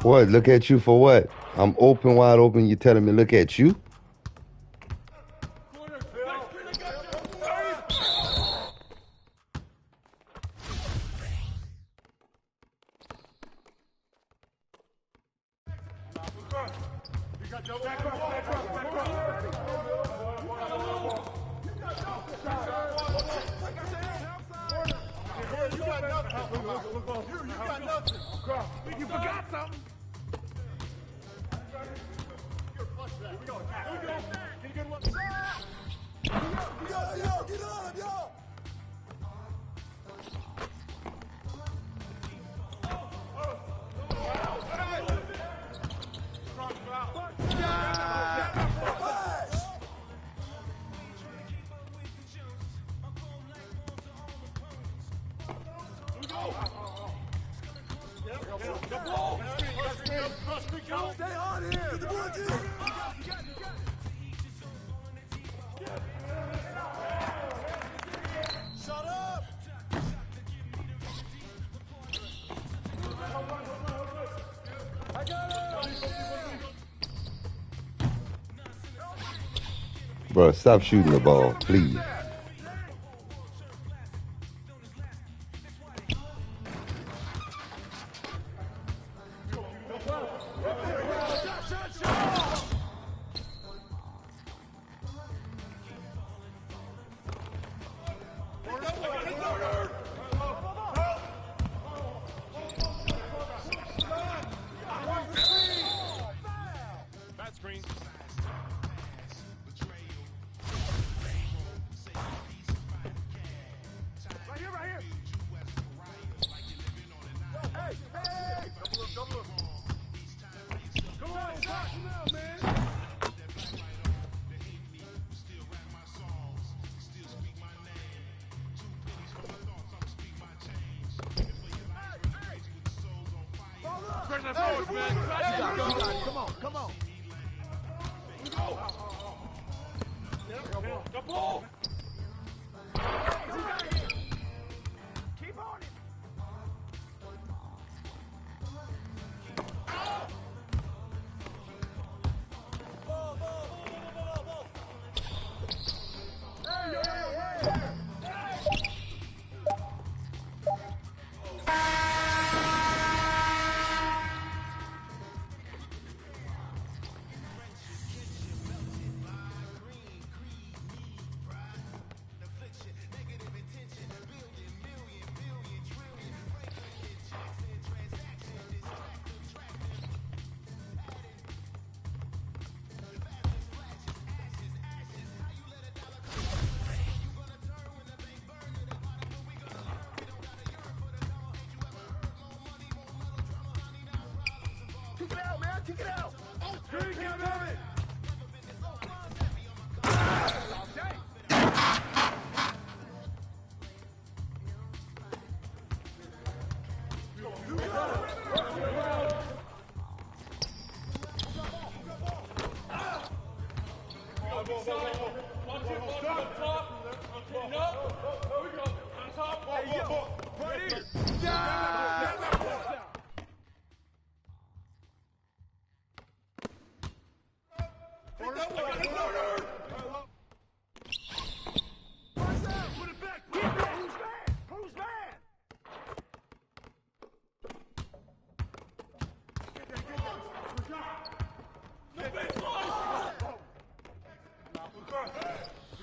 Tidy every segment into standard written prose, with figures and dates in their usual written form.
What? Look at you for what? I'm open, wide open. You telling me look at you? You forgot something. Get on, yo! Stay on here! Get the board in! Shut up! I got it! Bro, stop shooting the ball, please. Come on. The ball.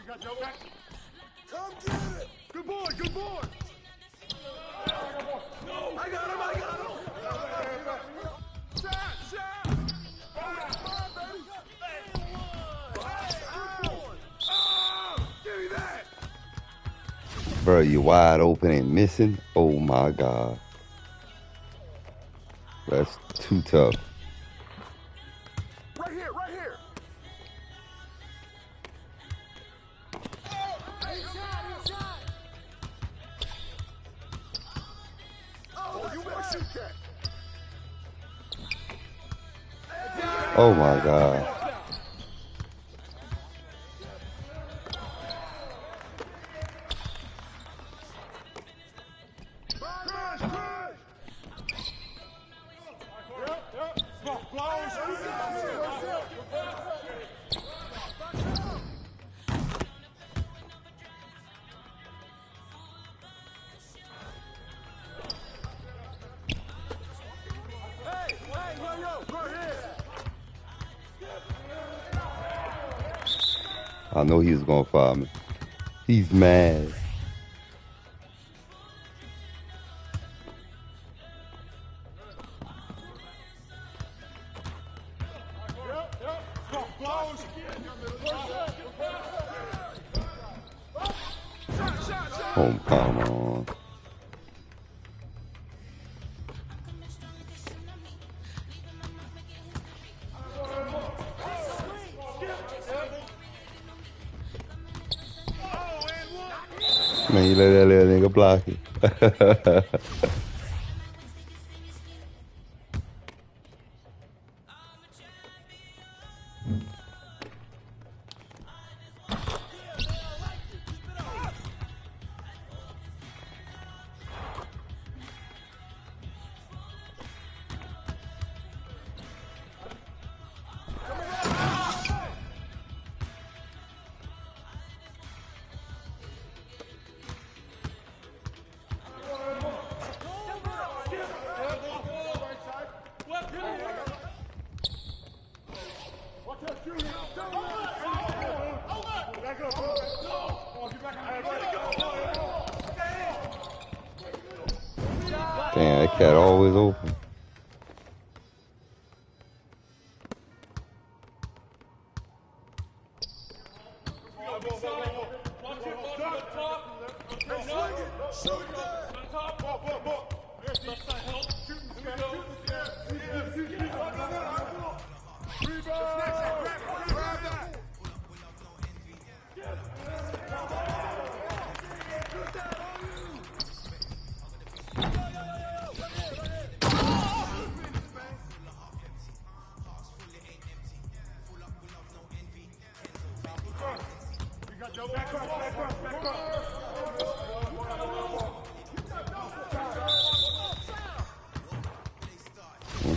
Come get it. Good boy, good boy. No. I got him, I got him. Shot, shot. Give me that. Bro, you wide open and missing? Oh my God. That's too tough. Right here, right here. Oh, you better shoot that. Oh my God. I know he was gonna foul me. He's mad. Oh, come on. Man, you let that little nigga block it. Damn, that cat always open.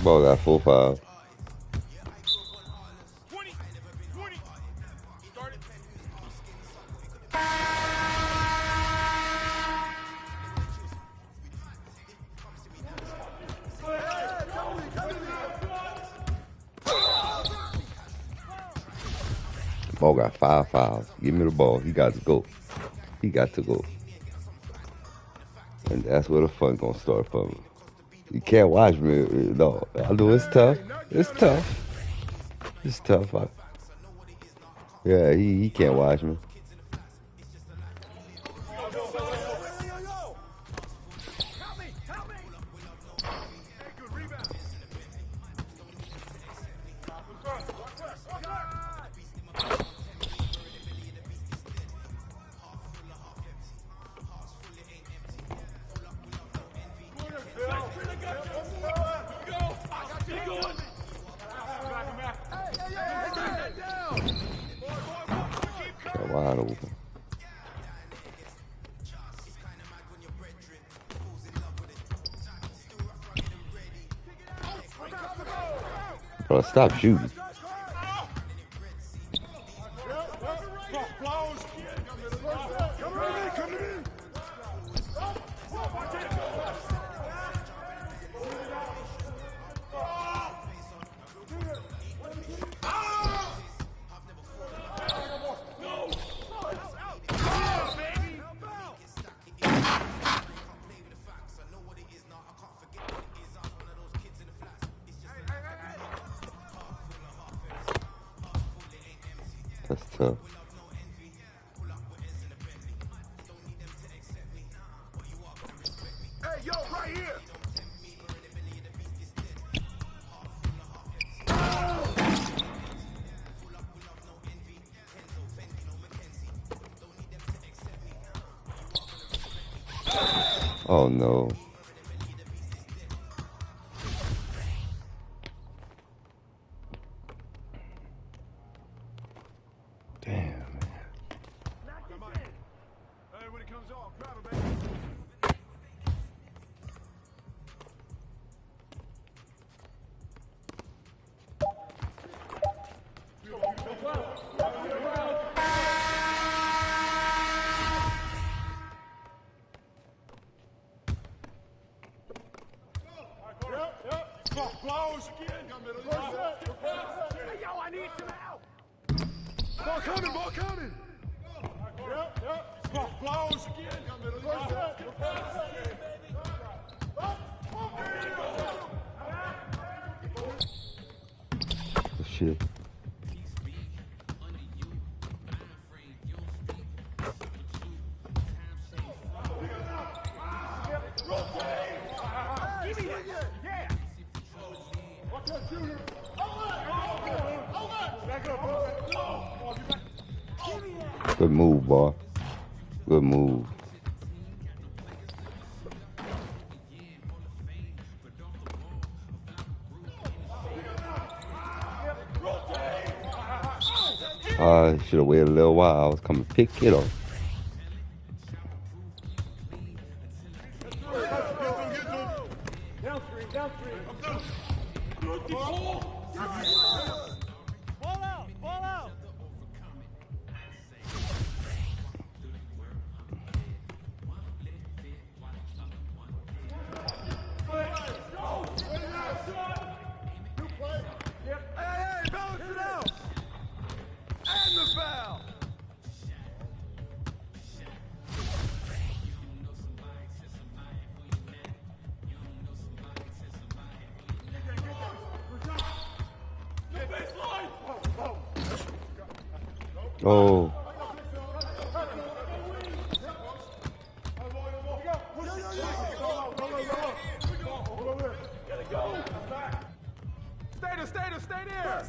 Ball got 4-5. Ball got 5 fouls. Give me the ball. He got to go. He got to go. And that's where the fun gonna start for me. You can't watch me. No, I know it's tough. It's tough. It's tough. Yeah, he can't watch me. Wide open. Bro, stop shooting. tough. Hey, yo, right here. Oh no. Damn, man. Hey, when it comes off, grab it, baby. Flowers again. Hey, yo, I need some help. Ball coming, ball coming. Flowers again. Shit. Give me that. Yeah. Good move, boy. Good move. I should have waited a little while. I was coming to pick it up. Hey, balance it out. And the foul. Oh. Stay there.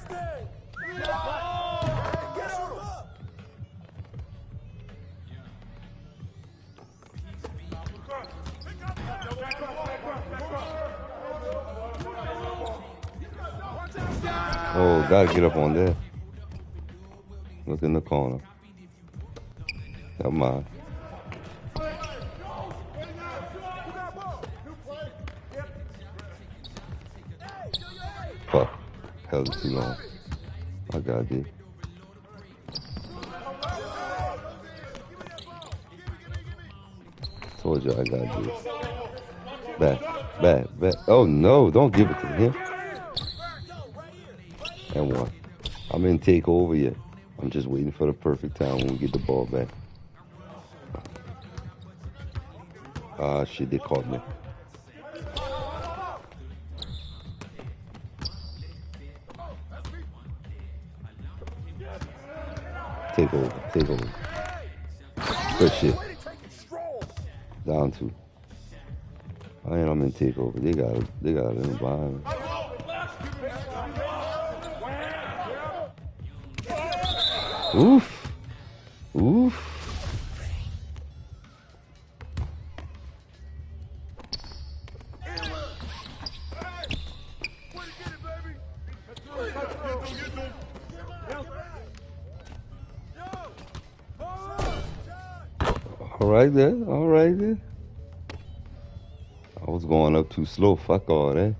Oh, gotta get up on there. Look in the corner. Never mind. Fuck. Held it too long. I got it. Told you I got this. Back. Oh no, don't give it to him. And one. I'm in takeover yet. I'm just waiting for the perfect time when we get the ball back. Ah, shit, they caught me. Take over. Good shit. Down two. I'm in takeover. They got it in behind me. Oof. All right there. I was going up too slow. Fuck all that.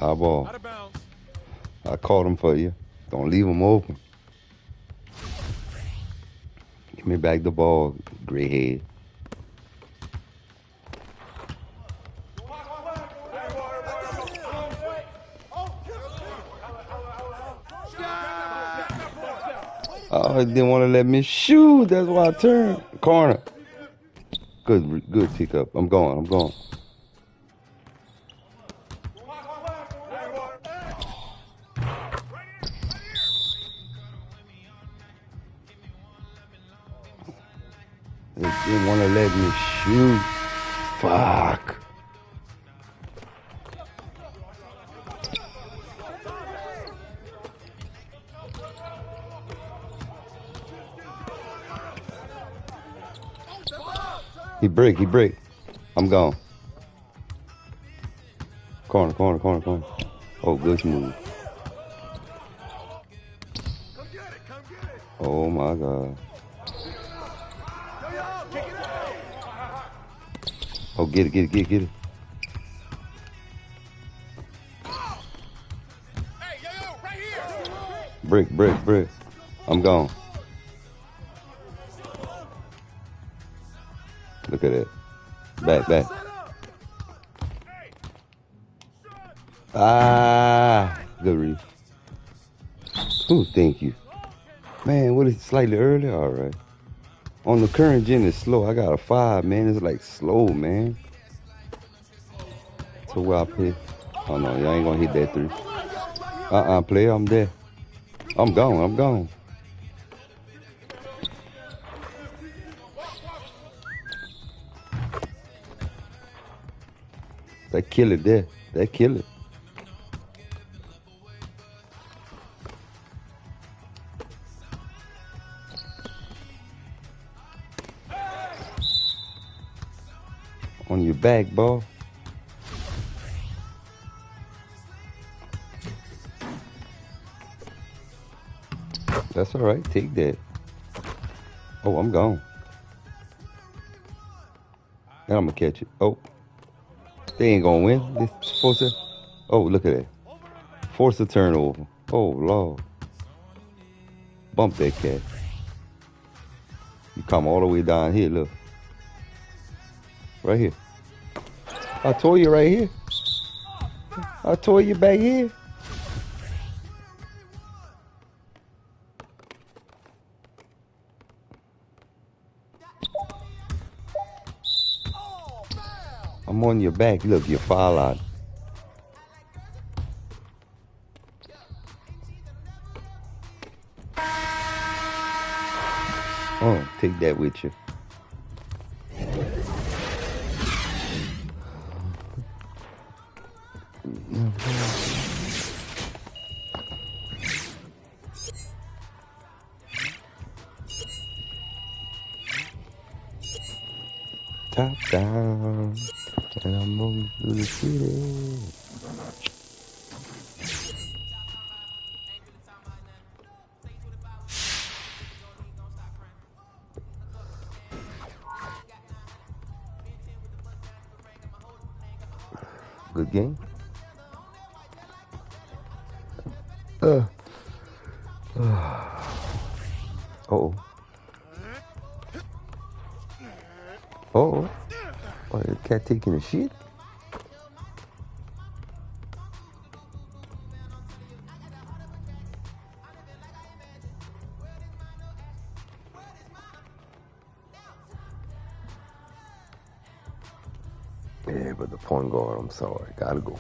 Eyeball. I caught him for you. Don't leave him open. Give me back the ball, gray head. Oh, he didn't want to let me shoot. That's why I turned. Corner. Good pick up. I'm going. I'm going. They didn't want to let me shoot. Fuck. He break. I'm gone. Corner. Oh, good move. Oh my God. Oh, get it. Break. I'm gone. Look at that. Back. Ah, good read. Ooh, thank you. Man, what is it, slightly early? All right. On the current gen, it's slow. I got a 5, man. It's like slow, man. So where I play. Oh, no, y'all ain't going to hit that 3. Player, I'm there. I'm gone. That kill it there. That kill it. On your back, ball. That's all right. Take that. Oh, I'm gone. Now I'm going to catch it. Oh. They ain't going to win. This supposed to. Oh, look at that. Force a turnover. Oh, Lord. Bump that cat. You come all the way down here, look. Right here. I told you right here. I told you back here. I'm on your back. Look, you foul out. Oh, take that with you. Top down, and I'm moving through the city. Good game. Uh-oh. Oh, the cat taking a shit? Yeah, but the point guard, I'm sorry, gotta go.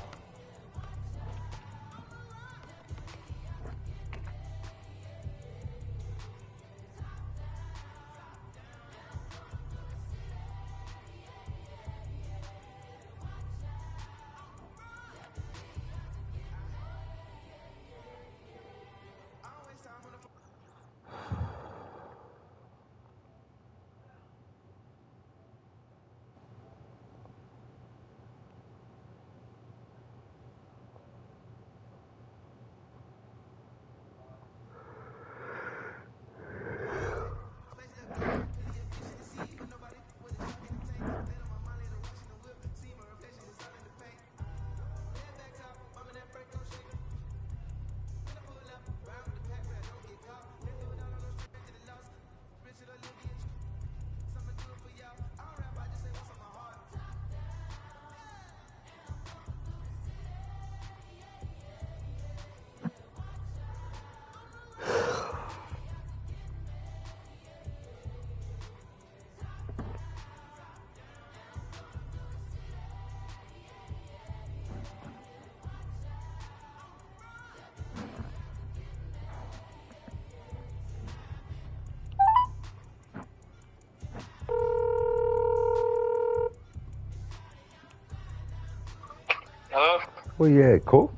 Where you at, Cole?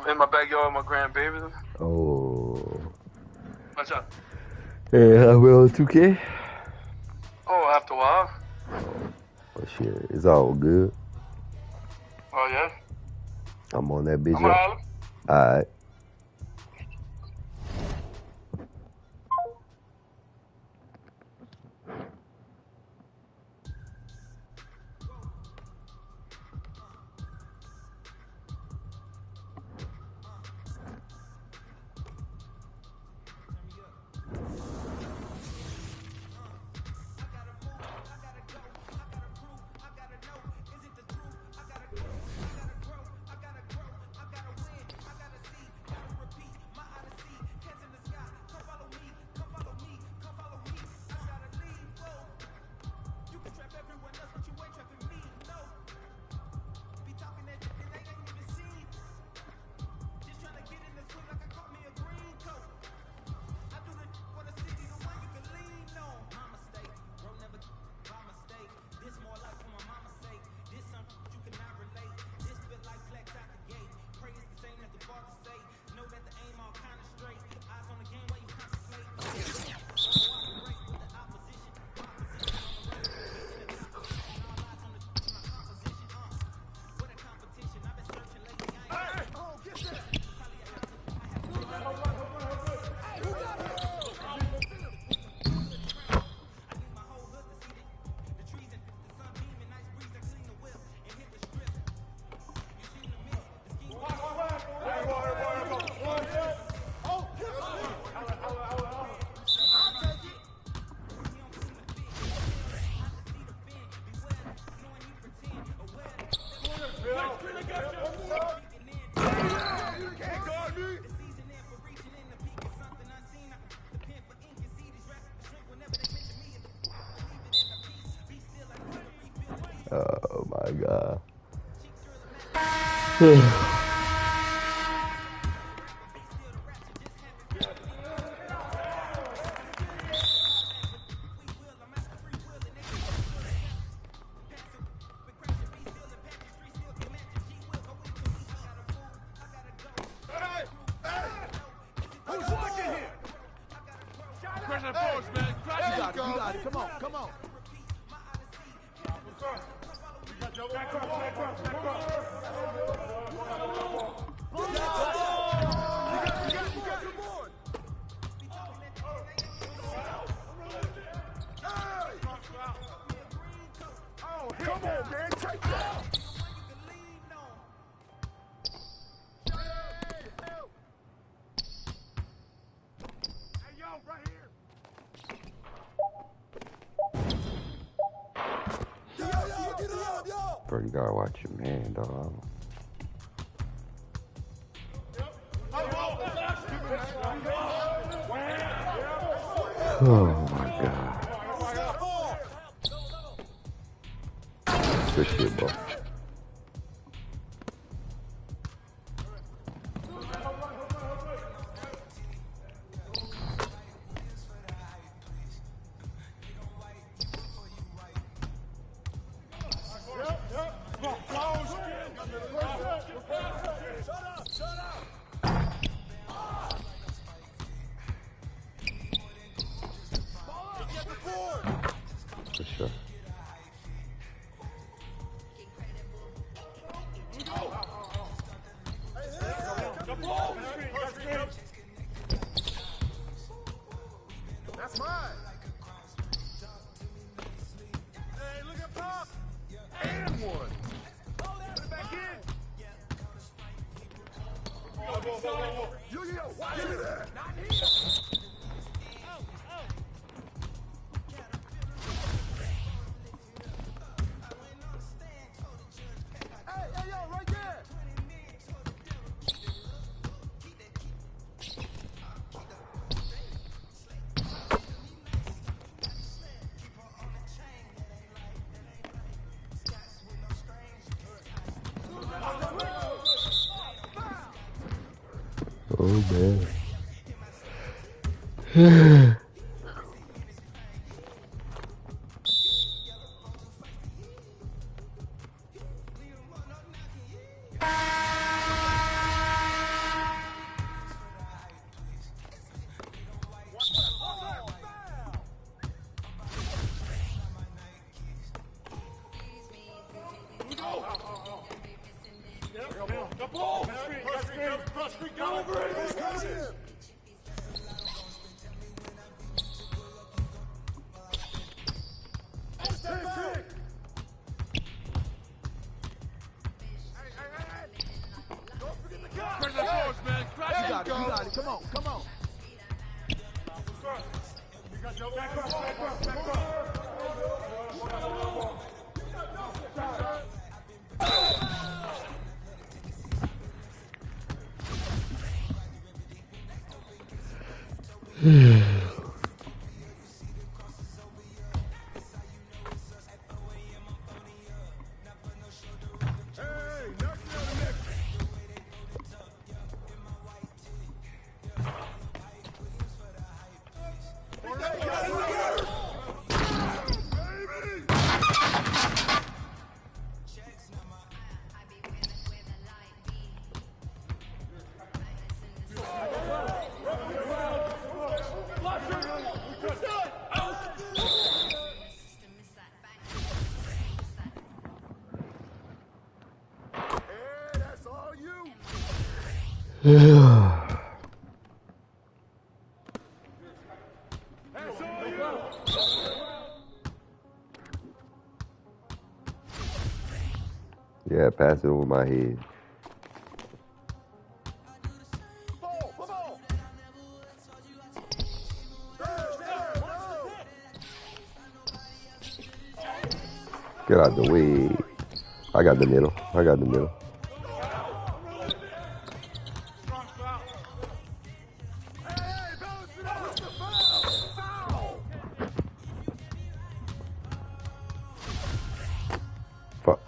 In my backyard with my grandbaby. Oh. What's up? Hey, how well 2K? Oh, after a while. Oh shit, it's all good. Oh, yeah? I'm on that bitch. I'm holler. Alright. Oh my god. Who's watching here? Pressure the force, man. You got it. Come on, come on. Oh, come on, man. Take that. Hey, yo, right here. Bro, you gotta watch your man, dog. Oh my god. Good shit, bro. For sure. That's mine. Hey, look at Pop. And one. Put it back in. Yo, watch it. Not here. Hey, yo, right there. Oh man. Yeah, pass it over my head. Get out the way. I got the middle. I got the middle. Fuck.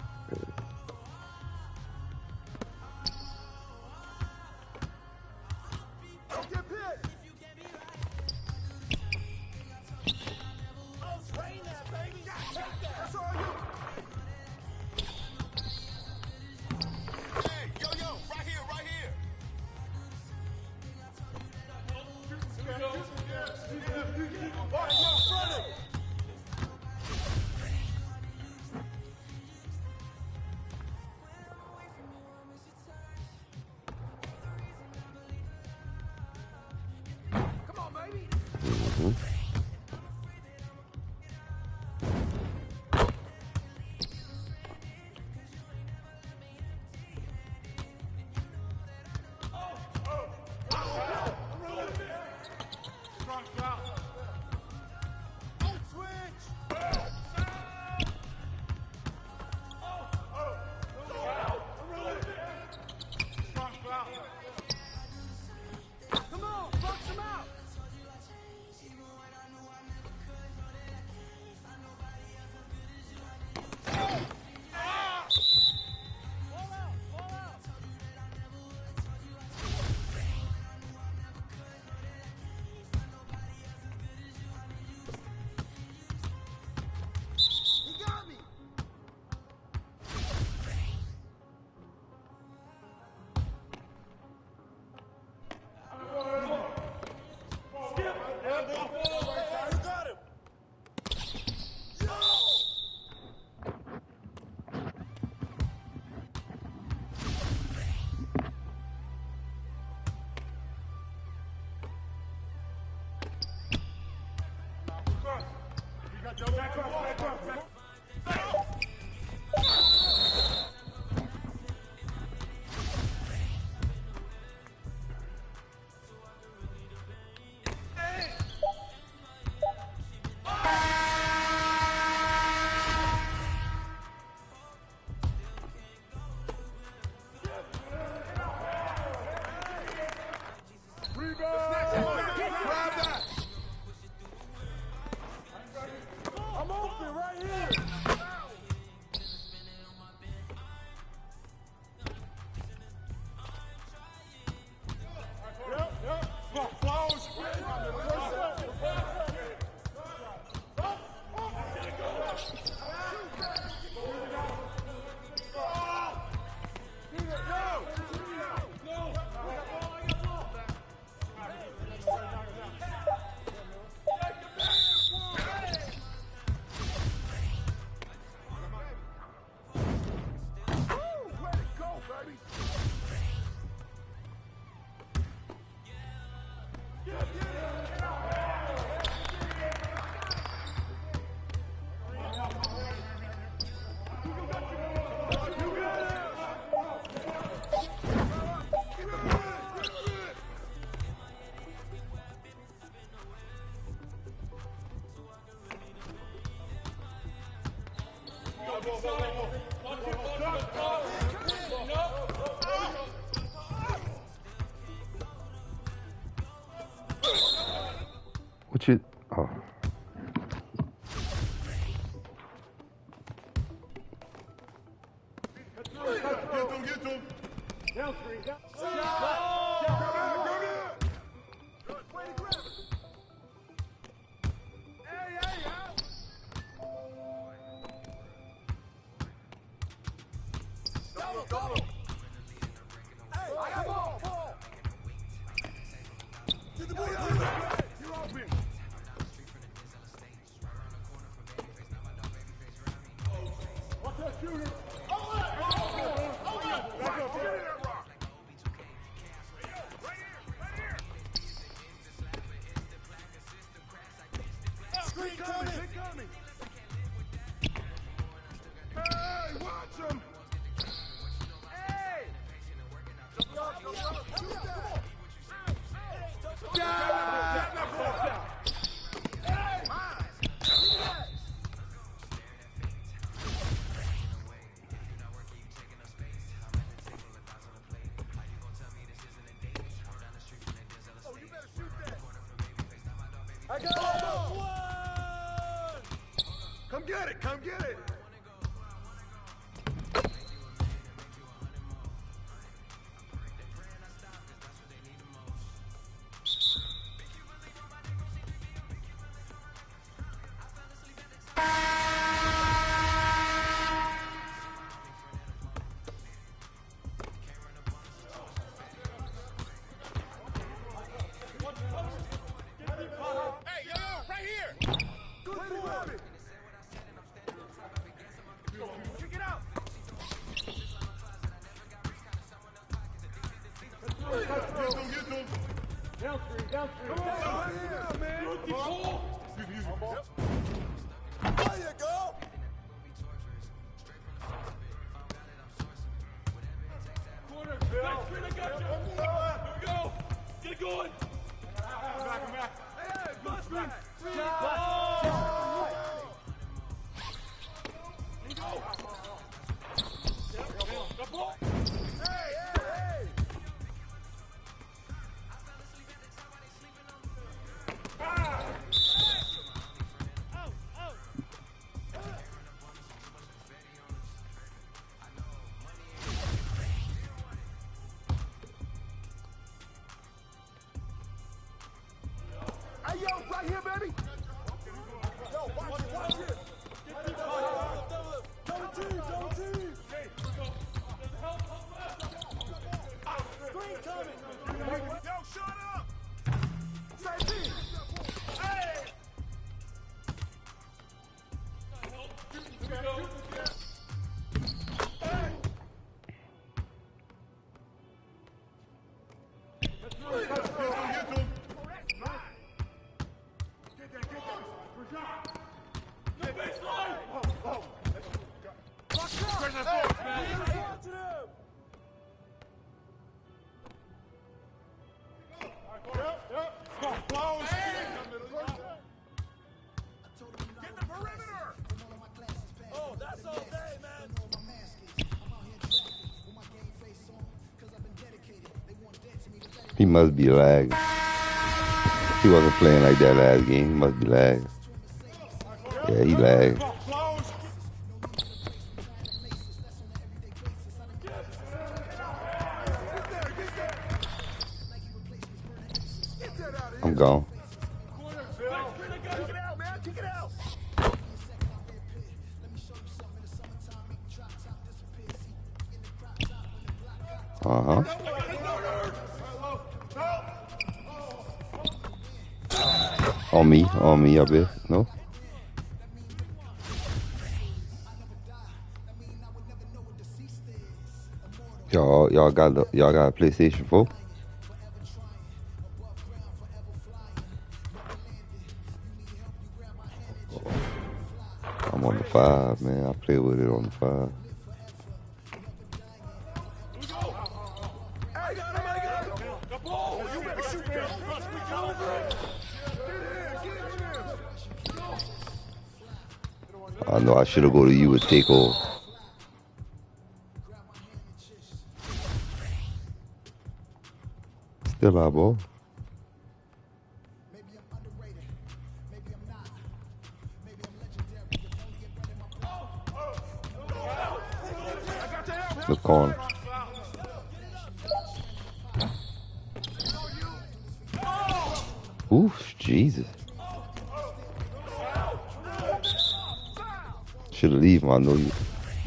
I'm open right here. What you? Oh. Get him. Down screen. Down. I got it! One! Come get it! Come get it! Hey, yo, right here, baby. Yo, watch it. Double team. Screen coming. Yo, shut up. Same team. Hey. Here we go. Hey. He must be lagging. He wasn't playing like that last game. He must be lagging. Yeah, he lagged. I'm gone. Uh-huh. On me, I bet. No? Y'all got a PlayStation 4? I'm on the 5, man. I play with it on the 5. I know I should have go to you and take off. Still our ball. The corner. Oof, Jesus. Should have leave him. I know you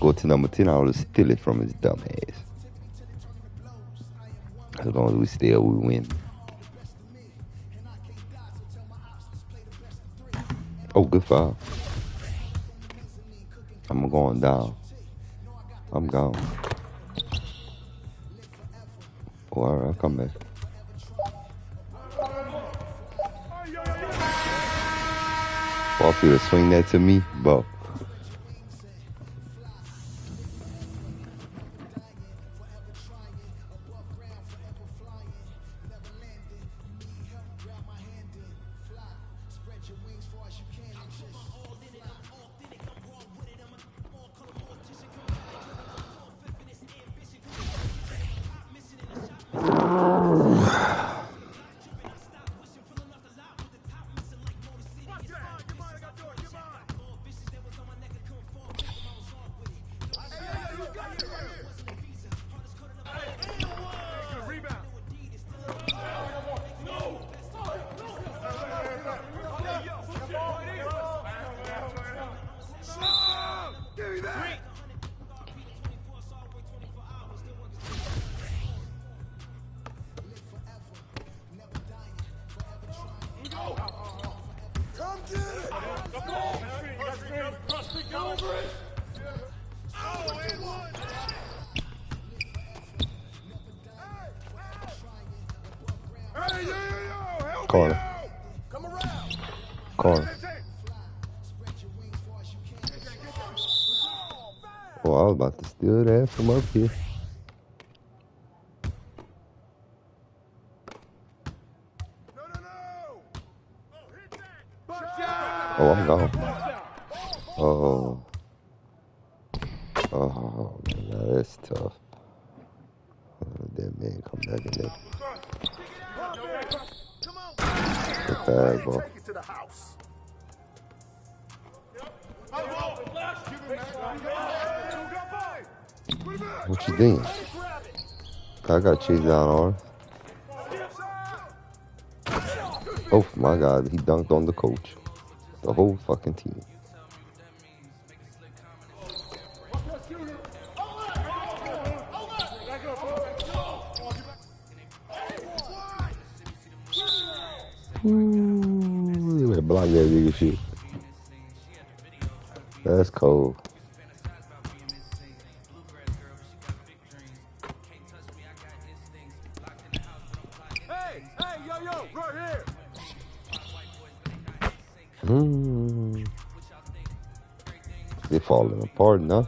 go to number 10. I would have steal it from his dumb ass. As long as we stay up, we win. Oh, good foul. I'm going down. I'm gone. Oh, all right, I'll come back. Ball field swing that to me, ball. Corner. Corner. Oh, I was about to steal that from up here. Oh, I'm gone. Oh. Oh, man, that's tough. That man come back in there. The bad ball. What you doing? I got chased down hard. Oh my God, he dunked on the coach. The whole fucking team. Ooh, better block that nigga shit. That's cold. They falling apart now.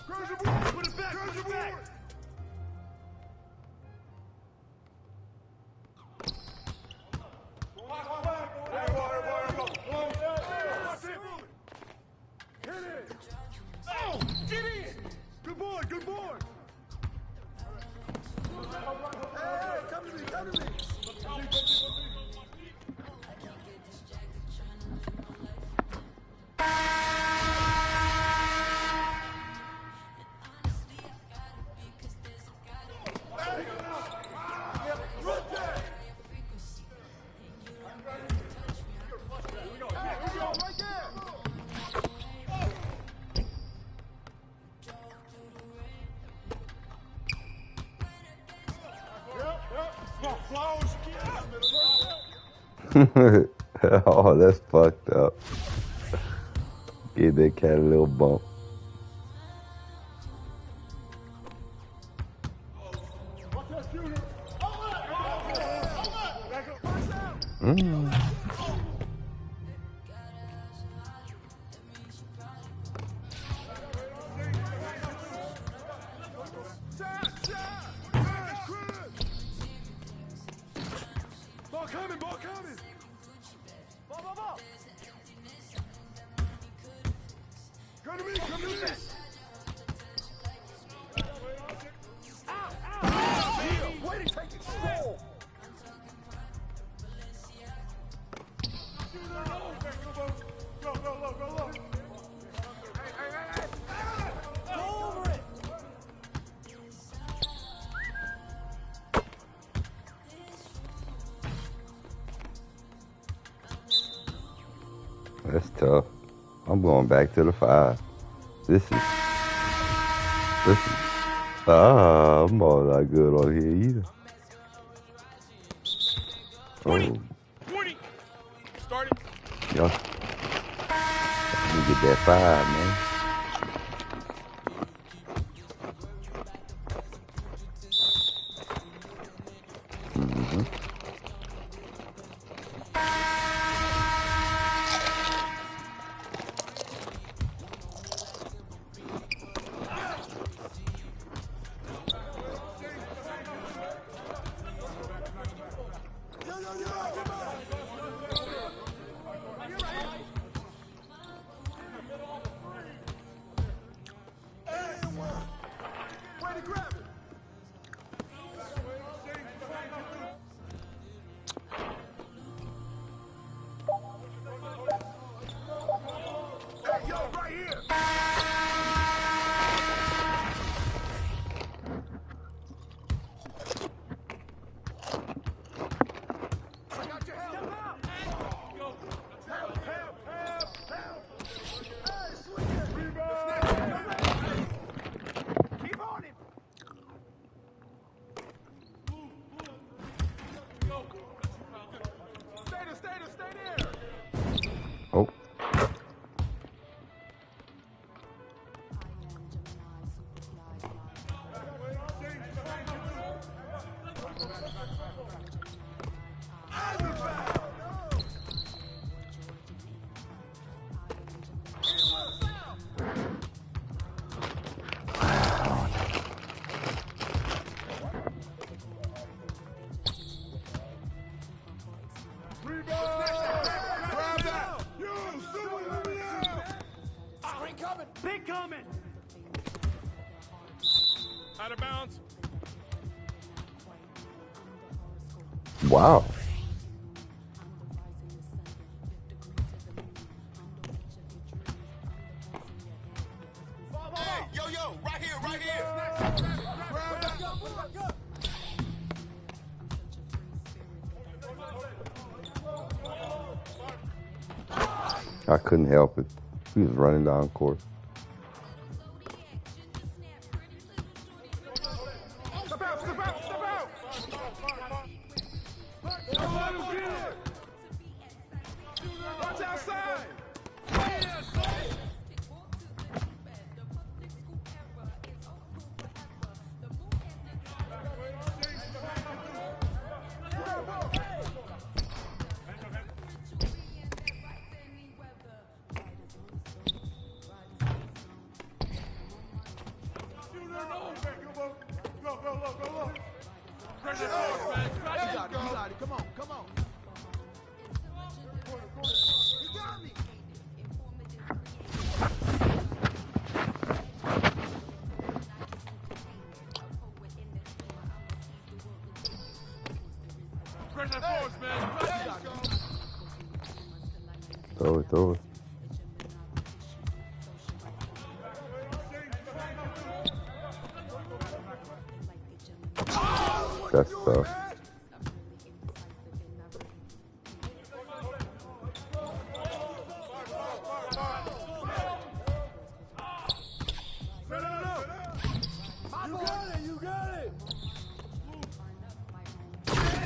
Crash your board! Put it back! Crash your board! Good boy, good boy. Hey, come to me, come to me. Oh, that's fucked up. Give that cat a little bump. Ball coming, ball coming. Ball, ball, ball. Come to me, come to me. Ow, ow. Yeah, way to take it slow. Go, go, low, go, low. Hey, hey, hey, hey. Go over it. That's tough. I'm going back to the 5. This is I'm all not good on here either. 20. 20. Started. Y'all, let me get that 5, man. Way to grab it. Hey, yo, right here. I got your help. Help, help, help, help. Hey, swing it. Rebound. Keep on him. Stay there. Oh. Grab that. You, super, let me out. Big coming. Big coming. Out of bounds. Wow. Hey, yo, right here, right here. Grab that. I couldn't help it. He was running down court. Step out, step out, step out. Watch outside. That's tough. You got it.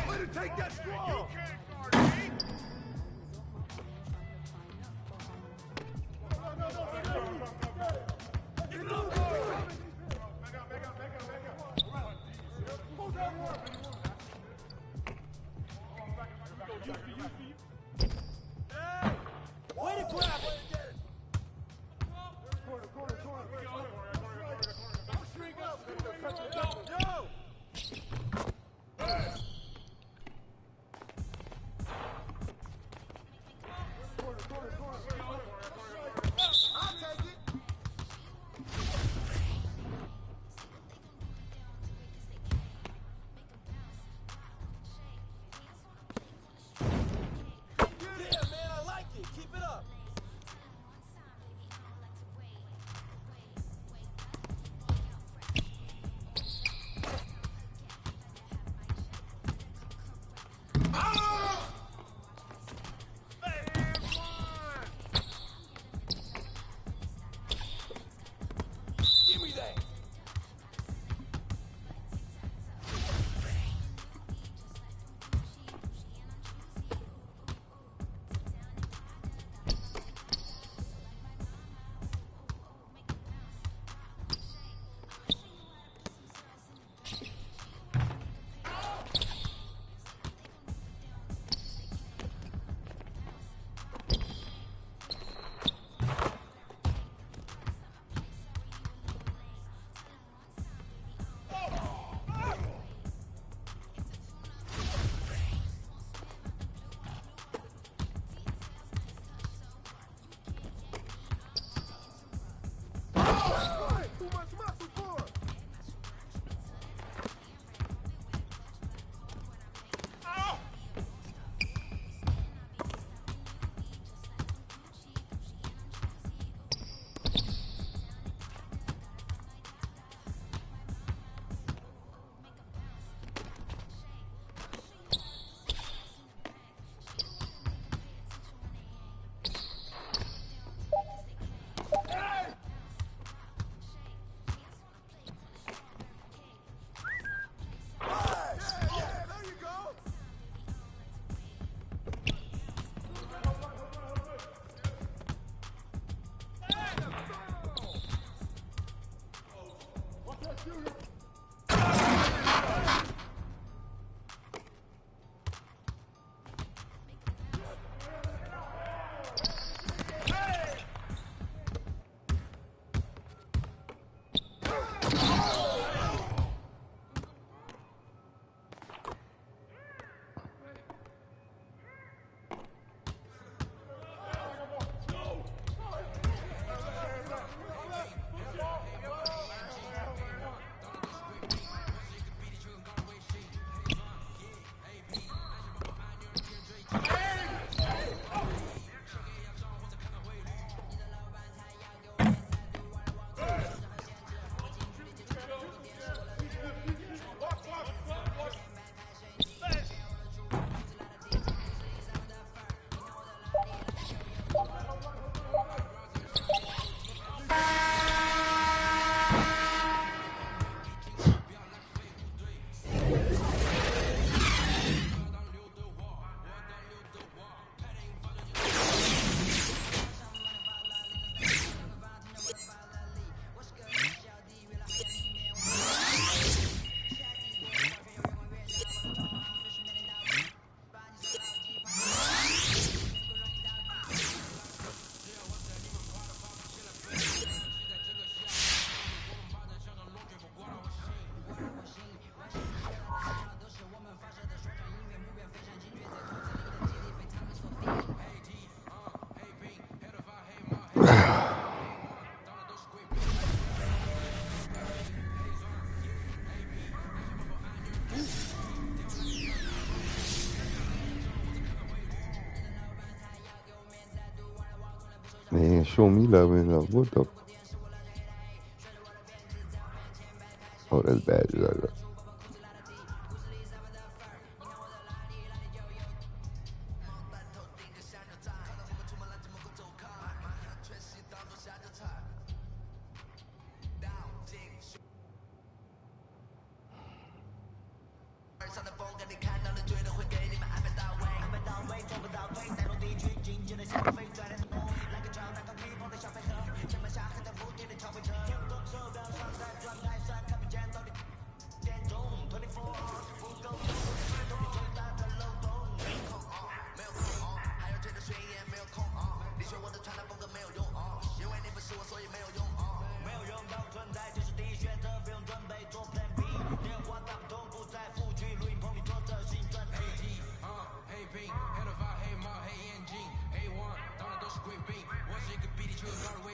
Way to take that strong. Man, show me love and love. What the? Oh, that's bad. 黑猫黑眼睛 A1 当然都是贵宾，我是一个比地球有高的卫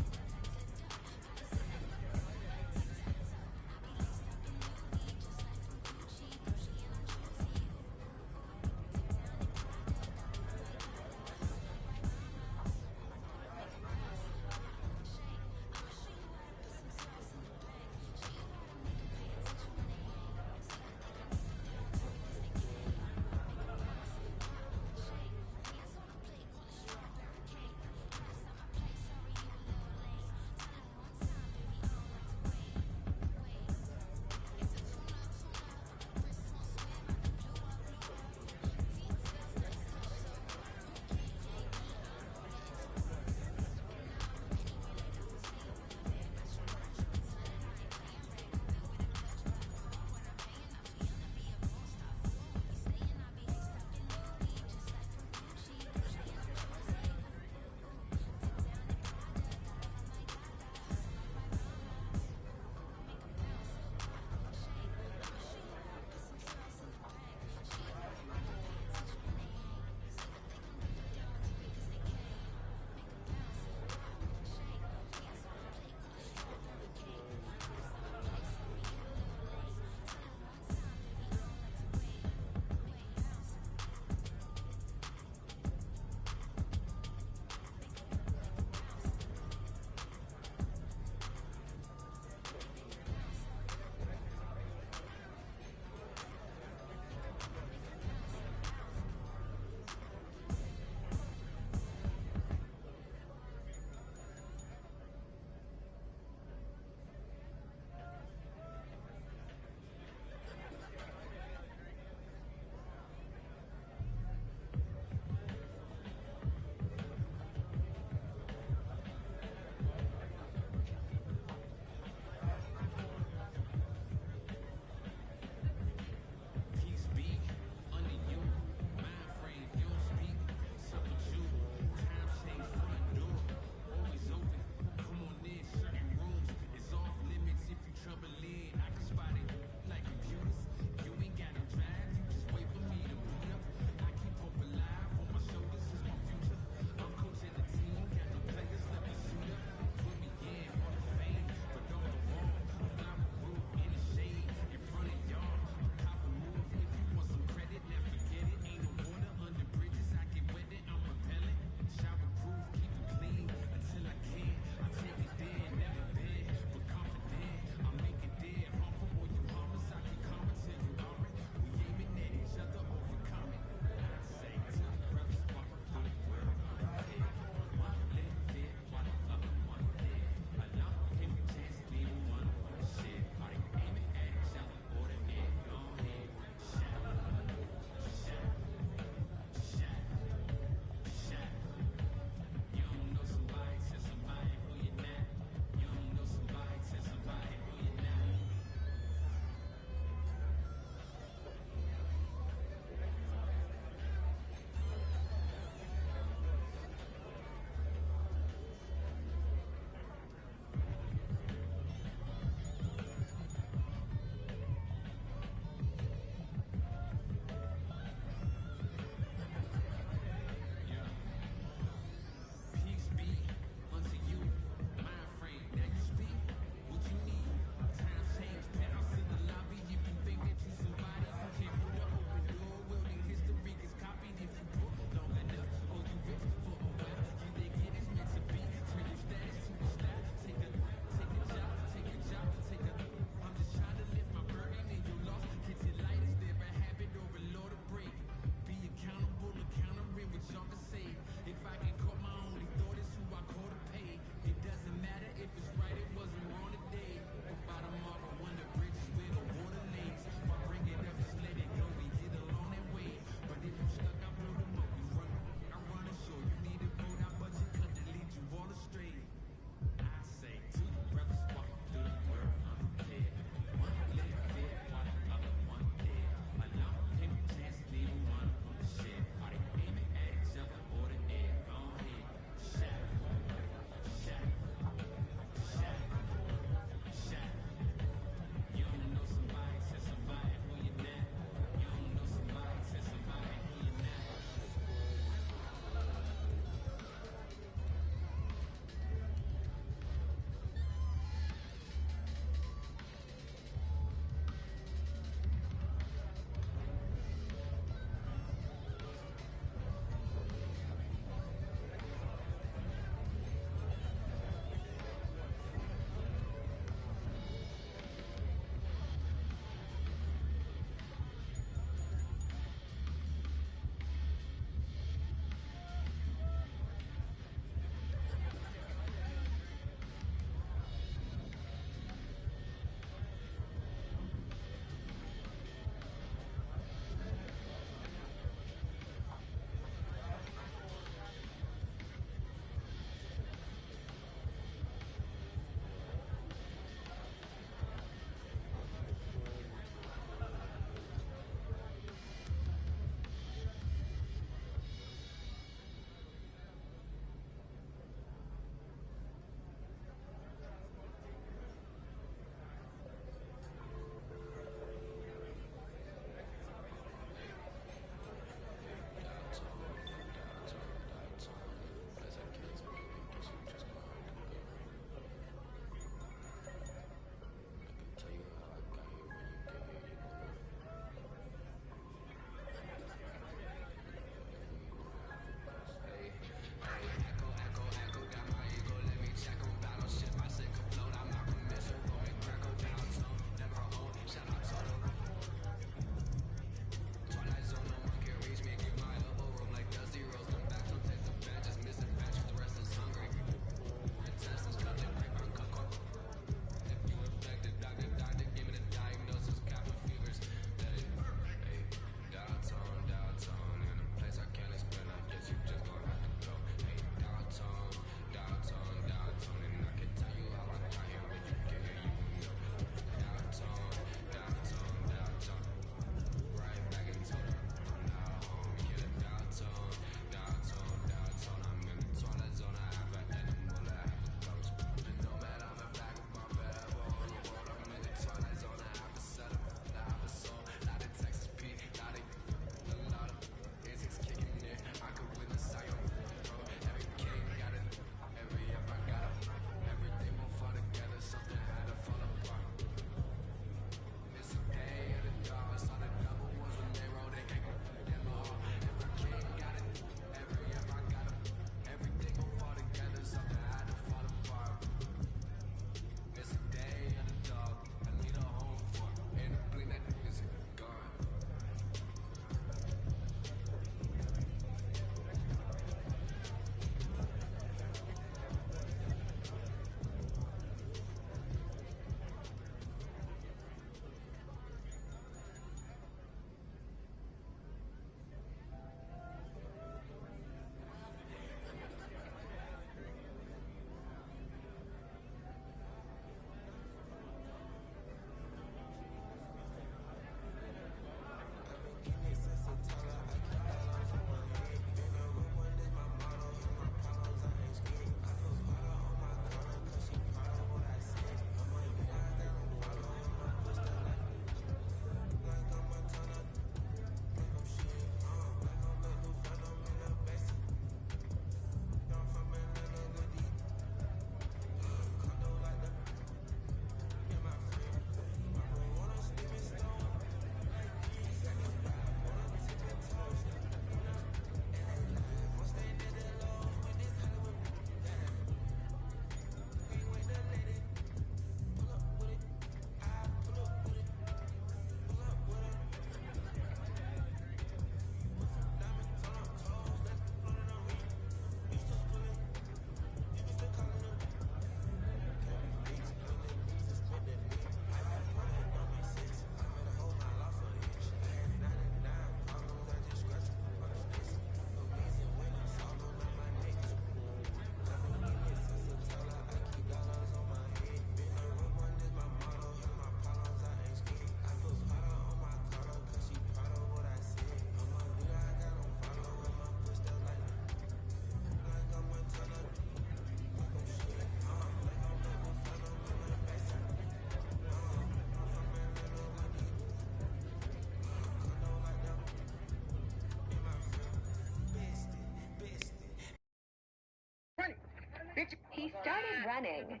He started running.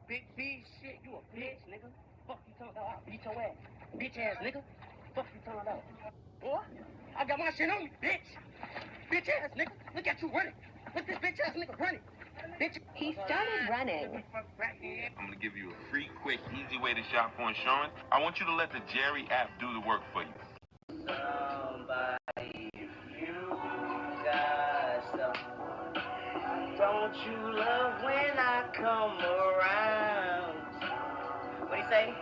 Big B shit, you a bitch, nigga. Fuck you talking about? I'll beat your ass. Bitch ass nigga. Fuck you talking about? Boy, I got my shit on you, bitch. Bitch ass nigga. Look at you running. Look this bitch ass nigga running. Bitch. He started running. I'm gonna give you a free, quick, easy way to shop for insurance. I want you to let the Jerry app do the work for you. Somebody, if you got someone, don't you love when I come around? What do you say?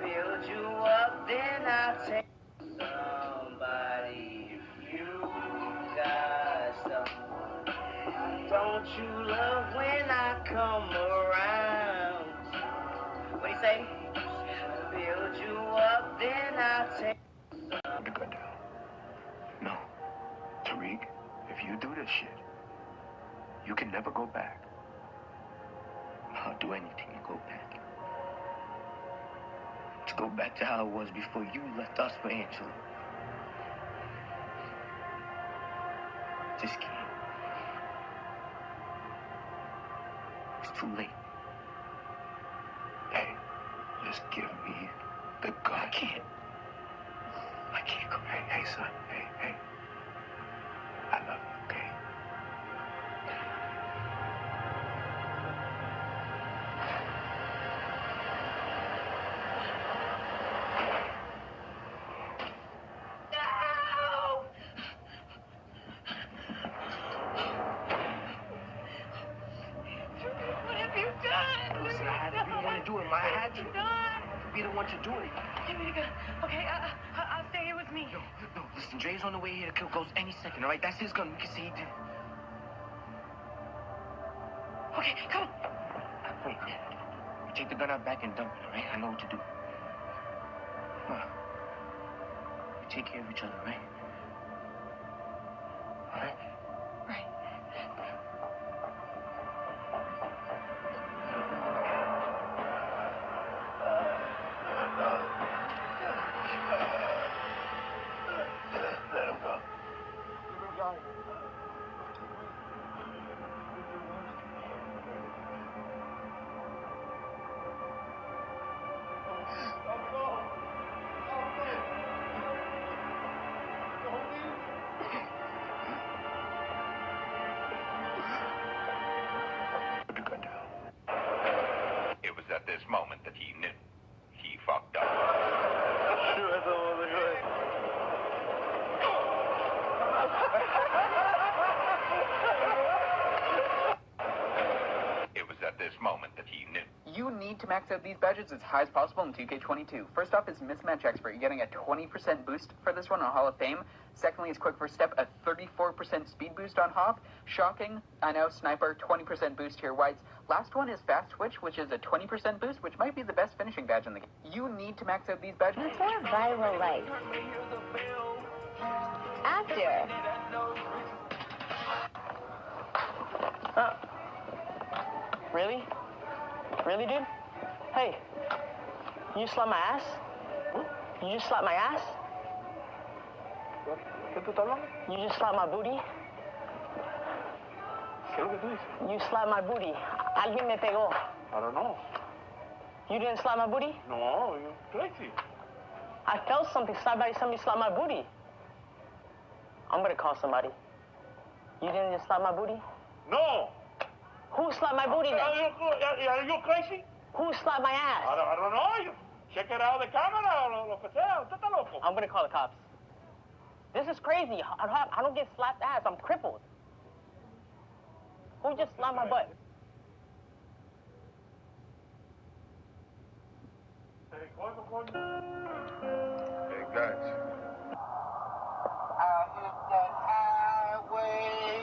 Build you up, then I take somebody, if you got someone, don't you love when I come around? What do you say? Build you up, then I take. Put the gun down. No. Tariq, if you do this shit, you can never go back. I'll do anything to go back. To go back to how it was before you left us for Angela. Just can't. It's too late. Hey, just give me the gun. I can't go. Hey, son. Hey. I love you, okay? What have you done? Listen, I had to be the one to do it. I had to be the one to do it. Give me the gun. Okay, I'll stay here with me. No, listen, Dre's on the way here to kill Ghost any second, all right? That's his gun. We can see he did it. Okay, come on. Wait. You take the gun out back and dump it, all right? I know what to do. Come on. We take care of each other, right? All right? Right. Let him go. Put the gun down. It was at this moment that he knew he fucked up. It was at this moment that he knew. You need to max out these badges as high as possible in 2K22. First off is Mismatch Expert. You're getting a 20% boost for this one on Hall of Fame. Secondly is Quick First Step, a 34% speed boost on Hoff. Shocking, I know, Sniper, 20% boost to your whites. Last one is Fast Twitch, which is a 20% boost, which might be the best finishing badge in the game. You need to max out these badges. Before viral life. After. Really? Really, dude? Hey, you slapped my ass? You just slapped my ass? ¿Qué tú estás hablando? You just slapped my booty? ¿Qué es lo que tú dices? You slapped my booty. Alguien me pegó. I don't know. You didn't slap my booty? No, you're crazy. I felt something. Somebody slapped my booty. I'm gonna call somebody. You didn't just slap my booty? No. Who slapped my booty then? Are you crazy? Who slapped my ass? I don't know. You check it out the camera o lo que sea. Usted está loco. I'm gonna call the cops. This is crazy. I don't get slapped ass. I'm crippled. Who just slapped my butt? Hey, guys. I hit that highway,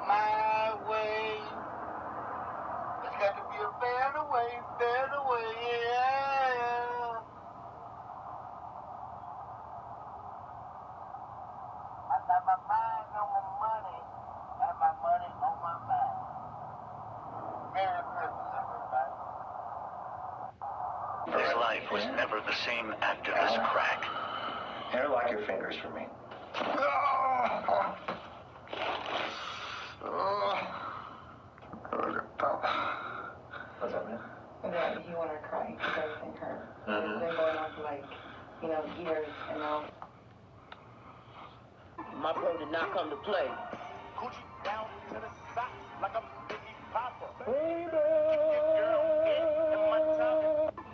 my way. It's got to be a better way, yeah. I got my mind on my money, and my money on my mind. Merry Christmas, everybody. His life was never the same after this crack. Interlock your fingers for me. did not come to play. Coochie down to the socks like I'm Biggie Papa.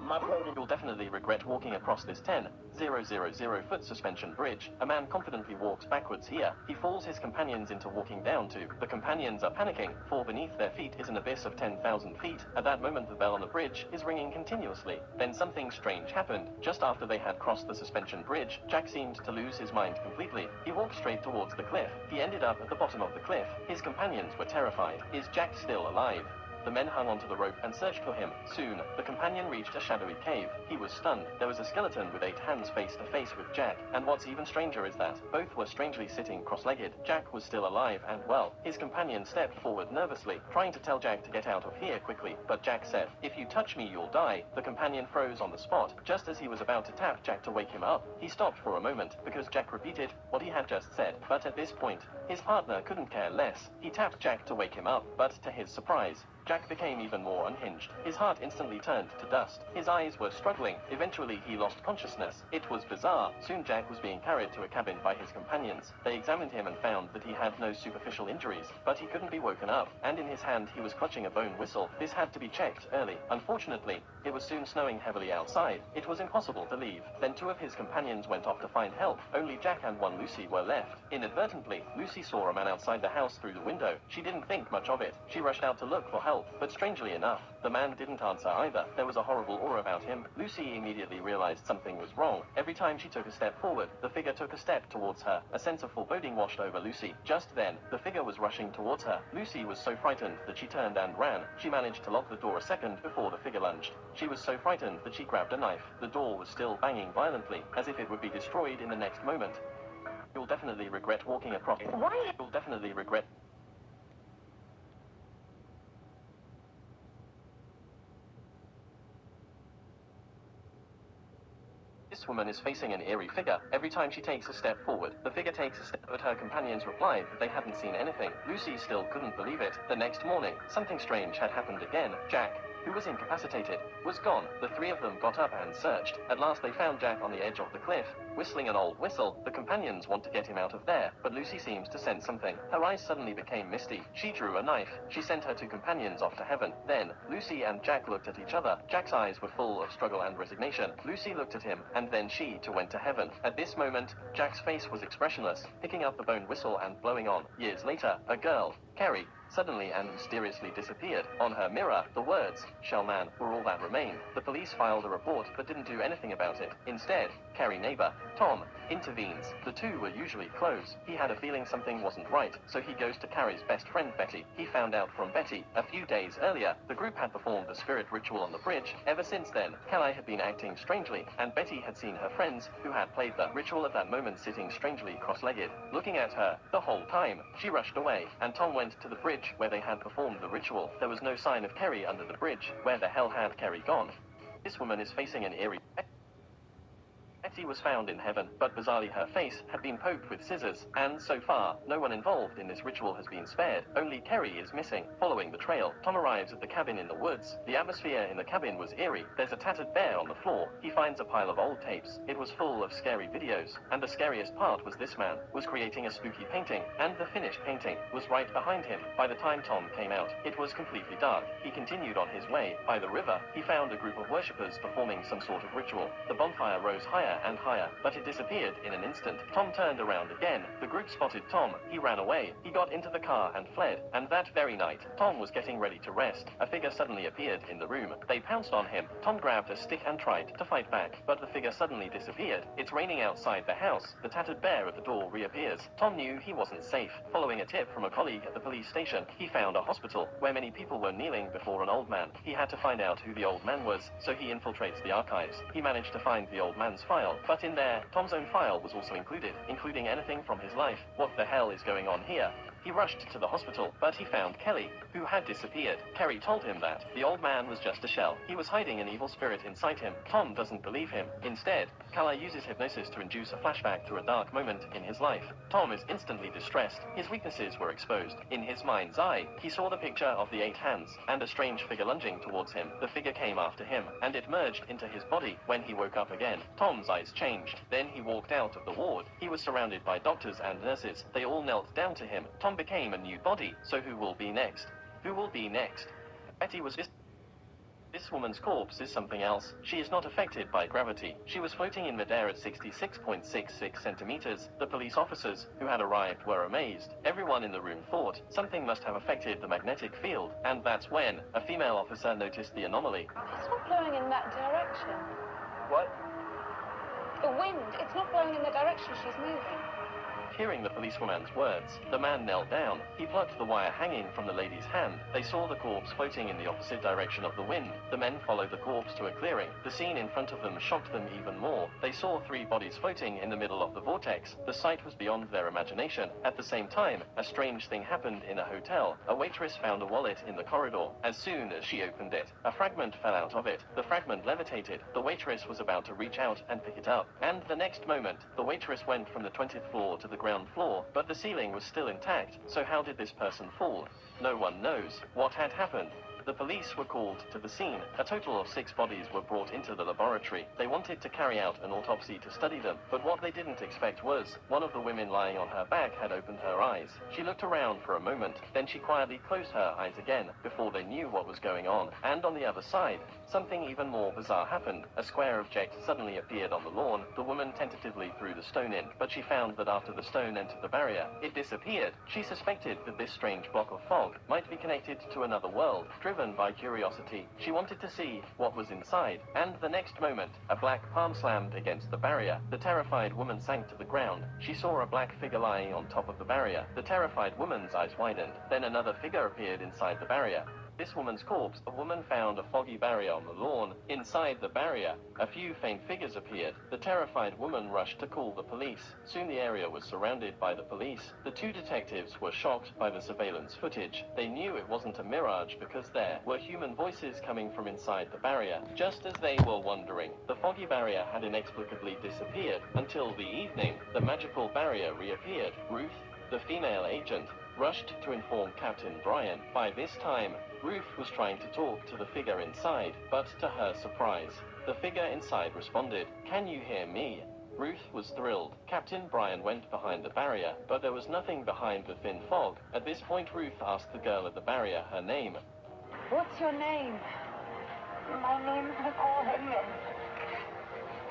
My brother. You'll definitely regret walking across this 10,000-foot suspension bridge. A man confidently walks backwards here. He falls his companions into walking down to. The companions are panicking, for beneath their feet is an abyss of 10,000 feet. At that moment the bell on the bridge is ringing continuously. Then something strange happened. Just after they had crossed the suspension bridge, Jack seemed to lose his mind completely. He walked straight towards the cliff. He ended up at the bottom of the cliff. His companions were terrified. Is Jack still alive? The men hung onto the rope and searched for him. Soon, the companion reached a shadowy cave. He was stunned. There was a skeleton with 8 hands face to face with Jack. And what's even stranger is that both were strangely sitting cross-legged. Jack was still alive and well. His companion stepped forward nervously, trying to tell Jack to get out of here quickly. But Jack said, "If you touch me, you'll die." The companion froze on the spot. Just as he was about to tap Jack to wake him up, he stopped for a moment because Jack repeated what he had just said. But at this point, his partner couldn't care less. He tapped Jack to wake him up, but to his surprise, Jack became even more unhinged. His heart instantly turned to dust. His eyes were struggling. Eventually, he lost consciousness. It was bizarre. Soon Jack was being carried to a cabin by his companions. They examined him and found that he had no superficial injuries, but he couldn't be woken up, and in his hand he was clutching a bone whistle. This had to be checked early. Unfortunately, it was soon snowing heavily outside. It was impossible to leave. Then 2 of his companions went off to find help. Only Jack and one Lucy were left. Inadvertently, Lucy saw a man outside the house through the window. She didn't think much of it. She rushed out to look for help. But strangely enough, the man didn't answer either. There was a horrible aura about him. Lucy immediately realized something was wrong. Every time she took a step forward, the figure took a step towards her. A sense of foreboding washed over Lucy. Just then, the figure was rushing towards her. Lucy was so frightened that she turned and ran. She managed to lock the door a second before the figure lunged. She was so frightened that she grabbed a knife. The door was still banging violently, as if it would be destroyed in the next moment. You'll definitely regret walking across. You'll definitely regret. This woman is facing an eerie figure. Every time she takes a step forward, the figure takes a step, but her companions replied that they hadn't seen anything. Lucy still couldn't believe it. The next morning, something strange had happened again. Jack, who was incapacitated, was gone. The 3 of them got up and searched. At last they found Jack on the edge of the cliff, whistling an old whistle. The companions want to get him out of there, but Lucy seems to sense something. Her eyes suddenly became misty. She drew a knife. She sent her 2 companions off to heaven. Then, Lucy and Jack looked at each other. Jack's eyes were full of struggle and resignation. Lucy looked at him, and then she too went to heaven. At this moment, Jack's face was expressionless, picking up the bone whistle and blowing on. Years later, a girl, Carrie, suddenly and mysteriously disappeared. On her mirror, the words, "Shall man," were all that remained. The police filed a report but didn't do anything about it. Instead, Carrie's neighbor, Tom, intervenes. The 2 were usually close. He had a feeling something wasn't right, so he goes to Carrie's best friend Betty. He found out from Betty. A few days earlier, the group had performed the spirit ritual on the bridge. Ever since then, Carrie had been acting strangely, and Betty had seen her friends, who had played the ritual at that moment, sitting strangely cross-legged, looking at her the whole time. She rushed away, and Tom went to the bridge where they had performed the ritual. There was no sign of Carrie under the bridge. Where the hell had Carrie gone? This woman is facing an eerie... Betty was found in heaven, but bizarrely her face had been poked with scissors, and so far, no one involved in this ritual has been spared. Only Kerry is missing. Following the trail, Tom arrives at the cabin in the woods. The atmosphere in the cabin was eerie. There's a tattered bear on the floor. He finds a pile of old tapes. It was full of scary videos, and the scariest part was this man was creating a spooky painting, and the finished painting was right behind him. By the time Tom came out, it was completely dark. He continued on his way. By the river, he found a group of worshippers performing some sort of ritual. The bonfire rose higher and higher, but it disappeared in an instant. Tom turned around again. The group spotted Tom. He ran away. He got into the car and fled. And that very night, Tom was getting ready to rest. A figure suddenly appeared in the room. They pounced on him. Tom grabbed a stick and tried to fight back, but the figure suddenly disappeared. It's raining outside the house. The tattered bear at the door reappears. Tom knew he wasn't safe. Following a tip from a colleague at the police station, he found a hospital where many people were kneeling before an old man. He had to find out who the old man was, so he infiltrates the archives. He managed to find the old man's file, but in there, Tom's own file was also included, including anything from his life. What the hell is going on here? He rushed to the hospital, but he found Kelly, who had disappeared. Kerry told him that the old man was just a shell. He was hiding an evil spirit inside him. Tom doesn't believe him. Instead, Kala uses hypnosis to induce a flashback to a dark moment in his life. Tom is instantly distressed. His weaknesses were exposed. In his mind's eye, he saw the picture of the 8 hands and a strange figure lunging towards him. The figure came after him, and it merged into his body. When he woke up again, Tom's eyes changed. Then he walked out of the ward. He was surrounded by doctors and nurses. They all knelt down to him. Tom became a new body. So who will be next? Who will be next? Betty was This woman's corpse is something else. She is not affected by gravity. She was floating in midair at 66.66 centimeters. The police officers who had arrived were amazed. Everyone in the room thought something must have affected the magnetic field, and that's when a female officer noticed the anomaly. It's not blowing in that direction. What? The wind, it's not blowing in the direction she's moving. Hearing the policewoman's words, the man knelt down. He plucked the wire hanging from the lady's hand. They saw the corpse floating in the opposite direction of the wind. The men followed the corpse to a clearing. The scene in front of them shocked them even more. They saw 3 bodies floating in the middle of the vortex. The sight was beyond their imagination. At the same time, a strange thing happened in a hotel. A waitress found a wallet in the corridor. As soon as she opened it, a fragment fell out of it. The fragment levitated. The waitress was about to reach out and pick it up. And the next moment, the waitress went from the 20th floor to the ground floor, but the ceiling was still intact. So how did this person fall? No one knows. What had happened? The police were called to the scene. A total of 6 bodies were brought into the laboratory. They wanted to carry out an autopsy to study them, but what they didn't expect was one of the women lying on her back had opened her eyes. She looked around for a moment, then she quietly closed her eyes again before they knew what was going on. And on the other side, something even more bizarre happened. A square object suddenly appeared on the lawn. The woman tentatively threw the stone in, but she found that after the stone entered the barrier, it disappeared. She suspected that this strange block of fog might be connected to another world. Driven by curiosity, she wanted to see what was inside, and the next moment, a black palm slammed against the barrier. The terrified woman sank to the ground. She saw a black figure lying on top of the barrier. The terrified woman's eyes widened. Then another figure appeared inside the barrier. This woman's corpse, a woman found a foggy barrier on the lawn. Inside the barrier, a few faint figures appeared. The terrified woman rushed to call the police. Soon the area was surrounded by the police. The 2 detectives were shocked by the surveillance footage. They knew it wasn't a mirage because there were human voices coming from inside the barrier. Just as they were wondering, the foggy barrier had inexplicably disappeared until the evening. The magical barrier reappeared. Ruth, the female agent, rushed to inform Captain Brian. By this time, Ruth was trying to talk to the figure inside, but to her surprise, the figure inside responded, "Can you hear me?" Ruth was thrilled. Captain Brian went behind the barrier, but there was nothing behind the thin fog. At this point, Ruth asked the girl at the barrier her name. What's your name? My name's Nicole Hickman.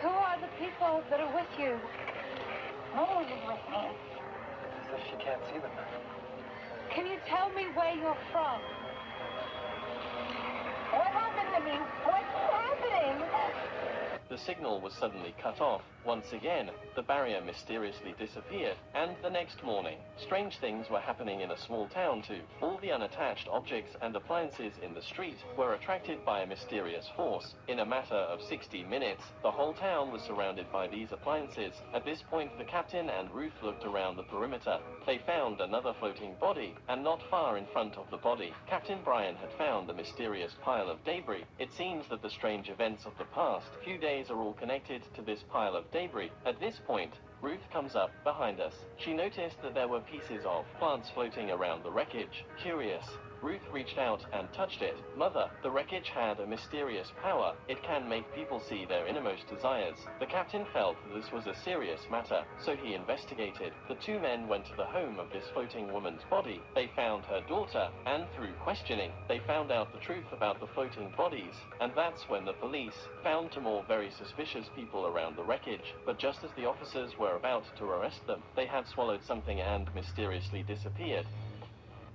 Who are the people that are with you? No one is with me. As if she can't see them. Can you tell me where you're from? What happened to me? What's happening? The signal was suddenly cut off. Once again, the barrier mysteriously disappeared, and the next morning, strange things were happening in a small town too. All the unattached objects and appliances in the street were attracted by a mysterious force. In a matter of 60 minutes, the whole town was surrounded by these appliances. At this point, the captain and Ruth looked around the perimeter. They found another floating body, and not far in front of the body, Captain Brian had found a mysterious pile of debris. It seems that the strange events of the past few days are all connected to this pile of debris. At this point, Ruth comes up behind us. She noticed that there were pieces of plants floating around the wreckage. Curious, Ruth reached out and touched it. Mother, the wreckage had a mysterious power. It can make people see their innermost desires. The captain felt that this was a serious matter, so he investigated. The 2 men went to the home of this floating woman's body. They found her daughter, and through questioning, they found out the truth about the floating bodies. And that's when the police found 2 more very suspicious people around the wreckage. But just as the officers were about to arrest them, they had swallowed something and mysteriously disappeared.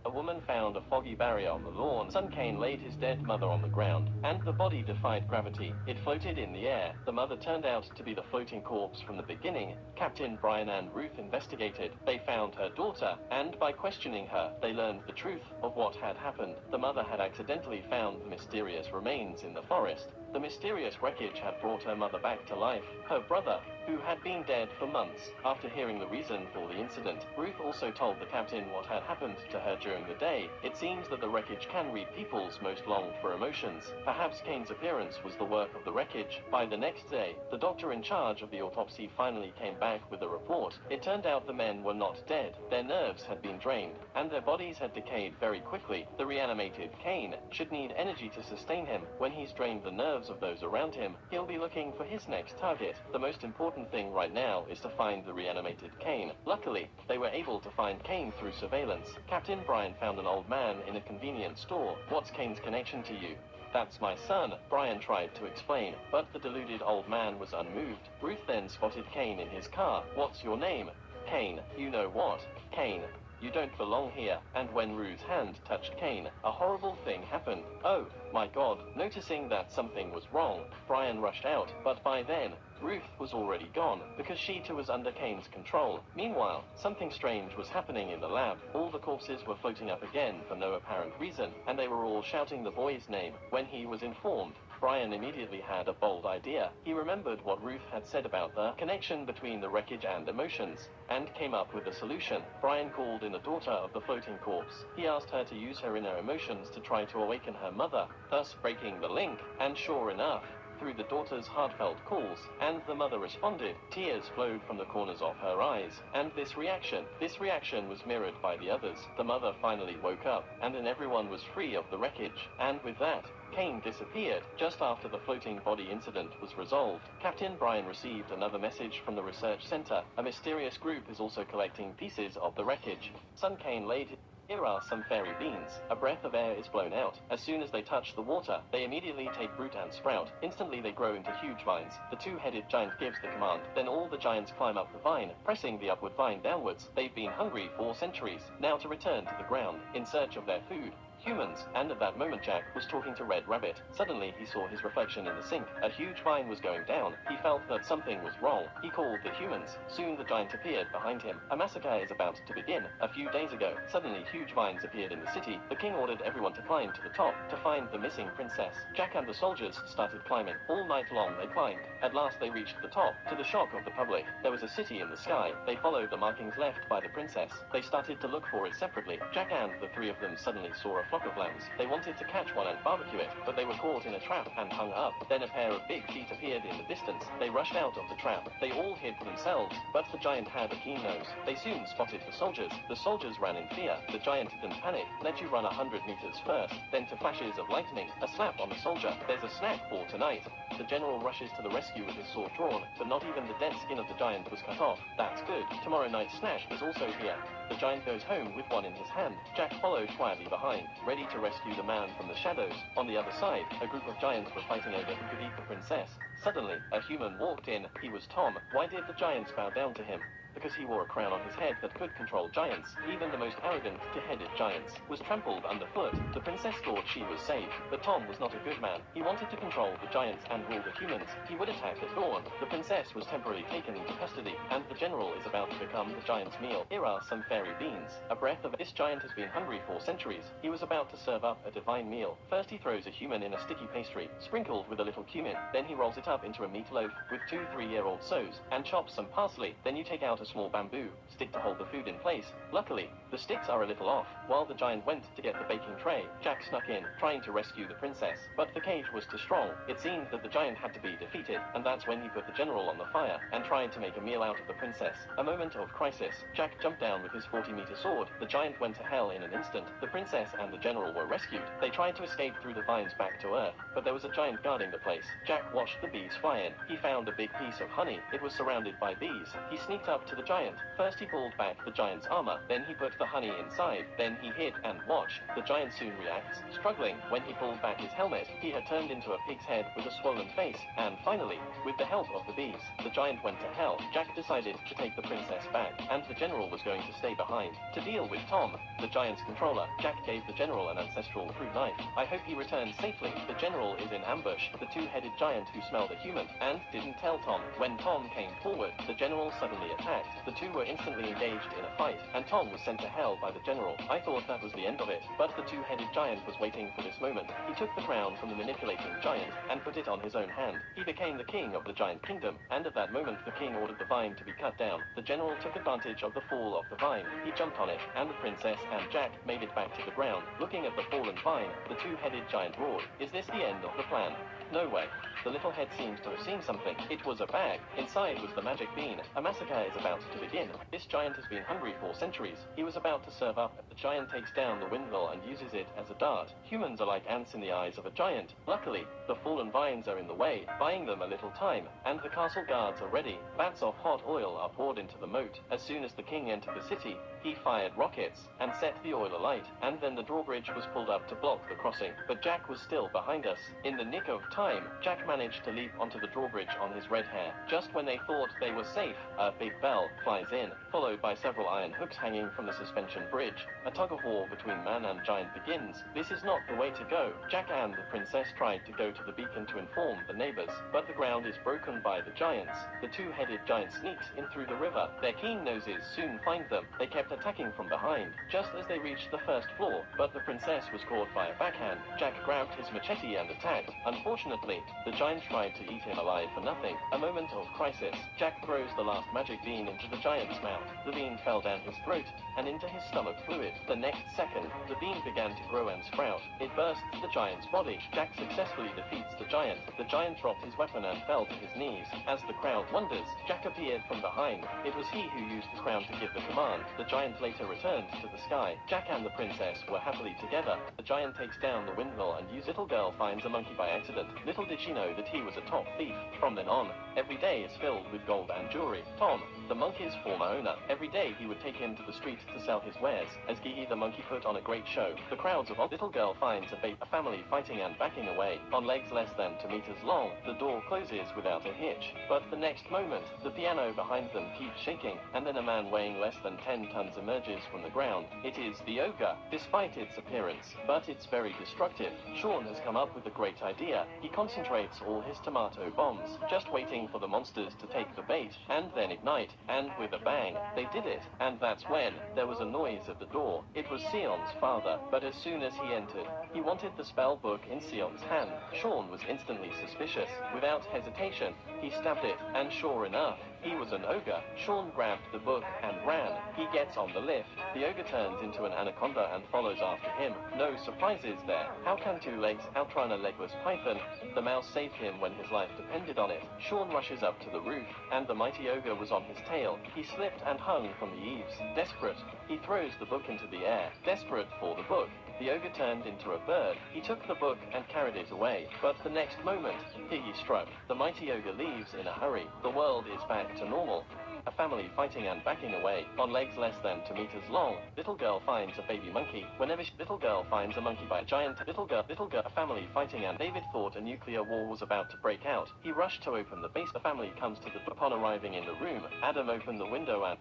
A woman found a foggy barrier on the lawn. Son Kane laid his dead mother on the ground, and the body defied gravity. It floated in the air. The mother turned out to be the floating corpse from the beginning. Captain Brian and Ruth investigated. They found her daughter, and by questioning her, they learned the truth of what had happened. The mother had accidentally found the mysterious remains in the forest. The mysterious wreckage had brought her mother back to life. Her brother, who had been dead for months. After hearing the reason for the incident, Ruth also told the captain what had happened to her during the day. It seems that the wreckage can read people's most longed-for emotions. Perhaps Kane's appearance was the work of the wreckage. By the next day, the doctor in charge of the autopsy finally came back with a report. It turned out the men were not dead. Their nerves had been drained, and their bodies had decayed very quickly. The reanimated Kane should need energy to sustain him. When he's drained the nerves of those around him, he'll be looking for his next target. The most important thing right now is to find the reanimated Kane. Luckily, they were able to find Kane through surveillance. Captain Brian found an old man in a convenience store. What's Kane's connection to you? That's my son, Brian tried to explain, but the deluded old man was unmoved. Ruth then spotted Kane in his car. What's your name? Kane. You know what? Kane. You don't belong here. And when Ruth's hand touched Kane, a horrible thing happened. Oh, my God. Noticing that something was wrong, Brian rushed out, but by then, Ruth was already gone, because she too was under Kane's control. Meanwhile, something strange was happening in the lab. All the corpses were floating up again for no apparent reason, and they were all shouting the boy's name. When he was informed, Brian immediately had a bold idea. He remembered what Ruth had said about the connection between the wreckage and emotions, and came up with a solution. Brian called in the daughter of the floating corpse. He asked her to use her inner emotions to try to awaken her mother, thus breaking the link, and sure enough, through the daughter's heartfelt calls, and the mother responded. Tears flowed from the corners of her eyes, and this reaction was mirrored by the others. The mother finally woke up, and then everyone was free of the wreckage, and with that, Kane disappeared. Just after the floating body incident was resolved, Captain Brian received another message from the research center. A mysterious group is also collecting pieces of the wreckage. Son Kane laid Here are some fairy beans. A breath of air is blown out. As soon as they touch the water, they immediately take root and sprout. Instantly they grow into huge vines. The two-headed giant gives the command. Then all the giants climb up the vine, pressing the upward vine downwards. They've been hungry for centuries, now to return to the ground, in search of their food. Humans, and at that moment Jack was talking to Red Rabbit. Suddenly he saw his reflection in the sink. A huge vine was going down. He felt that something was wrong. He called the humans. Soon the giant appeared behind him. A massacre is about to begin. A few days ago, suddenly huge vines appeared in the city. The king ordered everyone to climb to the top to find the missing princess. Jack and the soldiers started climbing. All night long they climbed. At last they reached the top. To the shock of the public, there was a city in the sky. They followed the markings left by the princess. They started to look for it separately. Jack and the three of them suddenly saw a flock of lambs. They wanted to catch one and barbecue it, but they were caught in a trap and hung up. Then a pair of big feet appeared in the distance. They rushed out of the trap. They all hid themselves, but the giant had a keen nose. They soon spotted the soldiers. The soldiers ran in fear. The giant didn't panic. Let you run 100 meters first, then to flashes of lightning, a slap on the soldier. There's a snack for tonight. The general rushes to the rescue with his sword drawn, but not even the dead skin of the giant was cut off. That's good. Tomorrow night's snack is also here. The giant goes home with one in his hand. Jack followed quietly behind, ready to rescue the man from the shadows. On the other side, a group of giants were fighting over who could eat the princess. Suddenly, a human walked in. He was Tom. Why did the giants bow down to him? Because he wore a crown on his head that could control giants. Even the most arrogant, two-headed giants was trampled underfoot. The princess thought she was safe, but Tom was not a good man. He wanted to control the giants and rule the humans. He would attack at dawn. The princess was temporarily taken into custody, and the general is about to become the giant's meal. Here are some fairy beans. A breath of this giant has been hungry for centuries. He was about to serve up a divine meal. First he throws a human in a sticky pastry, sprinkled with a little cumin. Then he rolls it up into a meat loaf with 2 3-year-old sows, and chops some parsley. Then you take out a small bamboo stick to hold the food in place. Luckily, the sticks are a little off. While the giant went to get the baking tray, Jack snuck in, trying to rescue the princess. But the cage was too strong. It seemed that the giant had to be defeated, and that's when he put the general on the fire and tried to make a meal out of the princess. A moment of crisis. Jack jumped down with his 40-meter sword. The giant went to hell in an instant. The princess and the general were rescued. They tried to escape through the vines back to Earth, but there was a giant guarding the place. Jack watched the bees fly in. He found a big piece of honey. It was surrounded by bees. He sneaked up to the giant. First he pulled back the giant's armor, then he put the honey inside, then he hid and watched. The giant soon reacts, struggling. When he pulled back his helmet, he had turned into a pig's head with a swollen face, and finally, with the help of the bees, the giant went to hell. Jack decided to take the princess back, and the general was going to stay behind. To deal with Tom, the giant's controller, Jack gave the general an ancestral fruit knife. I hope he returns safely. The general is in ambush, the two-headed giant who smelled a human, and didn't tell Tom. When Tom came forward, the general suddenly attacked. left, the two were instantly engaged in a fight, and Tom was sent to hell by the general. I thought that was the end of it, but the two-headed giant was waiting for this moment. He took the crown from the manipulating giant and put it on his own hand. He became the king of the giant kingdom, and at that moment the king ordered the vine to be cut down. The general took advantage of the fall of the vine. He jumped on it, and the princess and Jack made it back to the ground. Looking at the fallen vine, the two-headed giant roared, "Is this the end of the plan?" No way. The little head seems to have seen something. It was a bag. Inside was the magic bean. A massacre is about to begin. This giant has been hungry for centuries. He was about to serve up. The giant takes down the windmill and uses it as a dart. Humans are like ants in the eyes of a giant. Luckily, the fallen vines are in the way, buying them a little time, and the castle guards are ready. Vats of hot oil are poured into the moat. As soon as the king entered the city, he fired rockets and set the oil alight, and then the drawbridge was pulled up to block the crossing. But Jack was still behind us. In the nick of time, Jack managed to leap onto the drawbridge on his red hare. Just when they thought they were safe, a big bell flies in, followed by several iron hooks hanging from the suspension bridge. A tug-of-war between man and giant begins. This is not the way to go. Jack and the princess tried to go to the beacon to inform the neighbors, but the ground is broken by the giants. The two-headed giant sneaks in through the river. Their keen noses soon find them. They kept attacking from behind, just as they reached the first floor, but the princess was caught by a backhand. Jack grabbed his machete and attacked. Unfortunately, the giant tried to eat him alive for nothing. A moment of crisis. Jack throws the last magic bean into the giant's mouth. The bean fell down his throat and into his stomach fluid. The next second, the bean began to grow and sprout. It burst the giant's body. Jack successfully defeats the giant. The giant dropped his weapon and fell to his knees. As the crowd wonders, Jack appeared from behind. It was he who used the crown to give the command. The giant later returned to the sky. Jack and the princess were happily together. The giant takes down the windmill and uses little girl finds a monkey by accident. Little did she know that he was a top thief. From then on, every day is filled with gold and jewelry. Tom, the monkey's former owner, every day he would take him to the street to sell his wares. As Gigi the monkey put on a great show, the crowds of little girl finds a family fighting and backing away. On legs less than 2 meters long, the door closes without a hitch. But the next moment, the piano behind them keeps shaking, and then a man weighing less than 10 tons emerges from the ground. It is the ogre, despite its appearance, but it's very destructive. Sean has come up with a great idea. He concentrates all his tomato bombs, just waiting for the monsters to take the bait, and then ignite, and with a bang, they did it. And that's when there was a noise at the door. It was Sion's father, but as soon as he entered, he wanted the spell book in Sion's hand. Sean was instantly suspicious. Without hesitation, he stabbed it, and sure enough, he was an ogre. Sean grabbed the book and ran. He gets on the lift. The ogre turns into an anaconda and follows after him. No surprises there. How can two legs outrun a legless python? The mouse saved him when his life depended on it. Sean rushes up to the roof, and the mighty ogre was on his tail. He slipped and hung from the eaves. Desperate, he throws the book into the air. Desperate for the book, the ogre turned into a bird. He took the book and carried it away. But the next moment, Piggy struck. The mighty ogre leaves in a hurry. The world is back to normal. A family fighting and backing away. On legs less than 2 meters long, little girl finds a baby monkey. Whenever little girl finds a monkey by a giant, little girl, a family fighting, and David thought a nuclear war was about to break out. He rushed to open the base. The family comes to the upon arriving in the room. Adam opened the window and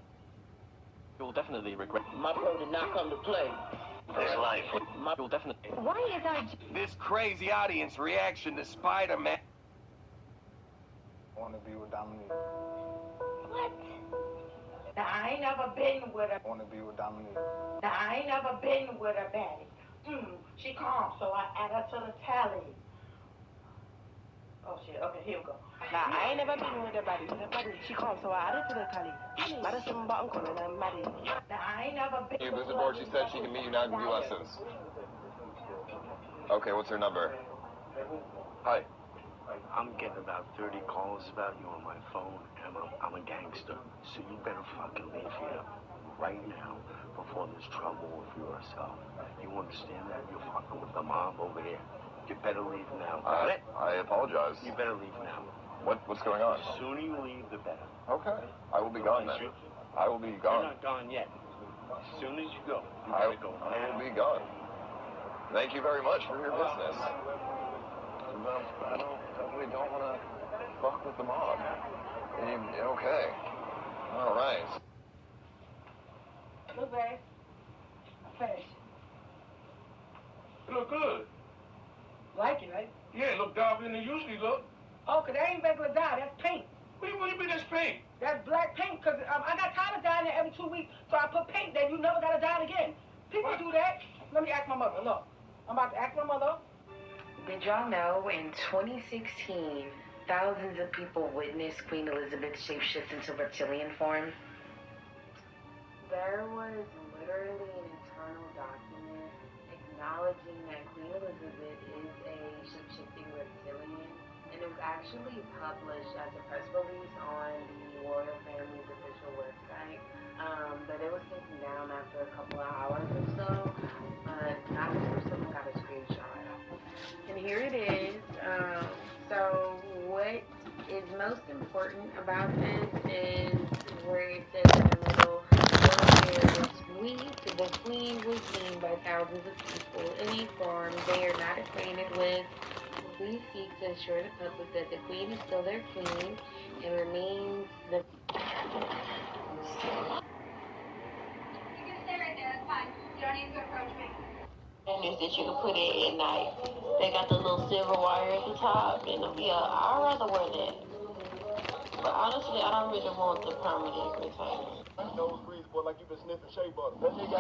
you'll definitely regret. My bro did not come to play. This life. You'll definitely. Why is our... This crazy audience reaction to Spider-Man. I want to be with Dominique. What? Now, I ain't never been with her. I want to be with Dominique. Now, I ain't never been with her, Betty. She calm, so I add her to the tally. Oh, shit. Okay, here we go. Now, I ain't never been with her, Betty. She calm, so I add her to the tally. Madison button calling her Maddie. Now, I ain't never been Hey, Blizzard Board, she said she can meet you now and give you lessons. Okay, what's her number? Hi. I'm getting about 30 calls about you on my phone, and I'm a gangster. So you better fucking leave here right now before there's trouble with yourself. You understand that? You're fucking with the mob over here. You better leave now. I apologize. You better leave now. What's going on? The sooner you leave, the better. Okay. I will be gone then. I will be gone. You're not gone yet. As soon as you go, you I gotta go. will be gone. Thank you very much for your business. I really don't want to fuck with the mob. Okay. All right. Look, babe. I finished. You look good. Like it, right? Yeah, it look darker than it usually look. Oh, 'cause that ain't regular dye. That's paint. What do you mean that's paint? That's black paint, because I got tired of dying there every 2 weeks, so I put paint there. You never got to dye it again. People do that. Let me ask my mother. Look, I'm about to ask my mother. Did y'all know in 2016, thousands of people witnessed Queen Elizabeth's shapeshift into reptilian form? There was literally an internal document acknowledging that Queen Elizabeth is a shapeshifting reptilian, and it was actually published as a press release on the royal family's official website. But it was taken down after a couple of hours or so, but not before someone got a screenshot. And here it is. So what is most important about this is where it says in the middle, the queen was seen by thousands of people in a form they are not acquainted with. Please seek to assure the public that the queen is still their queen and remains the... You can stay right there, that's fine. You don't need to approach me. And is that you can put it at night. They got the little silver wire at the top, and yeah, I'd rather wear that. But honestly, I don't really want the permanent retainer. Nose grease, boy, like you been sniffing shea butter. That nigga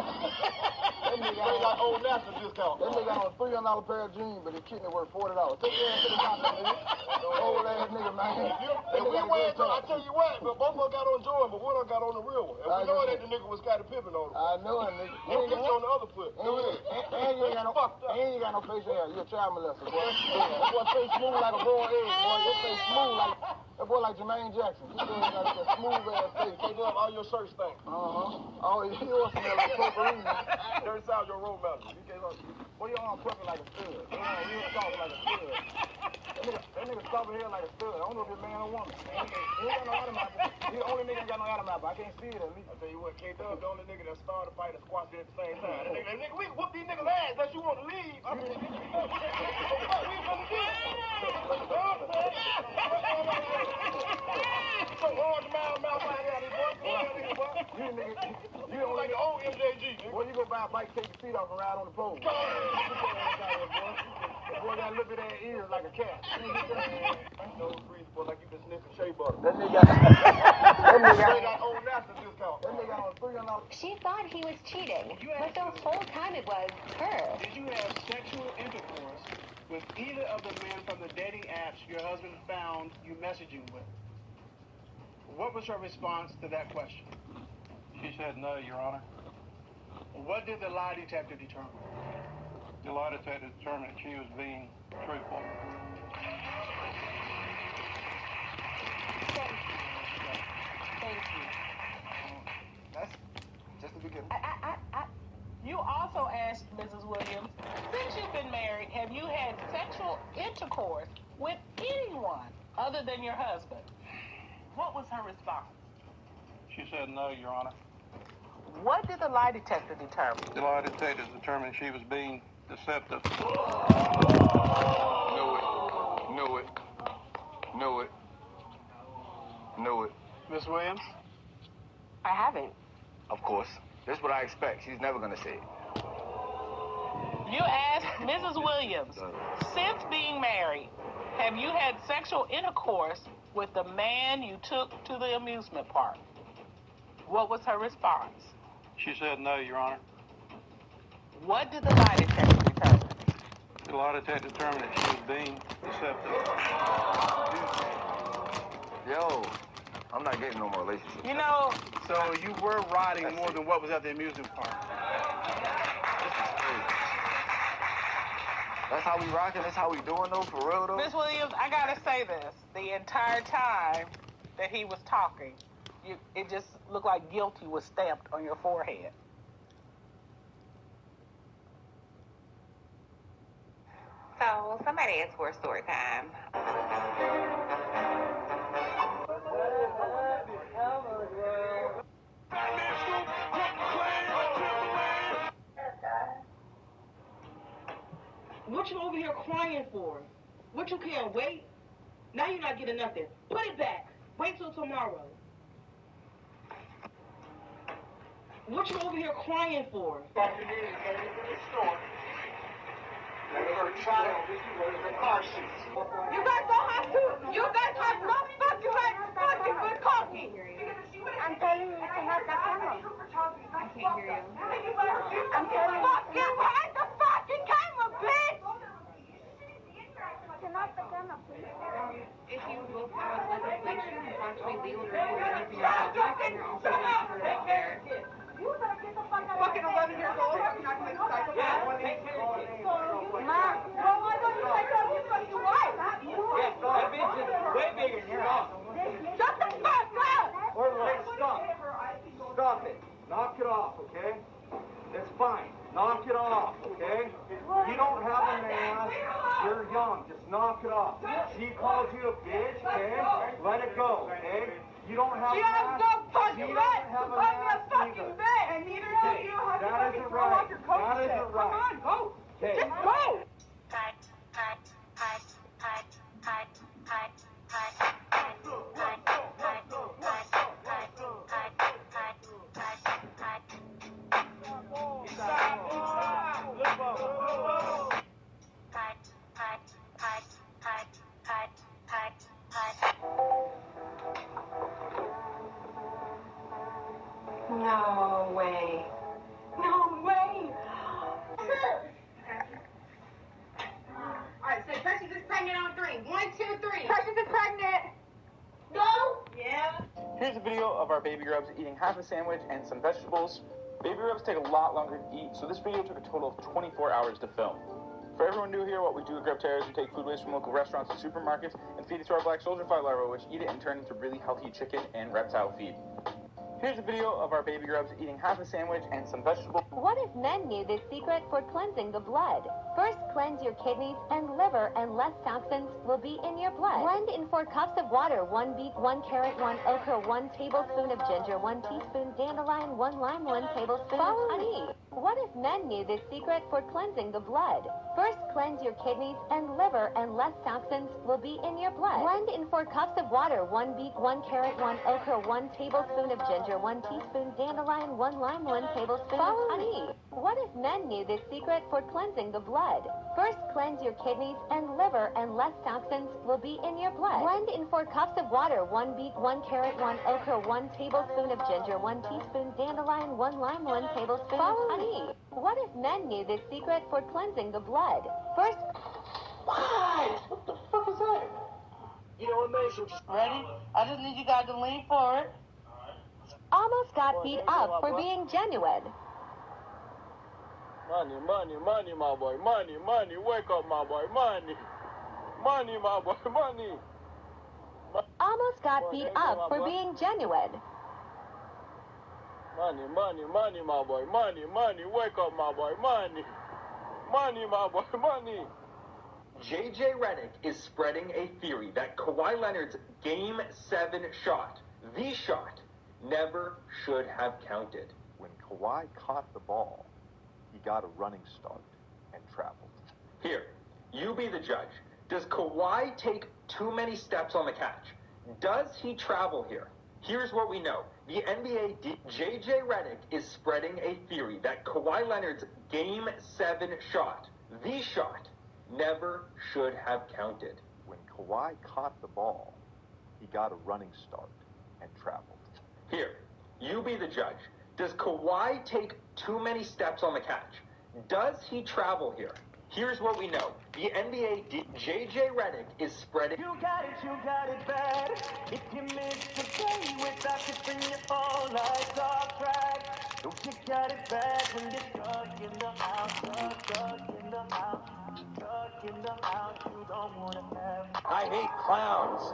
got Old National discount. That nigga got a $300 pair of jeans, but his kidney worth $40. Take your ass to the doctor, nigga. Old ass nigga, man. And we went, I tell you what, but both of us got on Jordan, but one of us got on the real one. And we know that the nigga was Scottie Pippen on him. I know it, nigga. You put you on the other foot. And you ain't got no facial hair. You a child molester, boy. That boy face smooth like a boiled egg, boy. Your face smooth like... That boy like Jermaine Jackson. He boy got a smooth ass face. Take up all your shirts stink. Oh, you don't smell like potpourri. Turn out your road manager. You can't look. Boy, your arm puffing like a stud. Your arm real soft like a stud. That nigga soft here like a stud. I don't know if it's man or woman. He ain't got no Adamapple. He the only nigga ain't got no Adamapple. I can't see it at least. I tell you what, K-Dub the only nigga that started a fight and squashed it at the same time. That nigga, we can whoop these niggas' ass unless you want to leave. What we gonna do? So orange mouth out here, boy. You don't like the old MJG. Boy, you go buy a bike, take your seat off and ride on the pole. Boy, got a little bit of ears like a cat. Nose grease, boy, like you been sniffing shea butter. That nigga got Old National discount. That nigga got $300. She thought he was cheating, but the whole time it was her. Did you have sexual intercourse with either of the men from the dating apps your husband found you messaging with? What was her response to that question? She said no, Your Honor. What did the lie detector determine? The lie detector determined that she was being truthful. Thank you. That's just the beginning. You also asked Mrs. Williams, since you've been married, have you had sexual intercourse with anyone other than your husband? What was her response? She said no, Your Honor. What did the lie detector determine? The lie detector determined she was being deceptive. Knew it. Miss Williams? I haven't. Of course. This is what I expect. She's never gonna say it. You asked Mrs. Williams, since being married, have you had sexual intercourse with the man you took to the amusement park? What was her response? She said no, Your Honor. What did the lie detector determine? The lie detector determined that she was being deceptive. Yo, I'm not getting no more relationships. You know... So you were riding more than what was at the amusement park? This is crazy. That's how we rocking? That's how we doing, though? For real, though? Miss Williams, I gotta say this. The entire time that he was talking, it just looked like guilty was stamped on your forehead. So, somebody asked for a story time. What you over here crying for? What you can't wait? Now you're not getting nothing. Put it back. Wait till tomorrow. What you over here crying for? Her child was in the car seat. You guys don't have to. You guys have no fucking right. fucking good coffee. I'm telling you to not the camera. I can't hear you. I'm telling you. Fucking hide the fucking camera, bitch! Turn off the camera, please. If you look at legislation, it's actually legal to remove anything on subject, and you're also registered up there. Fucking 11 years old, fucking acting like a psychopath. Ma, well, why don't you take care of your fucking wife? Yeah, that bitch is way bigger than your house. Shut the fuck up! Wait, stop. Stop it. Knock it off, okay? It's fine. Knock it off, okay? You don't have a man. You're young. Just knock it off. She calls you a bitch, okay? Let it go, okay? You don't have She a has man. no fucking She right doesn't to have call me a man fucking either. bitch, and neither do you. How That you fucking isn't throw right. off your coat That shit. isn't right. Come on, go. Okay. Just go. No way. No way. Alright, so Precious is pregnant on 3. 1, 2, 3. Precious is pregnant. Go! Yeah. Here's a video of our baby grubs eating half a sandwich and some vegetables. Baby grubs take a lot longer to eat, so this video took a total of 24 hours to film. For everyone new here, what we do at Grub Terror is we take food waste from local restaurants and supermarkets and feed it to our black soldier fly larvae, which eat it and turn into really healthy chicken and reptile feed. Here's a video of our baby grubs eating half a sandwich and some vegetables. What if men knew the secret for cleansing the blood? First, cleanse your kidneys and liver, and less toxins will be in your blood. Blend in 4 cups of water, 1 beet, 1 carrot, 1 okra, 1 tablespoon of ginger, 1 teaspoon dandelion, 1 lime, 1 tablespoon of honey. What if men knew the secret for cleansing the blood? First, cleanse your kidneys and liver, and less toxins will be in your blood. Blend in 4 cups of water, 1 beet, 1 carrot, 1 okra, 1 tablespoon of ginger, 1 teaspoon dandelion, 1 lime, 1 tablespoon of honey. What if men knew the secret for cleansing the blood? First, cleanse your kidneys and liver, and less toxins will be in your blood. Blend in 4 cups of water, 1 beet, 1 carrot, 1 okra, 1 tablespoon of ginger, 1 teaspoon dandelion, 1 lime, 1 tablespoon of honey. What if men knew the secret for cleansing the blood? First, What the fuck is that? You know what, Mason? Ready? I just need you guys to lean forward. almost got beat up for being genuine. Money, money, money, my boy. Money, money. Wake up, my boy. Money. Money, my boy. Money. Almost got beat up for being genuine. Money, money, money, my boy. Money, money. Wake up, my boy. Money. Money, my boy. Money. JJ Redick is spreading a theory that Kawhi Leonard's Game 7 shot, the shot, never should have counted. When Kawhi caught the ball, he got a running start and traveled. Here, you be the judge. Does Kawhi take too many steps on the catch? Does he travel here? Here's what we know. The NBA JJ Redick is spreading a theory that Kawhi Leonard's Game 7 shot, the shot, never should have counted. When Kawhi caught the ball, he got a running start and traveled. Here, you be the judge. Does Kawhi take too many steps on the catch? Does he travel here? Here's what we know. The NBA JJ Redick is spreading. You got it bad. If you miss the play without tipping your all lights off track. Don't you got it bad when you're stuck in the house, stuck in the house, stuck in the house you don't wanna have. I hate clowns.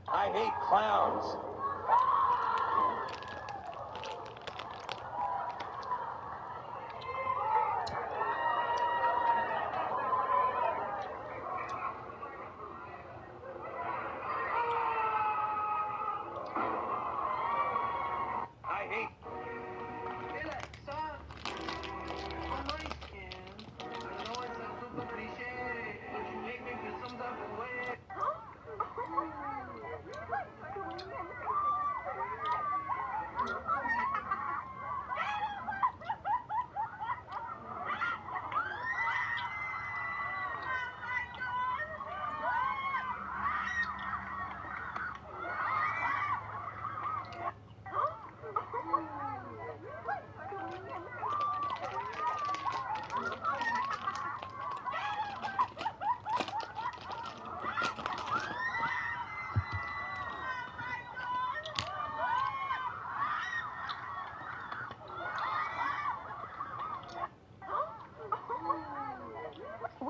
I hate clowns.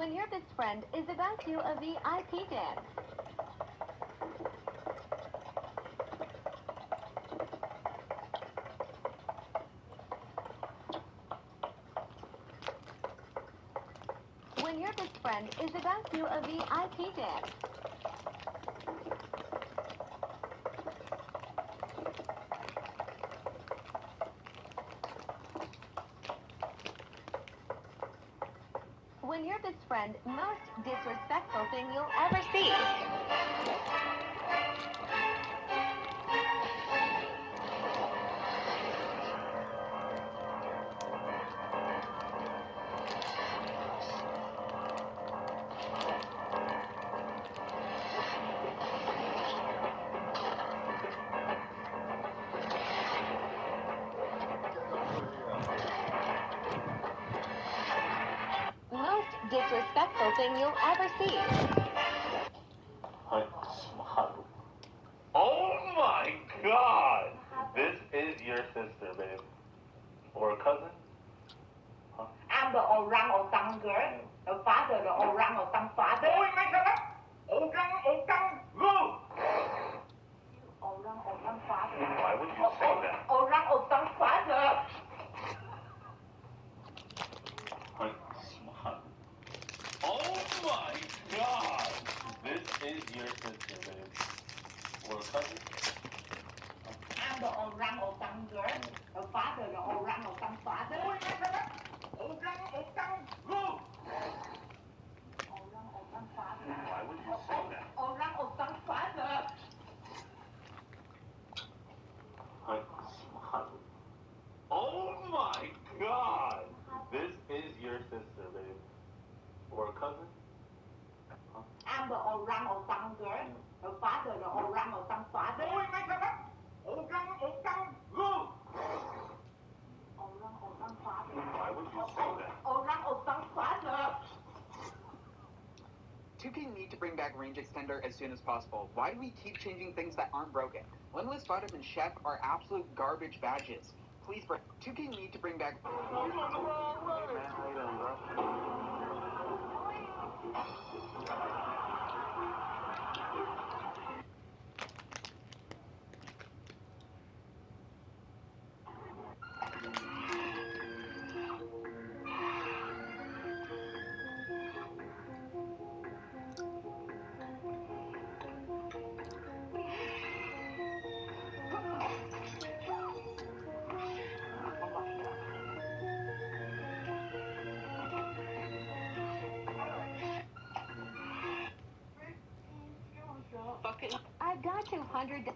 When your best friend is about to a VIP dance. When your best friend is about to a VIP dance. When your best friend, most disrespectful thing you'll ever see. Most disrespectful thing you'll ever see. Oh my God! This is your sister, babe. Or a cousin? Huh? I'm the orangutan girl. The father, the orangutan father. Orangutan, go! You orangutan father. Why would you say that? Orangutan father. Oh my God! This is your sister, babe. Or a cousin? I'm the orangutan girl. The father, the orangutan father. Orangutan, go! Orangutan father. Why would you say that? Orangutan father. Oh my God! This is your sister, babe. Or a cousin? Huh? I'm the orangutan girl. The father, the orangutan father. Orangutan, go! Orangutan father. Why would you say that? Orangutan father. 2K need to bring back range extender as soon as possible. Why do we keep changing things that aren't broken? Limitless Bottom and Chef are absolute garbage badges. Please bring 2K need to bring back. Hey man, how you doing, bro? I've got 200.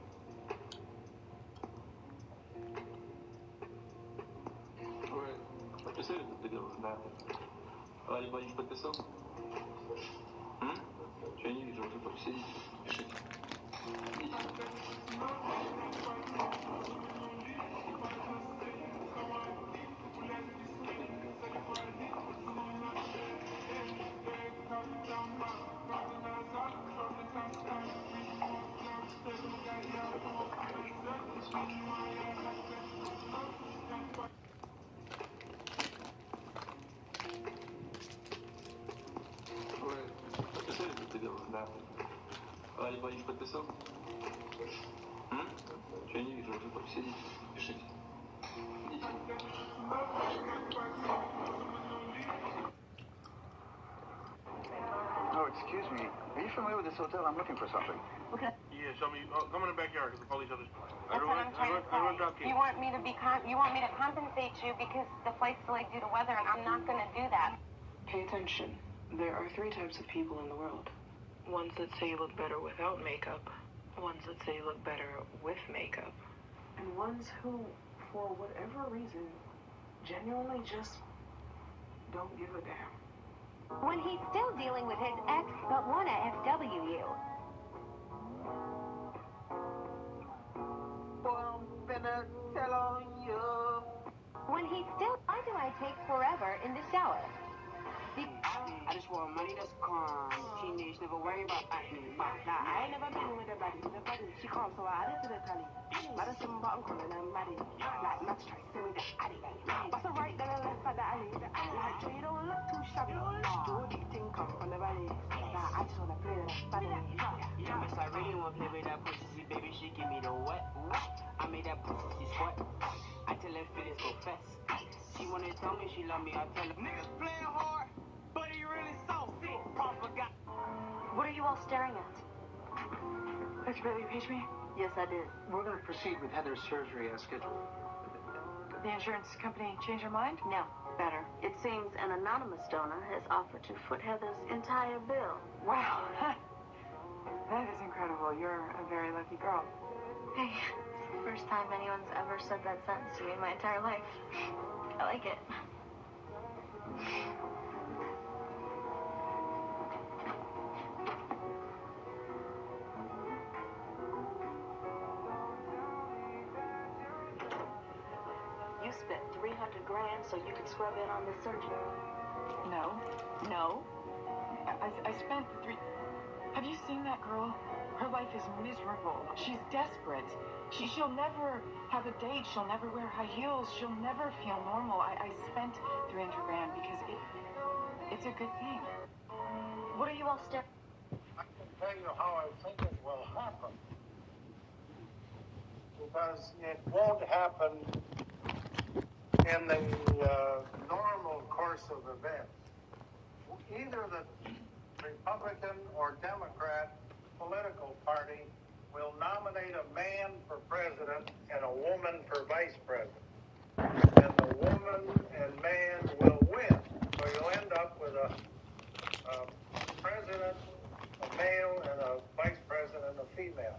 What you said at the video was nothing. Либо не подписал? Я не вижу, уже посидите, пишите. What you said at the video was nothing. Либо не подписал? Я не вижу, уже посидите, пишите. Oh, excuse me. Are you familiar with this hotel? I'm looking for something. Okay. Yeah, show me. Come in the backyard because the police others. That's what I'm trying to say. You want me to compensate you because the flight's delayed due to weather, and I'm not going to do that. Pay attention. There are three types of people in the world. Ones that say you look better without makeup, ones that say you look better with makeup, and ones who, for whatever reason, genuinely just don't give a damn. When he's still dealing with his ex but wanna FW you. When he's still, why do I take forever in the shower? I just want money that's calm. Teenage never worry about acne. Nah, I ain't never been with a baddie. She calm, so I added to the tally. Madison button calling and Maddie. Like Max try to me the addy. What's the right then and left at the alley? Like, Joe, you don't look too shabby. Geordie think I'm tell me she love me, I tell her. Niggas playing hard, but he really so sick. Proper guy. What are you all staring at? Did you really page me? Yes, I did. We're going to proceed with Heather's surgery as scheduled. The insurance company changed their mind? No, better. It seems an anonymous donor has offered to foot Heather's entire bill. Wow. That is incredible. You're a very lucky girl. Hey, it's the first time anyone's ever said that sentence to me in my entire life. I like it. You spent $300 grand so you could scrub in on this surgery. No. I spent Have you seen that girl? Her life is miserable. She's desperate. She'll never have a date. She'll never wear high heels. She'll never feel normal. I spent $300 grand because it's a good thing. What are you all staring? I can tell you how I think it will happen. Because it won't happen in the normal course of events. Either the Republican or Democrat political party will nominate a man for president and a woman for vice president. And the woman and man will win. So you'll end up with a president, a male, and a vice president, a female.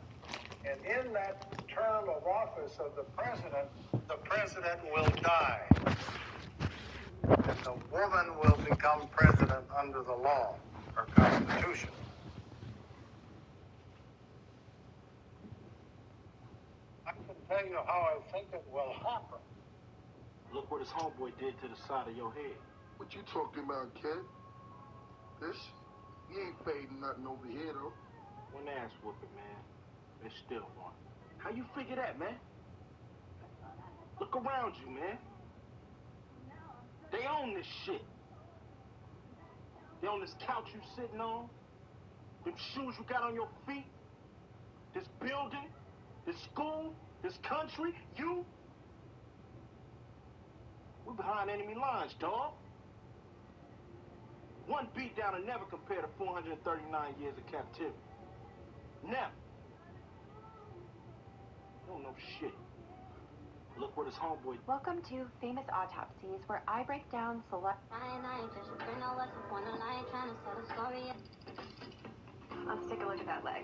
And in that term of office of the president will die. And the woman will become president under the law or constitution. I can tell you how I think it will happen. Look what his homeboy did to the side of your head. What you talking about, kid? This? You ain't fading nothing over here, though. One ass whooping, man. They still want. How you figure that, man? Look around you, man. They own this shit. They own this couch you sitting on, them shoes you got on your feet, this building, this school, this country, you. We're behind enemy lines, dawg. One beat down will never compare to 439 years of captivity. Never. You don't know shit. Look what his homeboy. Welcome to Famous Autopsies, where I break down select. Let's take a look at that leg.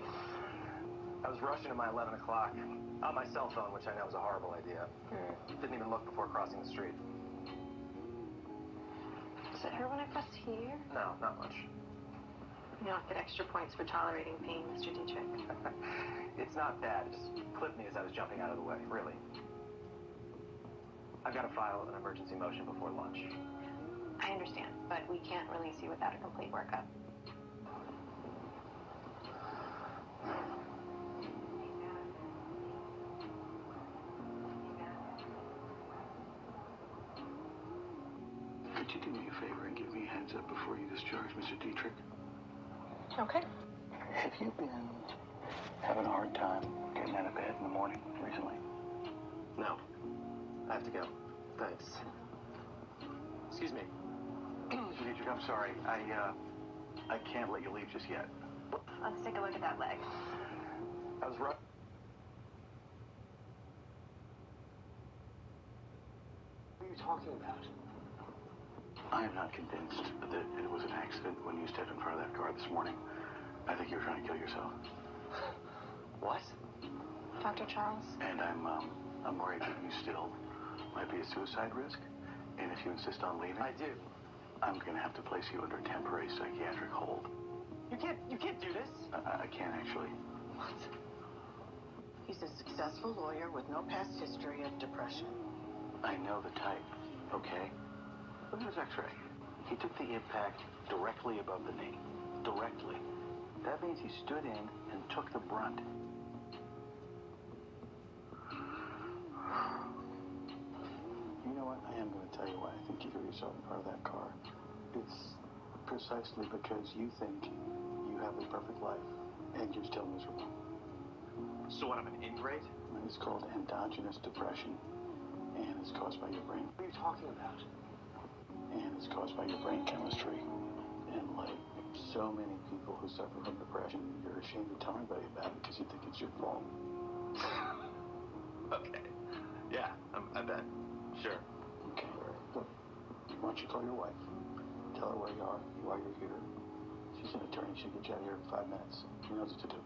I was rushing to my 11 o'clock on my cell phone, which I know is a horrible idea. Didn't even look before crossing the street. Does it hurt when I press here? No, not much. You don't get extra points for tolerating pain, Mr. Dietrich. It's not bad. It just clipped me as I was jumping out of the way, really. I've got to file an emergency motion before lunch. I understand, but we can't release you without a complete workup. Could you do me a favor and give me a heads up before you discharge Mr. Dietrich? Okay. Have you been having a hard time getting out of bed in the morning recently? No. I have to go. Thanks. Excuse me. Mr. Dietrich, I'm sorry. I can't let you leave just yet. Let's take a look at that leg. I was right. What are you talking about? I am not convinced that it was an accident when you stepped in front of that car this morning. I think you were trying to kill yourself. What? Dr. Charles? And I'm worried that you still might be a suicide risk. And if you insist on leaving, I do. I'm going to have to place you under temporary psychiatric hold. You can't do this. I can't actually. What? He's a successful lawyer with no past history of depression. I know the type, okay? Look at his x-ray. He took the impact directly above the knee. Directly. That means he stood in and took the brunt. You know what? I am going to tell you why I think you threw yourself in front of that car. It's precisely because you think you have the perfect life, and you're still miserable. So what, I'm an ingrate? It's called endogenous depression, and it's caused by your brain. What are you talking about? it's caused by your brain chemistry. And like so many people who suffer from depression, you're ashamed to tell anybody about it because you think it's your fault. Okay. Yeah, I bet. Sure. Okay, look, why don't you call your wife? Tell her where you are, why you're here. She's an attorney. She'll get you out of here in 5 minutes. She knows what to do.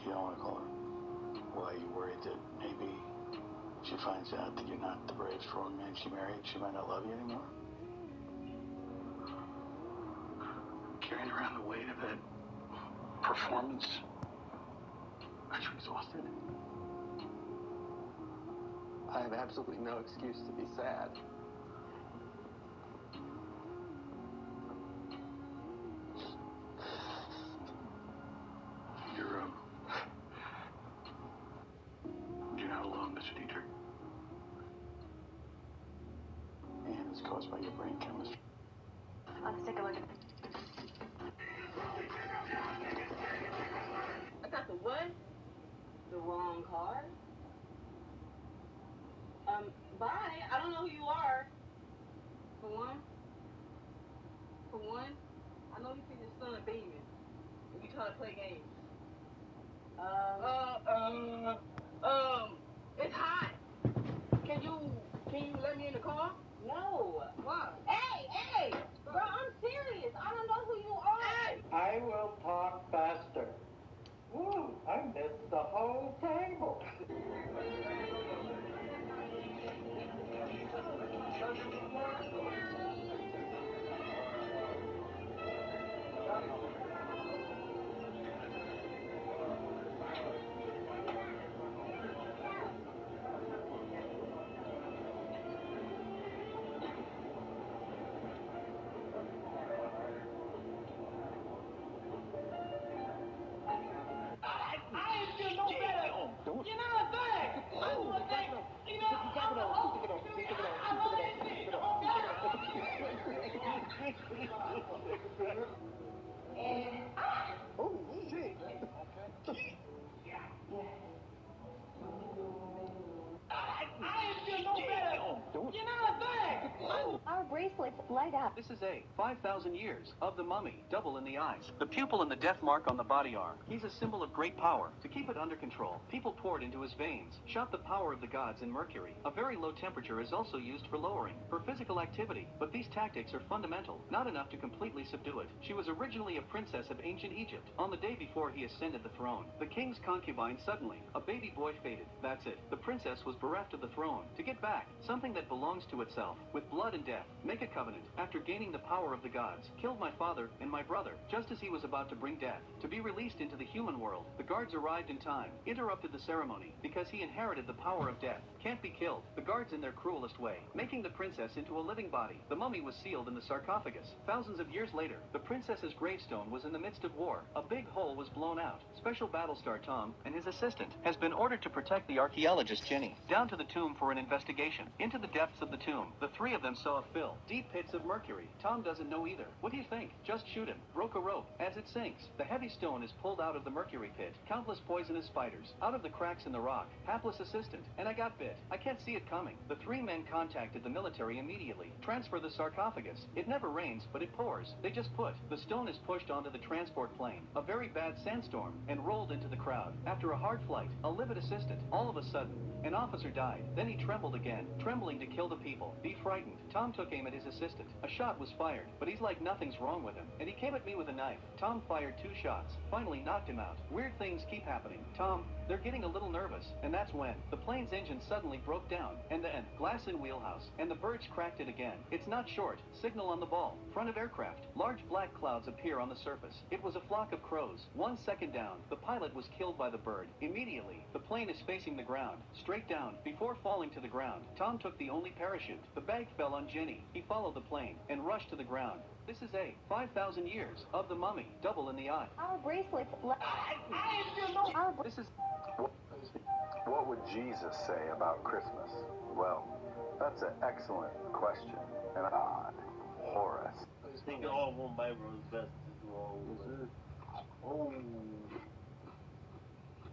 You don't want to call her. Why are you worried that maybe she finds out that you're not the brave, strong man she married? She might not love you anymore? Carrying around the weight of that performance. Aren't you exhausted? I have absolutely no excuse to be sad. You're not alone, Mr. Dietrich. And it's caused by your brain chemistry. Let's take a look at this. I got the what? The wrong card? Bye. I don't know who you are. For one, I know you think your son a baby. And you try to play games. It's hot. Can you let me in the car? No. Why? Hey! Bro, I'm serious. I don't know who you are. Hey! I will talk faster. Woo, I missed the whole table. You're not a thing. I do a thing. You know, I'm the host. I'm only Oh, shit. I feel no better. You're not a thing. Our bracelets light up. This is A, 5,000 years of the mummy, double in the eyes. The pupil and the death mark on the body are. He's a symbol of great power. To keep it under control, people poured into his veins, shot the power of the gods in mercury. A very low temperature is also used for lowering, for physical activity. But these tactics are fundamental, not enough to completely subdue it. She was originally a princess of ancient Egypt. On the day before he ascended the throne, the king's concubine suddenly, a baby boy faded. That's it. The princess was bereft of the throne. To get back, something that belongs to itself, with blood and death, make a covenant. After gaining the power of the gods, killed my father and my brother, just as he was about to bring death. To be released into the human world, the guards arrived in time, interrupted the ceremony, because he inherited the power of death. Can't be killed. The guards in their cruelest way, making the princess into a living body. The mummy was sealed in the sarcophagus. Thousands of years later, the princess's gravestone was in the midst of war. A big hole was blown out. Special Battlestar Tom and his assistant has been ordered to protect the archaeologist Ginny. Down to the tomb for an investigation. Into the depths of the tomb, the three of them saw a fill. Deep pits of mercury. Tom doesn't know either. What do you think? Just shoot him. Broke a rope. As it sinks, the heavy stone is pulled out of the mercury pit. Countless poisonous spiders. Out of the cracks in the rock. Hapless assistant. And I got bit. I can't see it coming. The three men contacted the military immediately. Transfer the sarcophagus. It never rains, but it pours. They just put. The stone is pushed onto the transport plane. A very bad sandstorm. And rolled into the crowd. After a hard flight, a livid assistant. All of a sudden, an officer died. Then he trembled again, trembling to kill the people. Be frightened. Tom took aim at his assistant. A shot was fired, but he's like nothing's wrong with him. And he came at me with a knife. Tom fired 2 shots. Finally knocked him out. Weird things keep happening. Tom, they're getting a little nervous. And that's when the plane's engine suddenly broke down. And then, glass in wheelhouse. And the birds cracked it again. It's not short. Signal on the ball. Front of aircraft. Large black clouds appear on the surface. It was a flock of crows. 1 second down. The pilot was killed by the bird. Immediately, the plane is facing the ground. Straight down. Before falling to the ground, Tom took the only parachute. The bag fell on Jenny. He followed the plane and rushed to the ground. This is A, 5,000 years of the mummy, double in the eye. Our bracelets This is... What would Jesus say about Christmas? Well, that's an excellent question. And Horace. I think all one Bible is best to do all. Oh.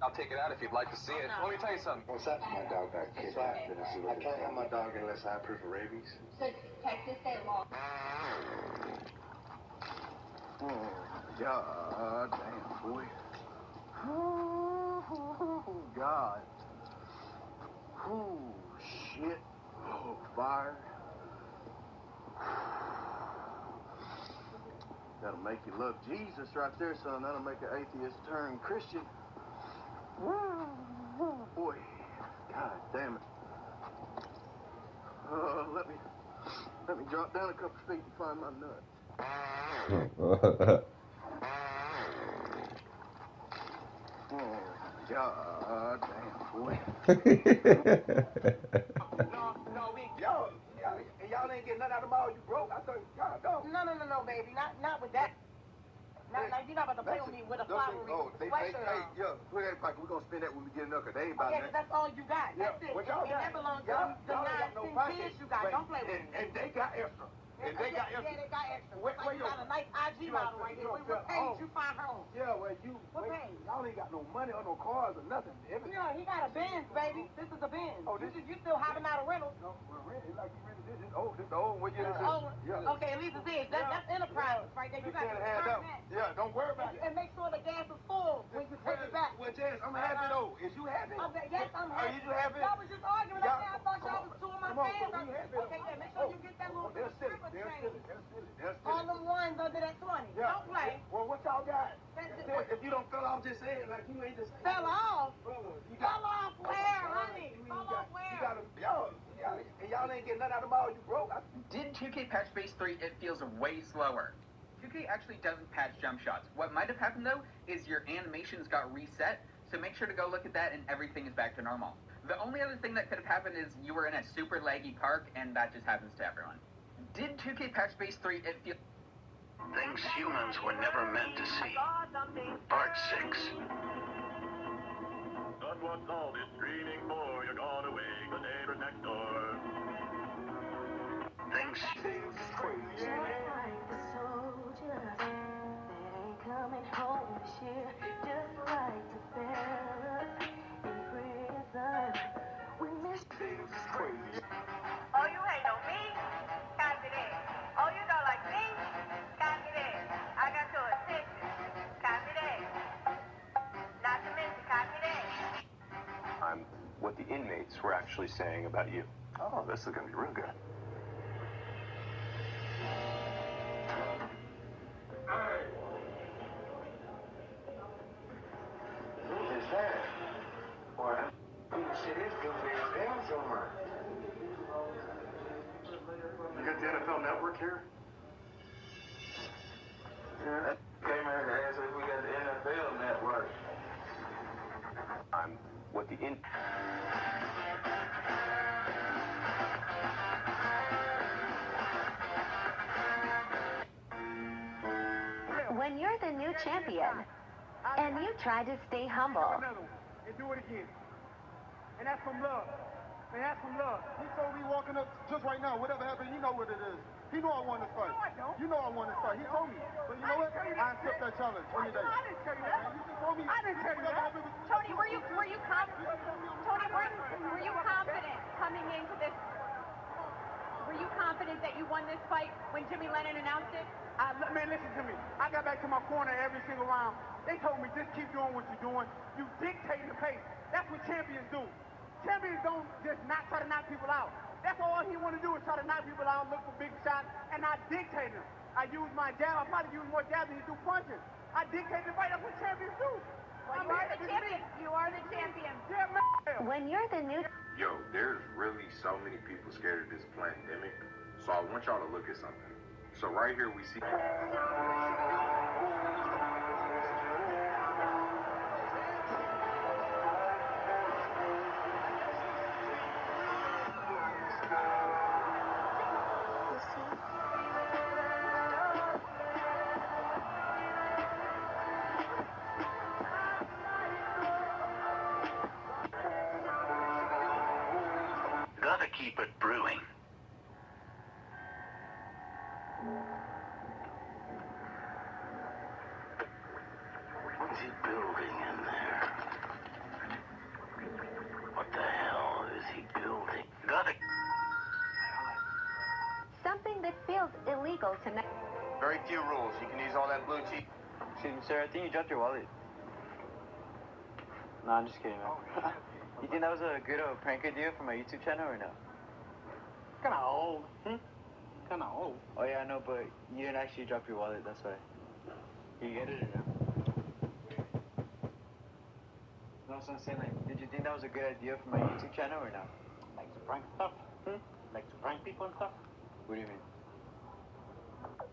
I'll take it out if you'd like to see it. Let me tell you something. What's after my dog got kidnapped? I can't have my dog unless I have proof of rabies. So Texas state law. Oh, God damn, boy. Oh, God. Oh, shit. Oh, fire. That'll make you love Jesus right there, son. That'll make an atheist turn Christian. Oh, boy. God damn it. Let me drop down a couple feet and find my nut. Oh, God damn, boy. Y'all ain't getting nothing out of them all. You broke. I thought, God, no. No, baby. Not with that. Now, you're not about to play with me with a flowery sweatshirt on. Yeah, put that in pocket. We're going to spend that when we get enough, because they ain't about that. That's all you got. Yeah. That's it. What y'all got? That belongs to the 9, 10 kids you got. Don't play with me. And they got extra. And they got extra. Yeah, they got extra. Where you got a nice IG model right here. What page you find her on? Yeah, well, What page? y'all ain't got no money or no cars or nothing. Yeah, he got a Benz, baby. This is a Benz. Oh, you still hopping out of rental. No, well, rent, like you rented this. This old. What year is this? Yeah. Okay, at least it's this. That's enterprise right there. You got to return that. Yeah, don't worry about it. And make sure the gas is full when you take it back. Well, Jess, I'm happy though. Is you happy? Yes, I'm happy. Are you happy? Y'all was just arguing. I thought y'all was two of my fans. Okay, yeah, make sure you get that little bit of stripper change. All them ones under that 20. Yeah. Don't play. Well, what y'all got? That's it. If you don't fell off, just say it like you ain't just Fell off? Brother, Fell off where, honey? Fell off where? Y'all ain't getting nothing out of them all. You broke. Did 2K patch base 3, it feels way slower. 2K actually doesn't patch jump shots. What might have happened though is your animations got reset, so make sure to go look at that and everything is back to normal. The only other thing that could have happened is you were in a super laggy park, and that just happens to everyone. Did 2K patch base 3, it feel... Things humans were never meant to see. Part 6. But what's all this screaming for? You're gonna wake the neighbors next door. Things Just like the soldiers that ain't coming home this year. Just like the fellas in prison. We miss things crazy. Oh, you hate on me? Copy that. Oh, you don't like me? Copy that. I got your attention. Copy that. Not to mention, copy that. I'm what the inmates were actually saying about you. Oh, this is going to be real good. Who is that? Boy, you see this goofy ass down so much. You got the NFL Network here? Yeah, that came in and asked if we got the NFL Network. I'm what the When you're the new champion, and you try to stay humble. And do it again. And that's from love. And that's from love. He told me walking up just right now, whatever happened, you know what it is. He knew I won this fight. No, I don't. You know I won this fight. He told me. But you know what? I accept that challenge any day. I didn't tell you that. You just told me. I didn't tell you that. Tony, were you confident? Tony, were you confident coming into this? Were you confident that you won this fight when Jimmy Lennon announced it? Man, listen to me. I got back to my corner every single round. They told me, just keep doing what you're doing. You dictating the pace. That's what champions do. Champions don't just not try to knock people out. That's all he want to do is try to knock people out, look for big shots, and I dictate them. I use my jab. I probably use more jabs than he do punches. I dictate the fight. That's what champions do. Well, you are the champion. You are the champion. Yeah, man. When you're the new... Yo, there's really so many people scared of this pandemic, so I want y'all to look at something. So right here we see... Gotta keep it brewing. What's he building in there? illegal to... Very few rules. You can use all that blue cheese. Excuse me, sir. I think you dropped your wallet. No, I'm just kidding, man. You think that was a good prank idea for my YouTube channel or no? Kinda old. Kinda old. Oh, yeah, I know, but you didn't actually drop your wallet, that's why. You get it or no? No, so I'm saying, like, did you think that was a good idea for my YouTube channel or no? Like to prank stuff? Like to prank people and stuff? What do you mean?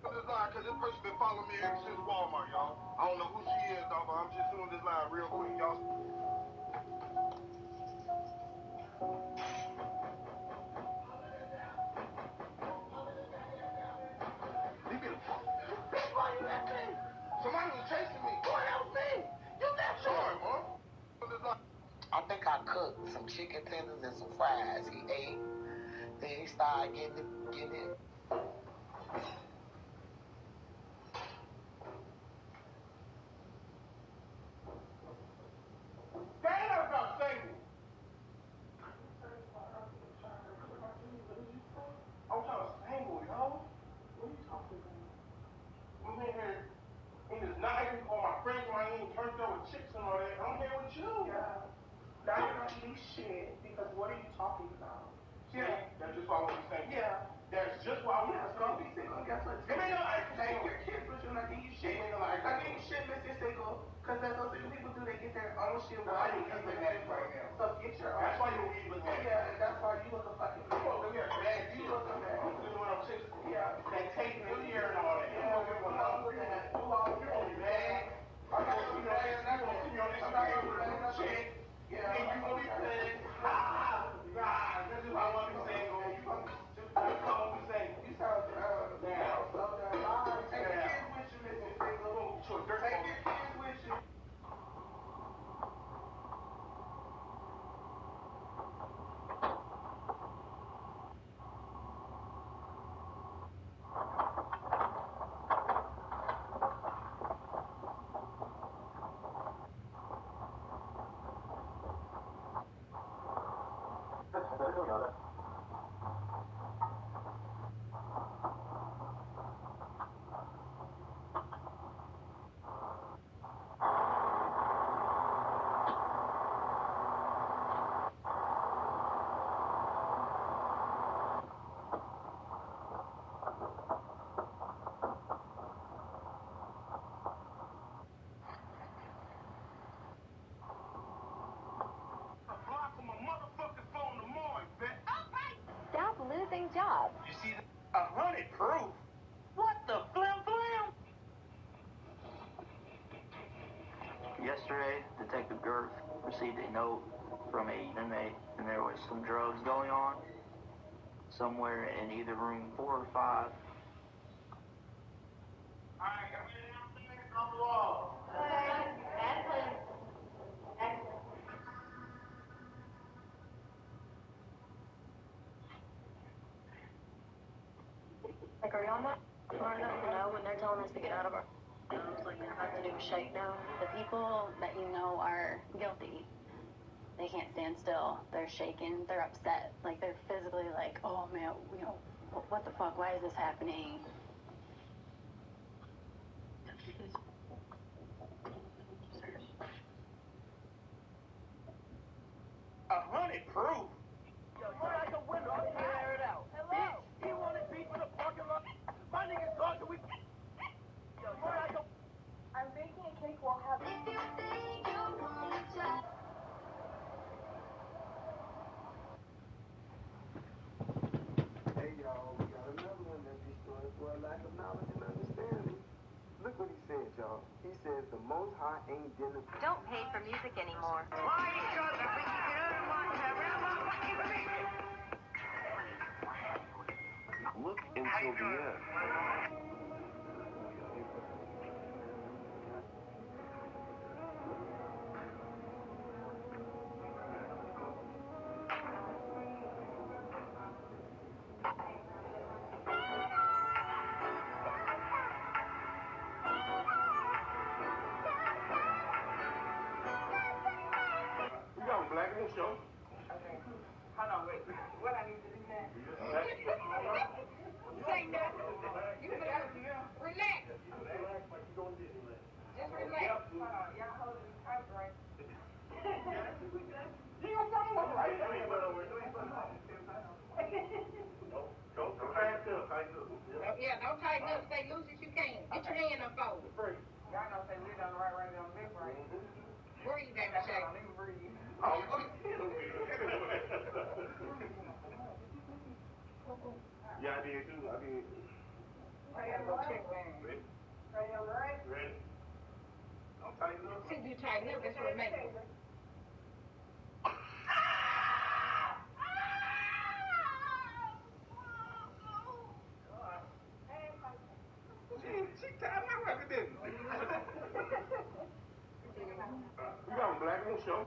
Because this person been following me ever since Walmart, y'all. I don't know who she is, dog, but I'm just doing this live real quick, y'all. Why you at me? Somebody was chasing me. Boy, that was me. You that short, man. I think I cooked some chicken tenders and some fries. He ate. Then he started getting it. Damn, about single. I'm trying to single, yo. What are you talking about? I'm here in this night, all my friends might even turned over chicks and all that. I'm here with you. Yeah. Now you're not doing shit because what are you talking about? Yeah. That's just why I want to be single. Yeah. That's just why I want to be Go single. be single. Guess what? Give me no ice Take cream. your kids with you and I give you shit. Give me no ice I cream. give you shit, Mr. Single. Because that's what single people do. They get their own shit. That's why your weed look bad right now. So get your own. That's why your weed look bad. Yeah, and that's why you look a fucking Come on, come here. Bad You shit. look a bad. I'm doing what I'm chicks. Yeah. They take good year and all that. Yeah, do all of that. Do all of that. Man. I'm not gonna be bad. I'm gonna see you on Instagram with a chick. Yeah. And you gonna be saying, ha, nah, this is why I want to be single. Just come on, be single. You sound so dumb. Take your kids with you, Mr. Single. Take your kids with you. Stop losing jobs. You see that? 100 proof. What the flim flam? Yesterday, Detective Girth received a note from a inmate, and there was some drugs going on somewhere in either room 4 or 5. Like, are y'all not smart enough to know when they're telling us to get out of our homes, like they're about to do a shakedown? The people that you know are guilty, they can't stand still. They're shaking. They're upset. Like, they're physically like, oh, man, you know, what the fuck? Why is this happening? A 100 proof. Yo, you're like a window. I'm here to air it out. Hello. Bitch, he wanted beef in the parking lot. My niggas talking. We. Yo, you're like a. I'm baking a cake while having. Hey y'all, we got another one that destroyed for a lack of knowledge and understanding. Look what he said, y'all. He says the Most High ain't dinner. Don't pay for music anymore. Look until the end. You got a black in the show. Okay. Hold on, wait. What I need to do now? Sing that. You Yeah, I did too. I did. I gotta go check that. Ready? Are you alright? Ready? Don't tighten up. See, if you tighten up, that's what it makes. She tied my record, didn't she? You got them black on show.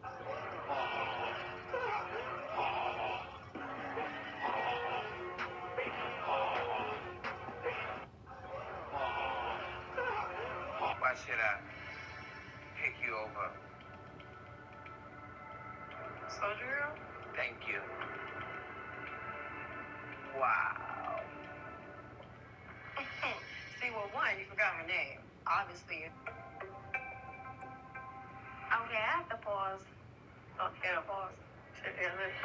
Why should I pick you over? Soldier girl? Thank you. Wow. See, well, one, you forgot her name. Obviously. Okay, I have to pause. Okay, I'll pause.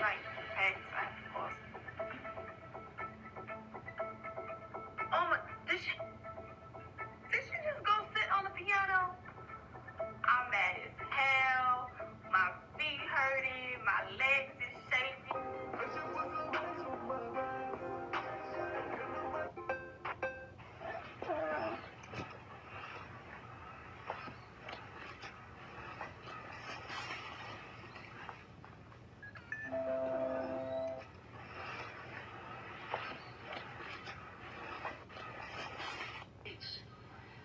Right. Thanks. I have to pause. Oh my, did she just go sit on the piano? I'm mad as hell. My feet hurting. My legs is shaking.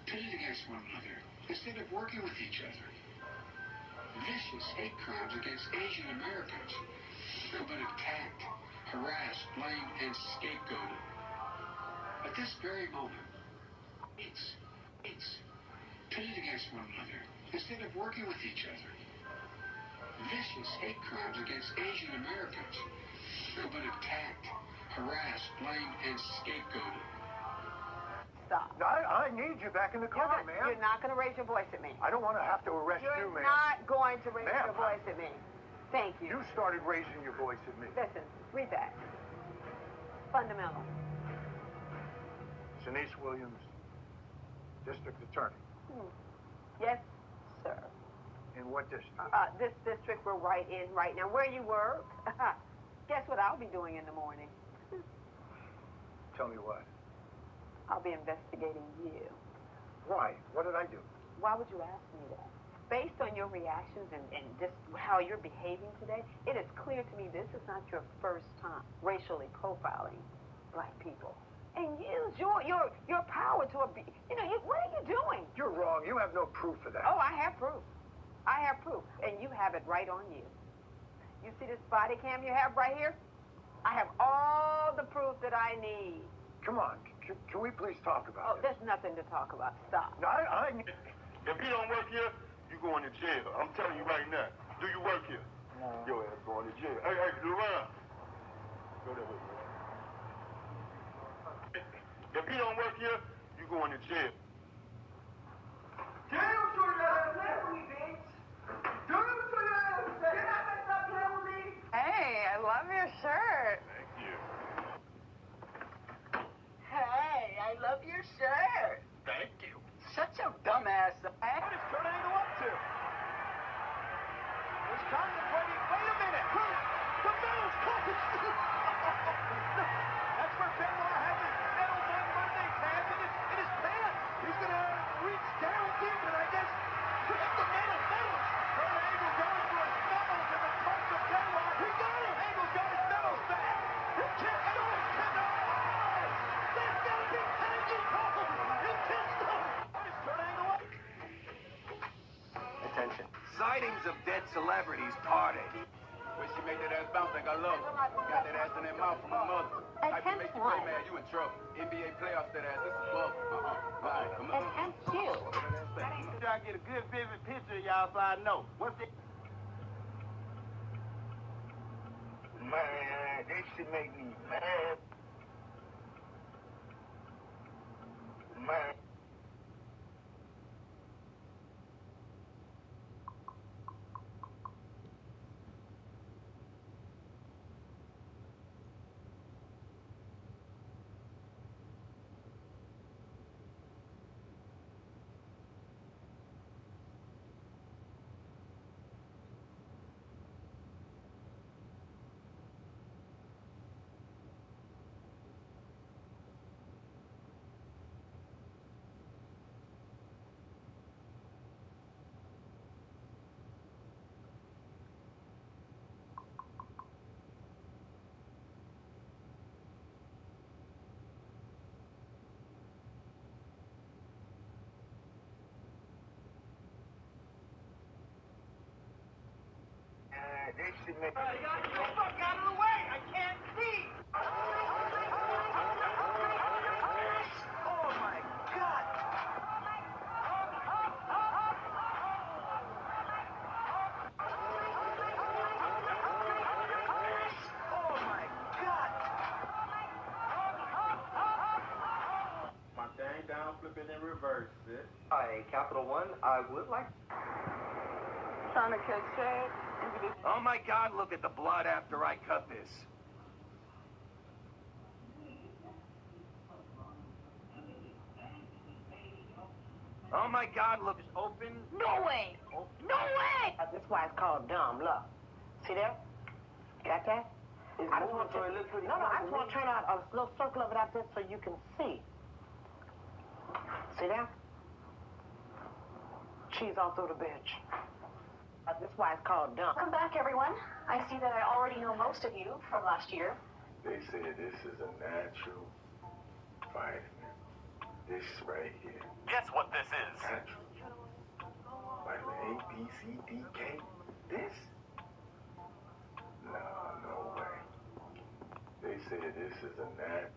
Pitted against one another instead of working with each other. Vicious hate crimes against Asian Americans who have been attacked, harassed, blamed, and scapegoated. At this very moment, it's pitted against one another instead of working with each other. Vicious hate crimes against Asian Americans who have been attacked, harassed, blamed, and scapegoated. Stop. I need you back in the car, ma'am. You're not going to raise your voice at me. I don't want to have to arrest you, You're ma'am. not going to raise Ma'am, your voice at me. Thank you. You started raising your voice at me. Listen, read that. Fundamental. Shanice Williams, District Attorney. Yes, sir. In what district? This district we're right in right now. Where you work? Guess what I'll be doing in the morning? Tell me what. I'll be investigating you. Why? What did I do? Why would you ask me that? Based on your reactions and just how you're behaving today, it is clear to me this is not your first time racially profiling black people. And use your power to what are you doing? You're wrong. You have no proof of that. Oh, I have proof. I have proof. And you have it right on you. You see this body cam you have right here? I have all the proof that I need. Come on. Can we please talk about this? There's nothing to talk about. Stop. No, If you don't work here, you going to jail. I'm telling you right now. Do you work here? No. Your ass going to jail. Hey, Lorraine. Go that way. If you don't work here, you going to jail. Damn, what you gotta play with me, bitch. Do what you gotta say. You're not gonna stop playing with me. Hey, I love your shirt. Thank you. Hey, I love your shirt. Thank you. Shut your dumb ass up. What is Kurt Angle up to? It's contemplating. Wait a minute. The bell's closed. That's where Benoit had his Metal Man Monday tag in his pants. He's going to reach down deep and I guess hit the metal. Kurt Angle going for his medals in the touch of Benoit. He got him. Angle's got his medals back. He can't do it. There's got to be tangy problems. He kissed them. What is Kurt Angle up? Attention. Sightings of dead celebrities party. When she make that ass bounce like I love her. Got that ass in that mouth from her mother. Attempt make you one. play, man, you in trouble. NBA playoffs that ass, this is bubble. Alright, come on. Attempt two. Y'all get a good vivid picture of y'all so I know. What's it? Man, this shit make me mad. Man. Get the fuck out of the way! I can't see! Oh my God! Oh my God! My thing down, flip it in reverse, sis. Hi, Capital One. I would like. Trying to catch shade. Oh my God, look at the blood after I cut this. Oh my God, look, it's open. No way! No way! That's why it's called dumb. Look. See there? Got that? I just want to turn, I just want to turn out a little circle of it out there so you can see. See there? Cheese all through the bitch. That's why it's called dumb. Welcome back, everyone. I see that I already know most of you from last year. They say this is a natural vitamin. This right here. Guess what this is? Natural. Vitamin A, B, C, D, K. This? Nah, no way. They say this is a nat.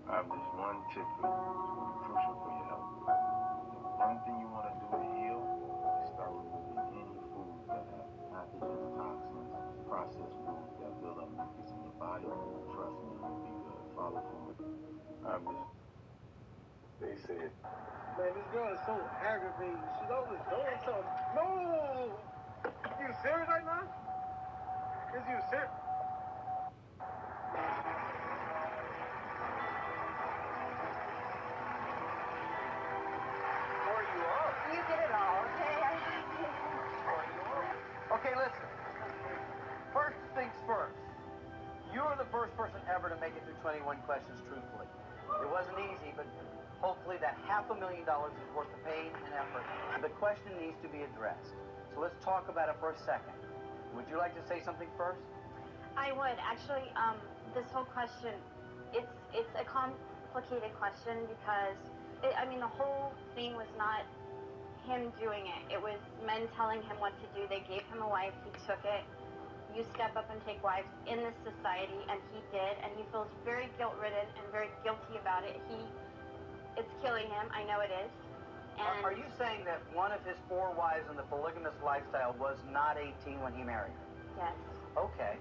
I have this one tip for you. It's crucial for your health. The one thing you want to do to heal is start removing any foods that have pathogens, toxins, processed foods that build up mucus in your body. Trust me, you'll be good. Follow through. I have this. They said. Man, this girl is so aggravating. She's always doing something. No! You serious right now? Is you serious? You did it all, okay? Okay, listen. First things first. You're the first person ever to make it through 21 questions truthfully. It wasn't easy, but hopefully that $500,000 is worth the pain and effort. The question needs to be addressed. So let's talk about it for a second. Would you like to say something first? I would. Actually, this whole question, it's a complicated question because, the whole thing was not him doing it. It was men telling him what to do. They gave him a wife. He took it. You step up and take wives in this society, and he did, and he feels very guilt-ridden and very guilty about it. It's killing him. I know it is. And Are you saying that one of his 4 wives in the polygamous lifestyle was not 18 when he married her? Yes. Okay.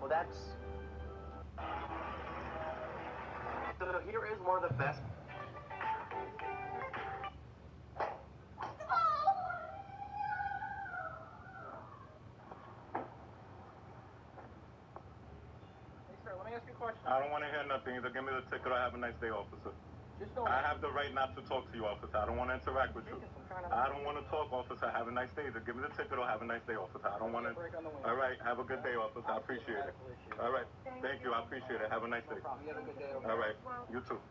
Well, that's... So here is one of the best... Let me ask you a question. I don't want to hear nothing. Either give me the ticket or have a nice day, officer. I have the right not to talk to you, officer. I don't want to interact with you. I don't want to talk, officer. Have a nice day. Either give me the ticket or have a nice day, officer. I don't want to... All right. Have a good day, officer. I appreciate it. All right. Thank you. I appreciate it. Have a nice day. All right. You too.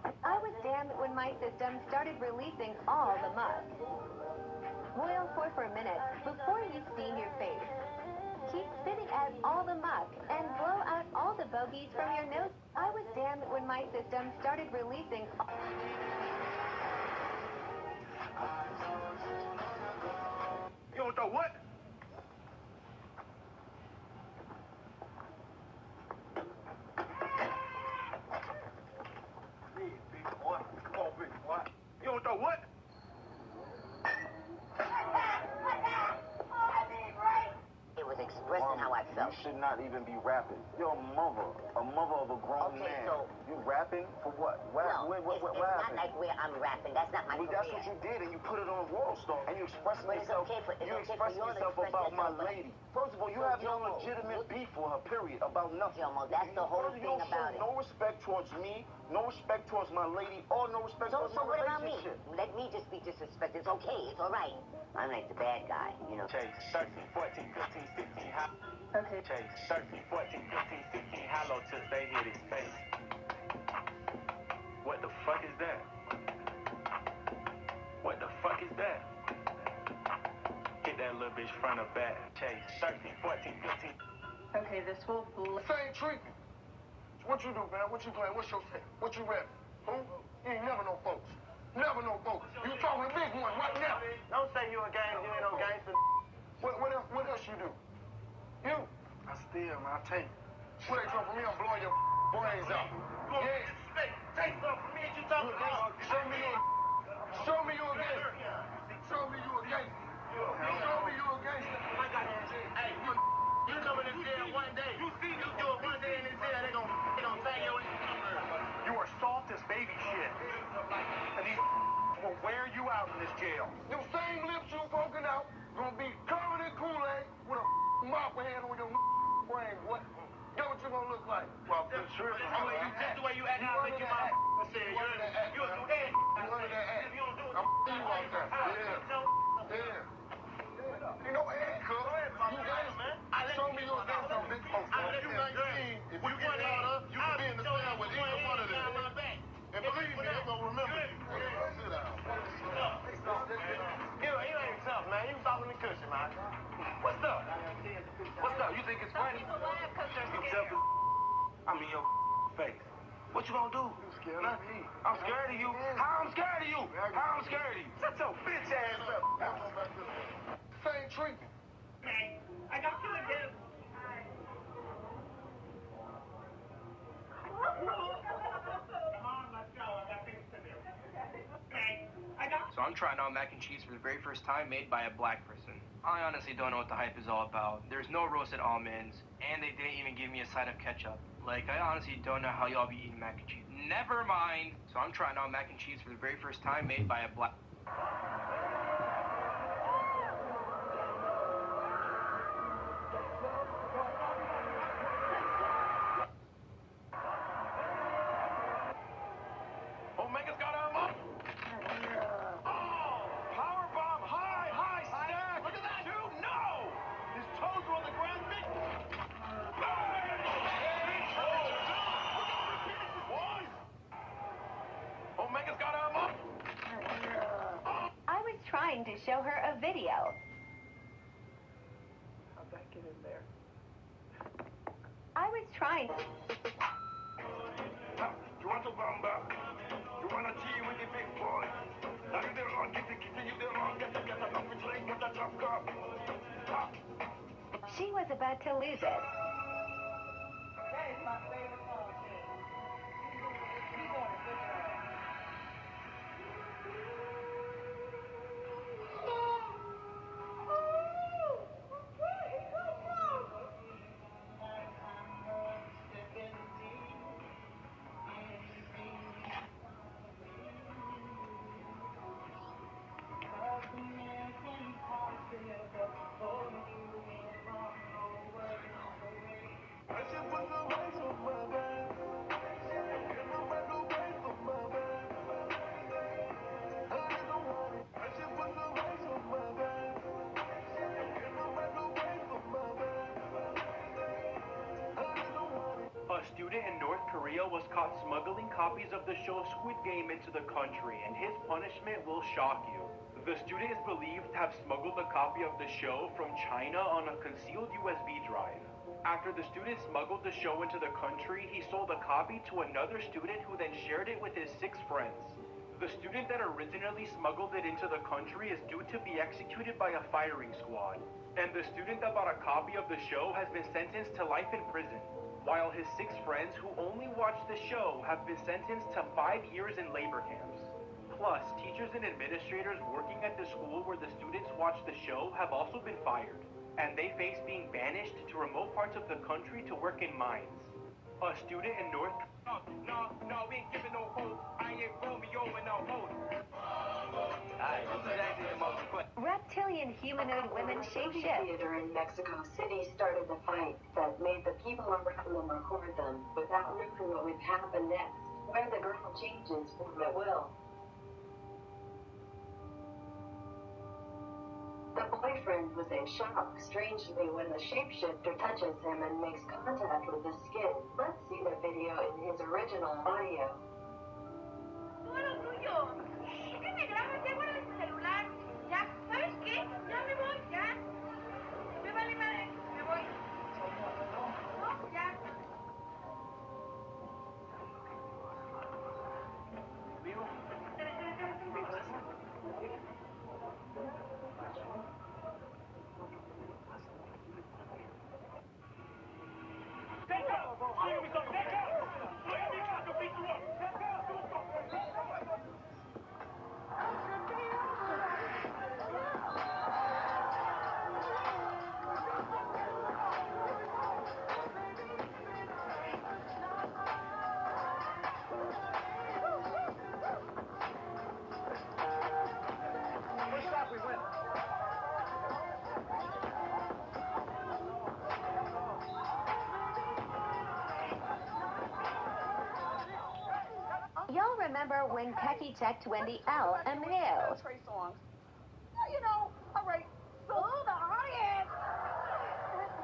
I was damned when my system started releasing all the muck. Boil for 4 minutes before you steam your face. Keep spitting out all the muck and blow out all the bogeys from your nose. I was damned when my system started releasing. You don't know what? Yeah, big boy. Come on, big boy. You don't know what? It was expressing how I felt. You should not even be rapping. You're a mother of a grown man. So you rapping for what? No, it's not like where I'm rapping. That's not my career. That's what you did, and you put it on World Star, and you expressing but yourself. It's you okay for you to yourself express about yourself, my lady. First of all, you have no legitimate beef with her. Period. About nothing. Jomo, that's the whole thing you don't about show no respect towards me, no respect towards my lady, or no respect towards So my what about me? relationship. Let me just be disrespected. It's okay. It's all right. I'm like the bad guy, you know. Chase 13, 14, 15, 16, Okay. Chase 13, 14, 15, 16, hollow tips, they hit his face. What the fuck is that? What the fuck is that? Hit that little bitch front or back. Chase 13, 14, 15. Okay, this will... Same treatment. So what you do, man? What you playing? What's your thing? What you rapping? Who? You ain't never no folks. Never no folks. You talking to big one right now. Don't say you a gang. You ain't no gangster. What else you do? You? I steal, man. I take. Where they come from me, I'm blowing your brains out. Yeah. Take something from me. What you talking about? Show me you a gangster. Show me you a gangster. Show me you a gangster. I got you. Hey, you come in this jail one day. You see you do it one day in this jail, they gon' bang your ass. You are soft as baby shit. And these will wear you out in this jail. Them same lips you poking out gonna be covered in Kool-Aid with a mop hand on your brain, boy. Get what you gonna look like. Well, the truth is, Just the way you act now, make your mom say you under that act. you'll do that. You under that act. If you don't do it, I'm you out there. Yeah. You know, hey, cuz, you gangster. Show me your gangster on big folks. If you 19, if you get caught up, you can be in the cell with either one of them. And believe me, they gonna remember you. Sit down. You ain't tough, man. You talking to cushion, man. What's up? What's up? You think it's funny? People laugh because they're You scared. tough as I'm in your face. What you gonna do? You scared of me? I'm scared of you. How I'm scared of you? How I'm scared of you? Shut your bitch ass up. Same treatment. I got you again. So I'm trying out mac and cheese for the very first time made by a black person. I honestly don't know what the hype is all about. There's no roasted almonds, and they didn't even give me a side of ketchup. Like, I honestly don't know how y'all be eating mac and cheese. Never mind. So I'm trying out mac and cheese for the very first time made by a black... Omega's got him up. Power bomb, high stack. Look at that, dude. No! His toes are on the ground. Big. Omega's got him up. I was trying to show her a video. How'd that get in there? I was trying. You want to bamba? You want to tea with the big boy? Now you there on, get you there on, get a coffee drink, get a tough cup. She was about to lose it. That is my favorite song, too. He's doing a good job. A student in North Korea was caught smuggling copies of the show Squid Game into the country, and his punishment will shock you. The student is believed to have smuggled a copy of the show from China on a concealed USB drive. After the student smuggled the show into the country, he sold a copy to another student who then shared it with his 6 friends. The student that originally smuggled it into the country is due to be executed by a firing squad, and the student that bought a copy of the show has been sentenced to life in prison, while his 6 friends who only watched the show have been sentenced to 5 years in labor camps. Plus, teachers and administrators working at the school where the students watched the show have also been fired, and they face being banished to remote parts of the country to work in mines. A student in North... No, we ain't giving no hope. I ain't Romeo and no hope. Alright, this is actually the most requested. Reptilian humanoid women Movie shapeshift. theater in Mexico City started the fight that made the people around them record them without knowing what would happen next, where the girl changes form at will. The boyfriend was in shock, strangely, when the shapeshifter touches him and makes contact with his skin. Let's see the video in his original audio. Bueno, tuyo. ¿Qué me grabas? Llevo el celular. Ya, ¿sabes qué? Ya me voy, ya. Me vale madre, me voy. No, ya. Vivo remember when Pecky checked Wendy L. and Leo. Trey songs. You know, all right. So, the audience.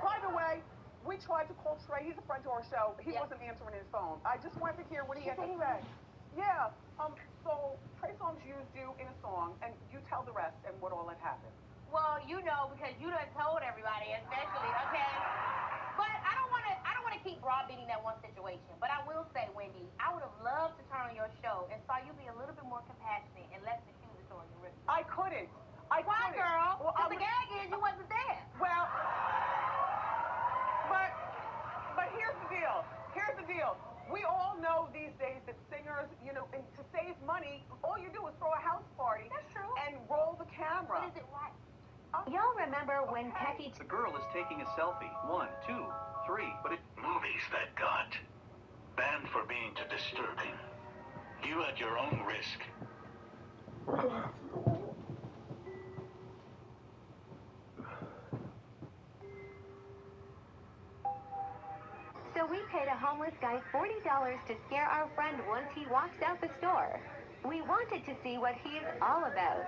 By the way, we tried to call Trey. He's a friend to our show. He wasn't answering his phone. I just wanted to hear what he had to say. Yeah. So Trey Songz used you in a song, and you tell the rest and what all had happened. Well, you know, because you done told everybody, especially, okay? But I don't want to keep browbeating that one situation. But I will say, Wendy, I would have loved to turn on your show and saw you be a little bit more compassionate and less accusatory and risky. I couldn't. Why, girl? Well, the gag is you wasn't there. Well, but here's the deal. Here's the deal. We all know these days that singers, you know, and to save money, all you do is throw a house party. That's true. And roll the camera. But is it right? Y'all remember when Pecky... The girl is taking a selfie. 1, 2, 3, but it... Movies that got banned for being too disturbing. You at your own risk. So we paid a homeless guy $40 to scare our friend once he walks out the store. We wanted to see what he's all about.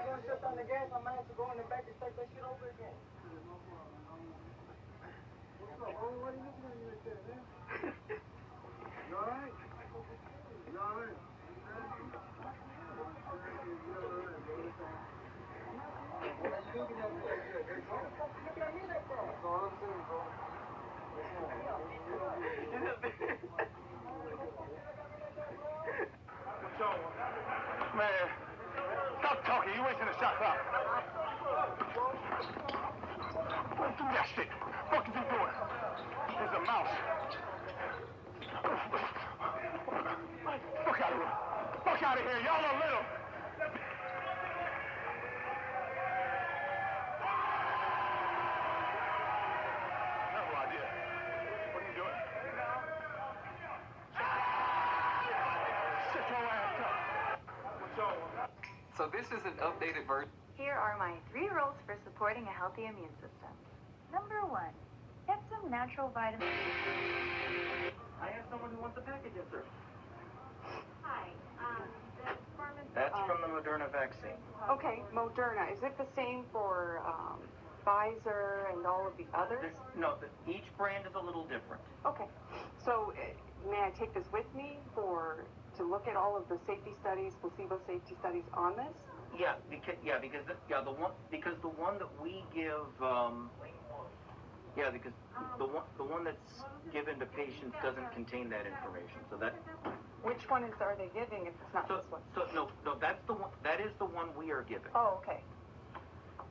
Man, stop talking. You're wasting a shot clock. Do that shit. What is he doing? There's a mouse. Fuck out of here. Fuck out of here. Y'all are little. Terrible idea. What are you doing? Shut your ass up. What's wrong? So this is an updated version. Here are my 3 rules for supporting a healthy immune system. Number 1, get some natural vitamins. I have someone who wants a package insert. Hi, the sperm is... That's from the Moderna vaccine. Okay, Moderna. Is it the same for Pfizer and all of the others? Each brand is a little different. Okay. So may I take this with me to look at all of the safety studies, placebo safety studies on this? Because the one that we give, because the one that's given to patients doesn't contain that information. So that. Which one are they giving if it's not this one? No, that's the one. That is the one we are giving. Oh, okay.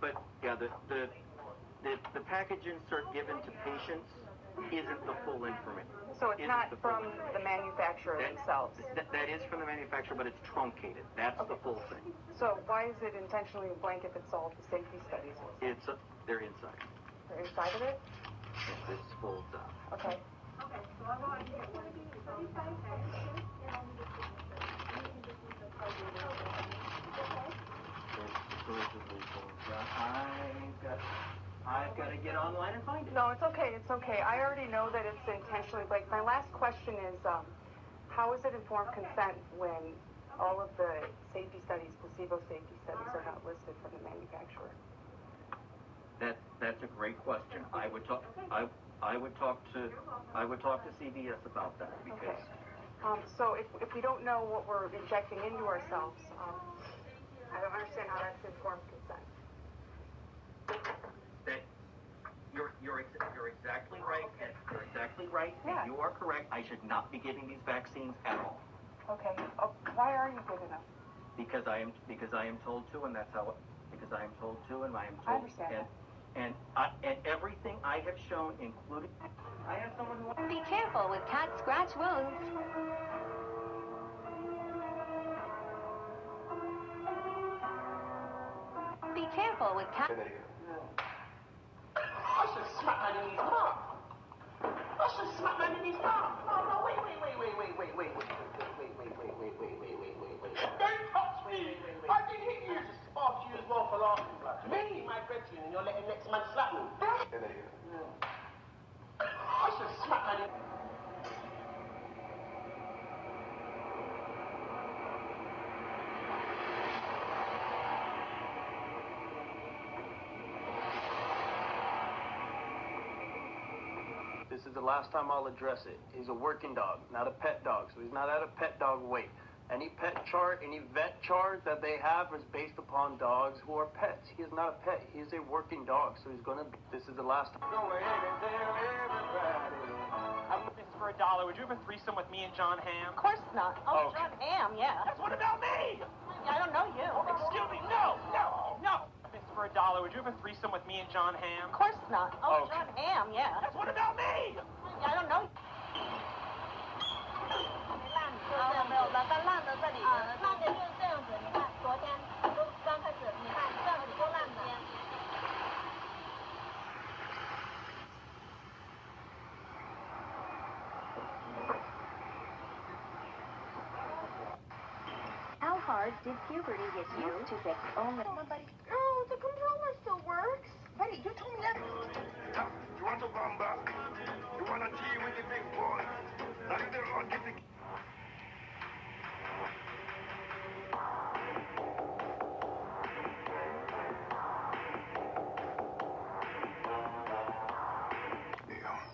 But the package insert given to patients isn't the full information. So it's not from the manufacturer themselves? That is from the manufacturer, but it's truncated. That's the full thing. So why is it intentionally blank if it's all the safety studies? They're inside. They're inside of it? It's folds out. Okay. Okay, so I'll go ahead and get one of these 35 packages, and I'll need a signature. You can just use the card. I've got to get online and find it. No, it's okay. It's okay. I already know that it's intentionally blank. My last question is, how is it informed consent when all of the safety studies, placebo safety studies, are not listed from the manufacturer? That's a great question. I would talk to CVS about that because. Okay. So if we don't know what we're injecting into ourselves, I don't understand how that's informed consent. You're exactly right. You're exactly right. Yeah. You are correct. I should not be giving these vaccines at all. Okay. Why are you giving them? Because I am told to, and that's how. Because I am told to, and I am told. I understand that. And everything I have shown, including. I have someone who. Be careful with cat scratch wounds. Be careful with cat... I should smack my knees mouth. I should smack my knees mouth. No, wait. Don't touch me. I didn't hit you. I just sparked you as well for laughing, blood. Me? My bedroom, and you're letting next man slap me. I should smack my knees. is the last time I'll address it. He's a working dog, not a pet dog, so he's not at a pet dog weight. Any pet chart, any vet chart that they have is based upon dogs who are pets. He is not a pet. He is a working dog, so he's gonna. This is the last time. Go ahead and tell everybody. This is for $1. Would you have a threesome with me and John Hamm? Of course not. Oh, Okay. John Hamm, yeah. That's what about me? I don't know you. Excuse me, no. This is for $1. Would you have a threesome with me and John Hamm? Of course not. Oh, Okay. John Hamm, yeah. That's what about me? I don't know. 没有了，但烂的这里，烂的就是这样子。你看，昨天都刚开始，你看这样子就烂的。How hard did puberty hit you to fix only? Oh, the controller still works. Buddy, you told me that. You want to bamba? You want to tea with the big boy? I think they're all getting.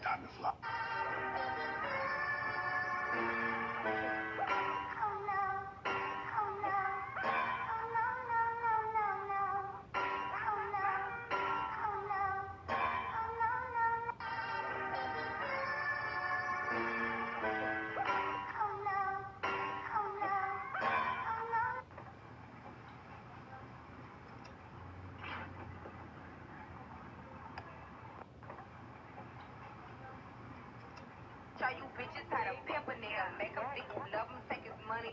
Time to fly. Tell you bitches how to pimp a nigga, make him think you love him, take his money.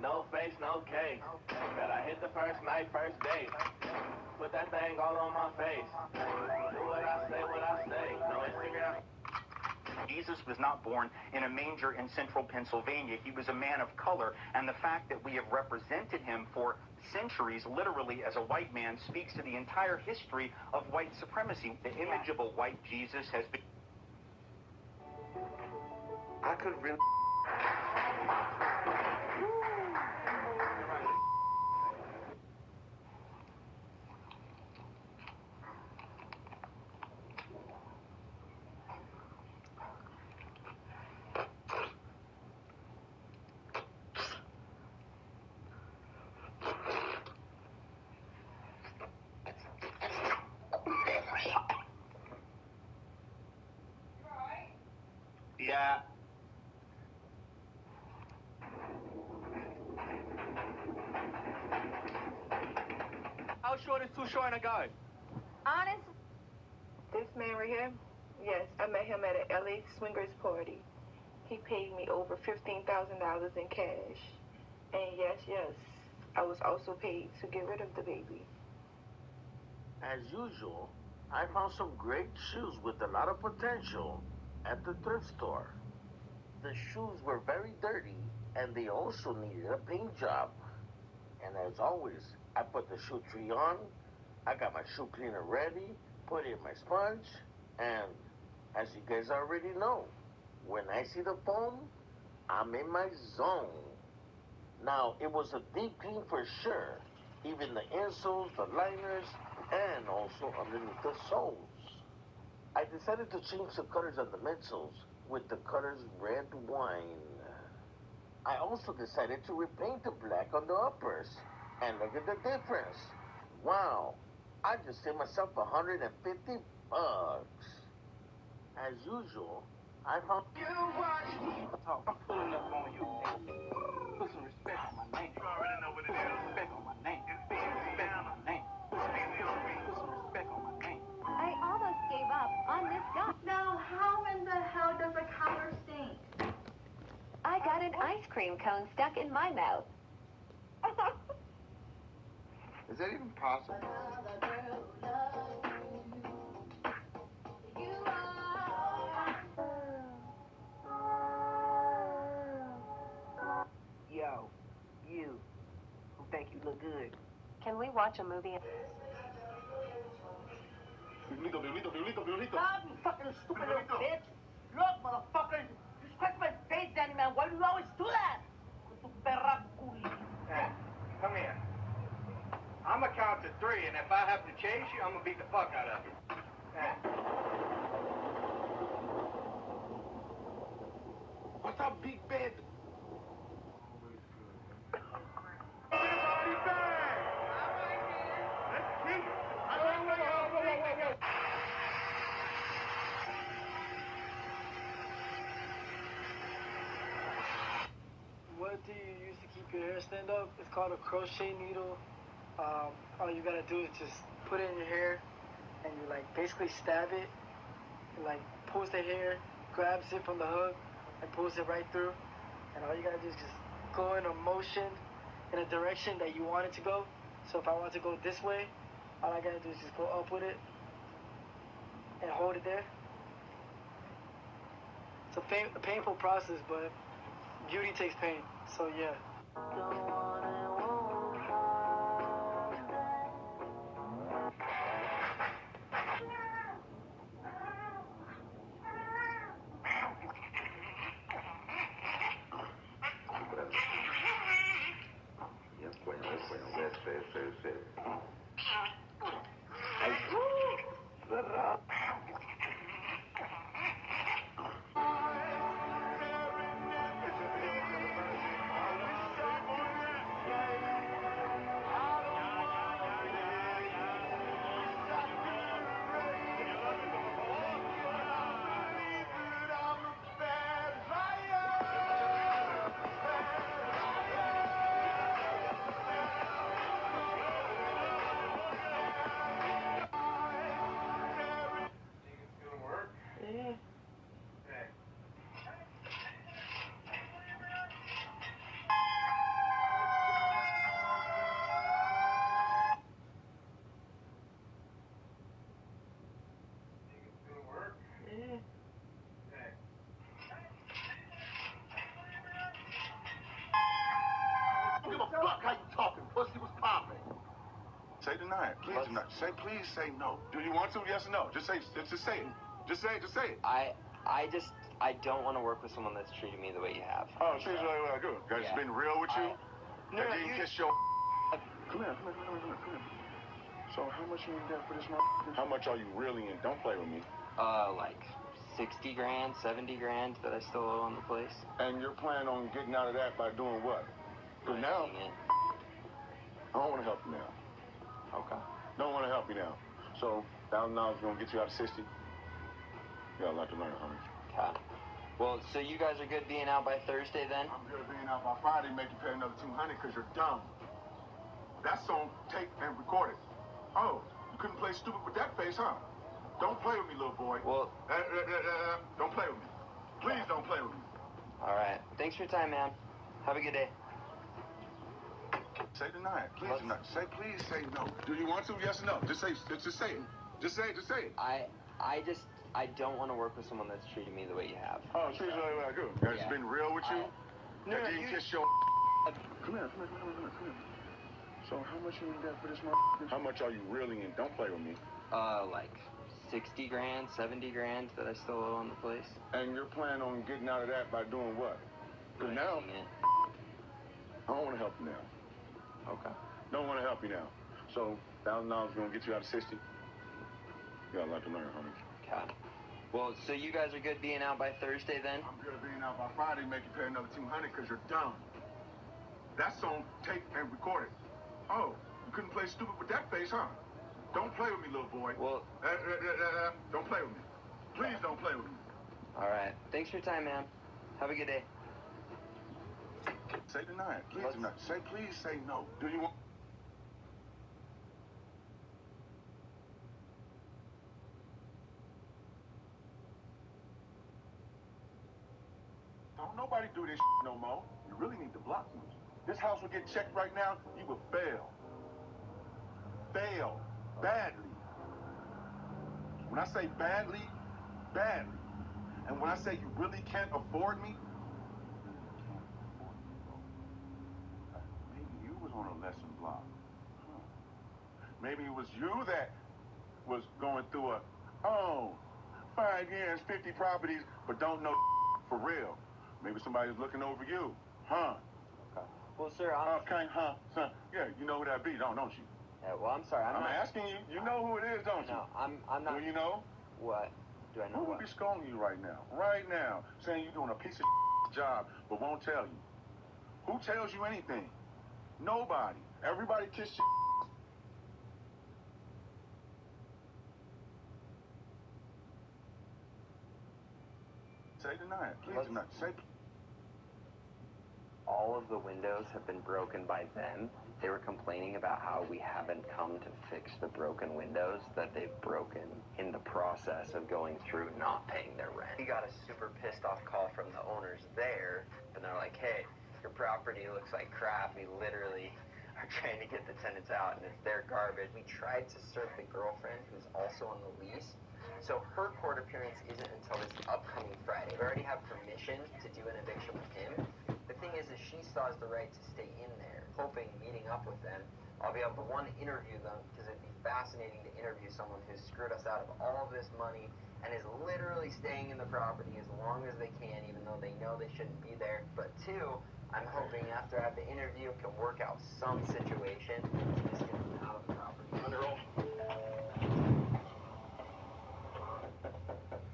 No face, no case. Bet I hit the first night, first date. Put that thing all on my face. Do what I say, no Instagram. Jesus was not born in a manger in central Pennsylvania. He was a man of color, and the fact that we have represented him for centuries, literally as a white man, speaks to the entire history of white supremacy. The image of a white Jesus has been... I could really. Yeah. How short is too short a go? Honest? This man right here? Yes, I met him at an LA swingers party. He paid me over $15,000 in cash. And yes, I was also paid to get rid of the baby. As usual, I found some great shoes with a lot of potential at the thrift store. The shoes were very dirty, and they also needed a paint job. And as always, I put the shoe tree on, I got my shoe cleaner ready, put in my sponge, and as you guys already know, when I see the foam, I'm in my zone. Now, it was a deep clean for sure, even the insoles, the liners, and also underneath the soles. I decided to change the colors on the midsoles with the colors red wine. I also decided to repaint the black on the uppers. And look at the difference. Wow, I just saved myself $150. As usual, I found... I'm pulling up on you. Put some respect on my name. You already know what it is. Respect on my name. Put some respect on my name. Put some respect on my name. I almost gave up on this guy. Now, how in the hell does a collar stink? I got an ice cream cone stuck in my mouth. Is that even possible? Yo, you, who think you look good. Can we watch a movie? Violito. Stop, you fucking stupid little bitch. Look, motherfucker, you scratch my face, Danny, man. Why do you always do that? Hey, come here. I'm gonna count to 3, and if I have to chase you, I'm gonna beat the fuck out of you. Hey. my big bed. What do you use to keep your hair stand up? It's called a crochet needle. All you gotta do is just put it in your hair and you like basically stab it. It like pulls the hair, grabs it from the hook and pulls it right through. And all you gotta do is just go in a motion in a direction that you want it to go. So if I want to go this way, all I gotta do is just go up with it and hold it there. It's a painful process, but beauty takes pain. So yeah. Don't give a fuck how you talking, pussy. What's popping? Say deny it. Please deny it. Please say no. Do you want to? Yes or no? Just say it. Just say it. Just say it. I don't want to work with someone that's treated me the way you have. Oh, treated you the way I do. Guys, Yeah. been real with you? No, I didn't you- kiss your... Come here. So how much you in debt for this motherfucker? How much are you really in? Don't play with me. Like 60 grand, 70 grand that I still owe on the place. And you're planning on getting out of that by doing what? Because now, I don't want to help you now. Okay. Don't want to help you now. So, $1,000 is going to get you out of 60. You got a lot to learn, homie. Okay. Well, so you guys are good being out by Thursday then? I'm good being out by Friday, make you pay another $200 because you're dumb. That's on tape and recorded. Oh, you couldn't play stupid with that face, huh? Don't play with me, little boy. Well... Don't play with me. Please don't play with me. All right. Thanks for your time, man. Have a good day. Say deny it. Please deny it. Please say no. Do you want to? Yes or no? Just say it. Just say it. Just say it. I don't want to work with someone that's treated me the way you have. Oh, treated you the way I do. Guys, been real with you? No, I didn't kiss your... Come here. So how much you in debt for this motherfucker? How much are you really in? Don't play with me. Like 60 grand, 70 grand that I still owe on the place. And you're planning on getting out of that by doing what? Because now, I don't want to help you now. Okay. Don't want to help you now. So, $1,000 is going to get you out of 60. You got a lot to learn, homie. Okay. Well, so you guys are good being out by Thursday then? I'm good being out by Friday, make you pay another $200 because you're dumb. That's on tape and recorded. Oh, you couldn't play stupid with that face, huh? Don't play with me, little boy. Well... Don't play with me. Please don't play with me. All right. Thanks for your time, man. Have a good day. Say deny it. Please deny it. Please say no. Do you want... Don't nobody do this no more. You really need to block me. This house will get checked right now. You will fail. Fail. Badly. When I say badly, badly. And when I say you really can't afford me, maybe you was on a lesson block. Maybe it was you that was going through 5 years, 50 properties, but don't know for real. Maybe somebody's looking over you. Huh? Okay. Well, sir, I'm... Okay, huh? Son. Yeah, you know who that be, don't you? Yeah, well, I'm sorry. I'm not... asking you. You know who it is, don't you? No, I'm not... Do you know? What? Do I know Who what? would be scolding you right now, saying you're doing a piece of job, but won't tell you? Who tells you anything? Nobody. Everybody kiss your Say deny it. Please deny it. Say All of the windows have been broken by them. They were complaining about how we haven't come to fix the broken windows that they've broken in the process of going through not paying their rent. We got a super pissed off call from the owners there, and they're like, hey, your property looks like crap. We literally are trying to get the tenants out, and it's their garbage. We tried to serve the girlfriend, who's also on the lease, so her court appearance isn't until this upcoming Friday. We already have permission to do an eviction with him. The thing is she still has the right to stay in there, hoping meeting up with them, I'll be able to, one, interview them, because it'd be fascinating to interview someone who's screwed us out of all of this money and is literally staying in the property as long as they can, even though they know they shouldn't be there. But two, I'm hoping after I have the interview, it can work out some situation to just get them out of the property.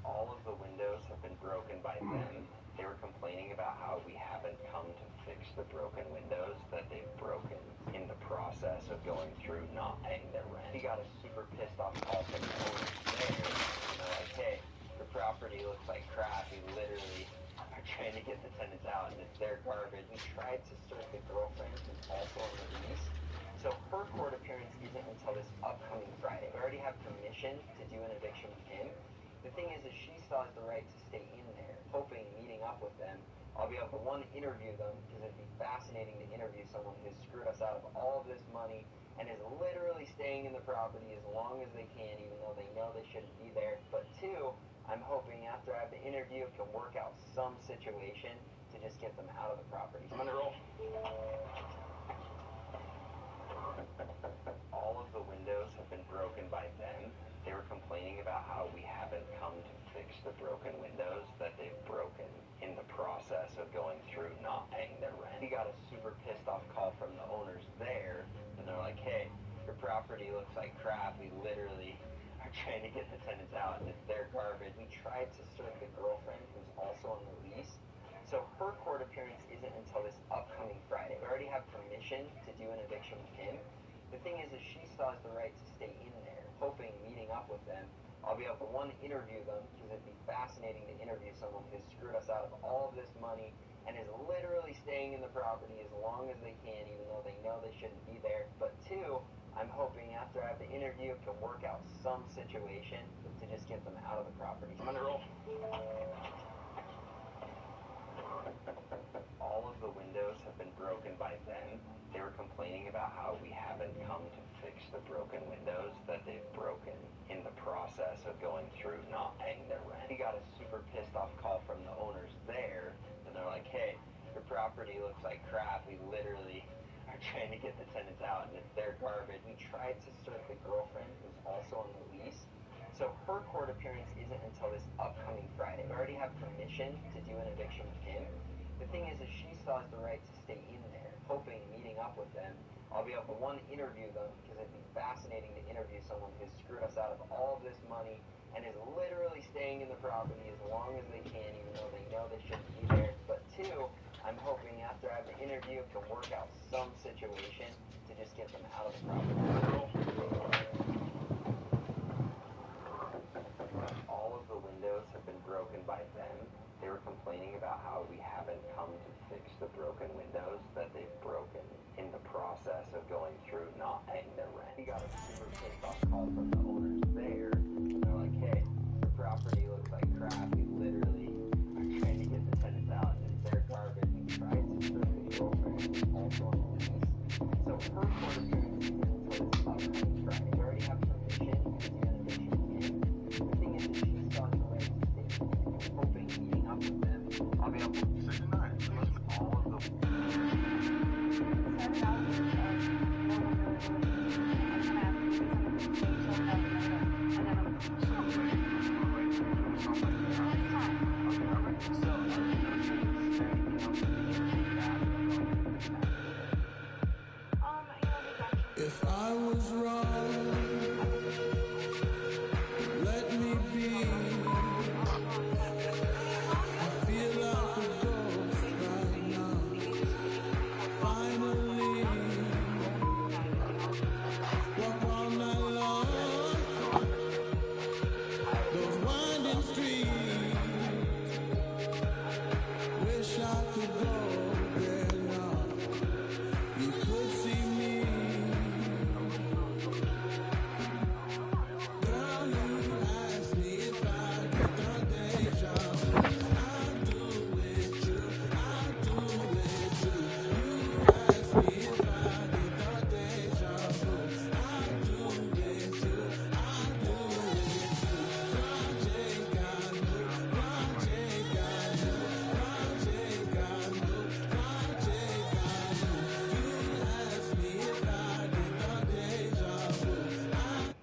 All of the windows have been broken by them. They were complaining about how we haven't come to fix the broken windows that they've broken in the process of going through not paying their rent. We got a super pissed off call from the owners there, and they're like, hey, your property looks like crap. We literally are trying to get the tenants out, and it's their garbage. We tried to serve the girlfriend, who's also on the lease, so her court appearance isn't until this upcoming Friday. We already have permission to do an eviction with him. The thing is she still has the right to stay in there, hoping meeting up with them, I'll be able to, one, interview them, because it'd be fascinating to interview someone who's screwed us out of all of this money and is literally staying in the property as long as they can, even though they know they shouldn't be there. But two, I'm hoping after I have the interview, it can work out some situation to just get them out of the property. I'm gonna roll. All of the windows have been broken by them. They were complaining about how we haven't come to fix the broken windows that they've broken in the process of going through not paying their rent. We got a super pissed off call from the owners there, and they're like, hey, your property looks like crap. We literally are trying to get the tenants out, and it's their garbage. We tried to serve the girlfriend, who's also on the lease, so her court appearance isn't until this upcoming Friday. We already have permission to do an eviction with him. The thing is she still has the right to stay in there, hoping meeting up with them, I'll be able to, one, interview them, because it'd be fascinating to interview someone who's screwed us out of all of this money and is literally staying in the property as long as they can, even though they know they shouldn't be there. But two, I'm hoping after I have the interview, it can work out some situation to just get them out of the property. I'm gonna roll. All of the windows have been broken by them. They were complaining about how we haven't come to fix the broken windows that they've broken in the process of going through not paying their rent. We got a super pissed off call from the owners there, and they're like, hey, your property looks like crap. We literally are trying to get the tenants out, and it's their garbage. We tried to serve the girlfriend, who's also on the lease, so her court appearance isn't until this upcoming Friday. We already have permission to do an eviction with him. The thing is she still has the right to stay in there, hoping meeting up with them, I'll be able to, one, interview them, because it'd be fascinating to interview someone who's screwed us out of all of this money and is literally staying in the property as long as they can, even though they know they shouldn't be there. But two, I'm hoping after I have the interview, it can work out some situation to just get them out of the property. All of the windows have been broken by them. They were complaining about how we haven't come to fix the broken windows that they've broken in the process of going through not paying their rent. We got a super pissed off call from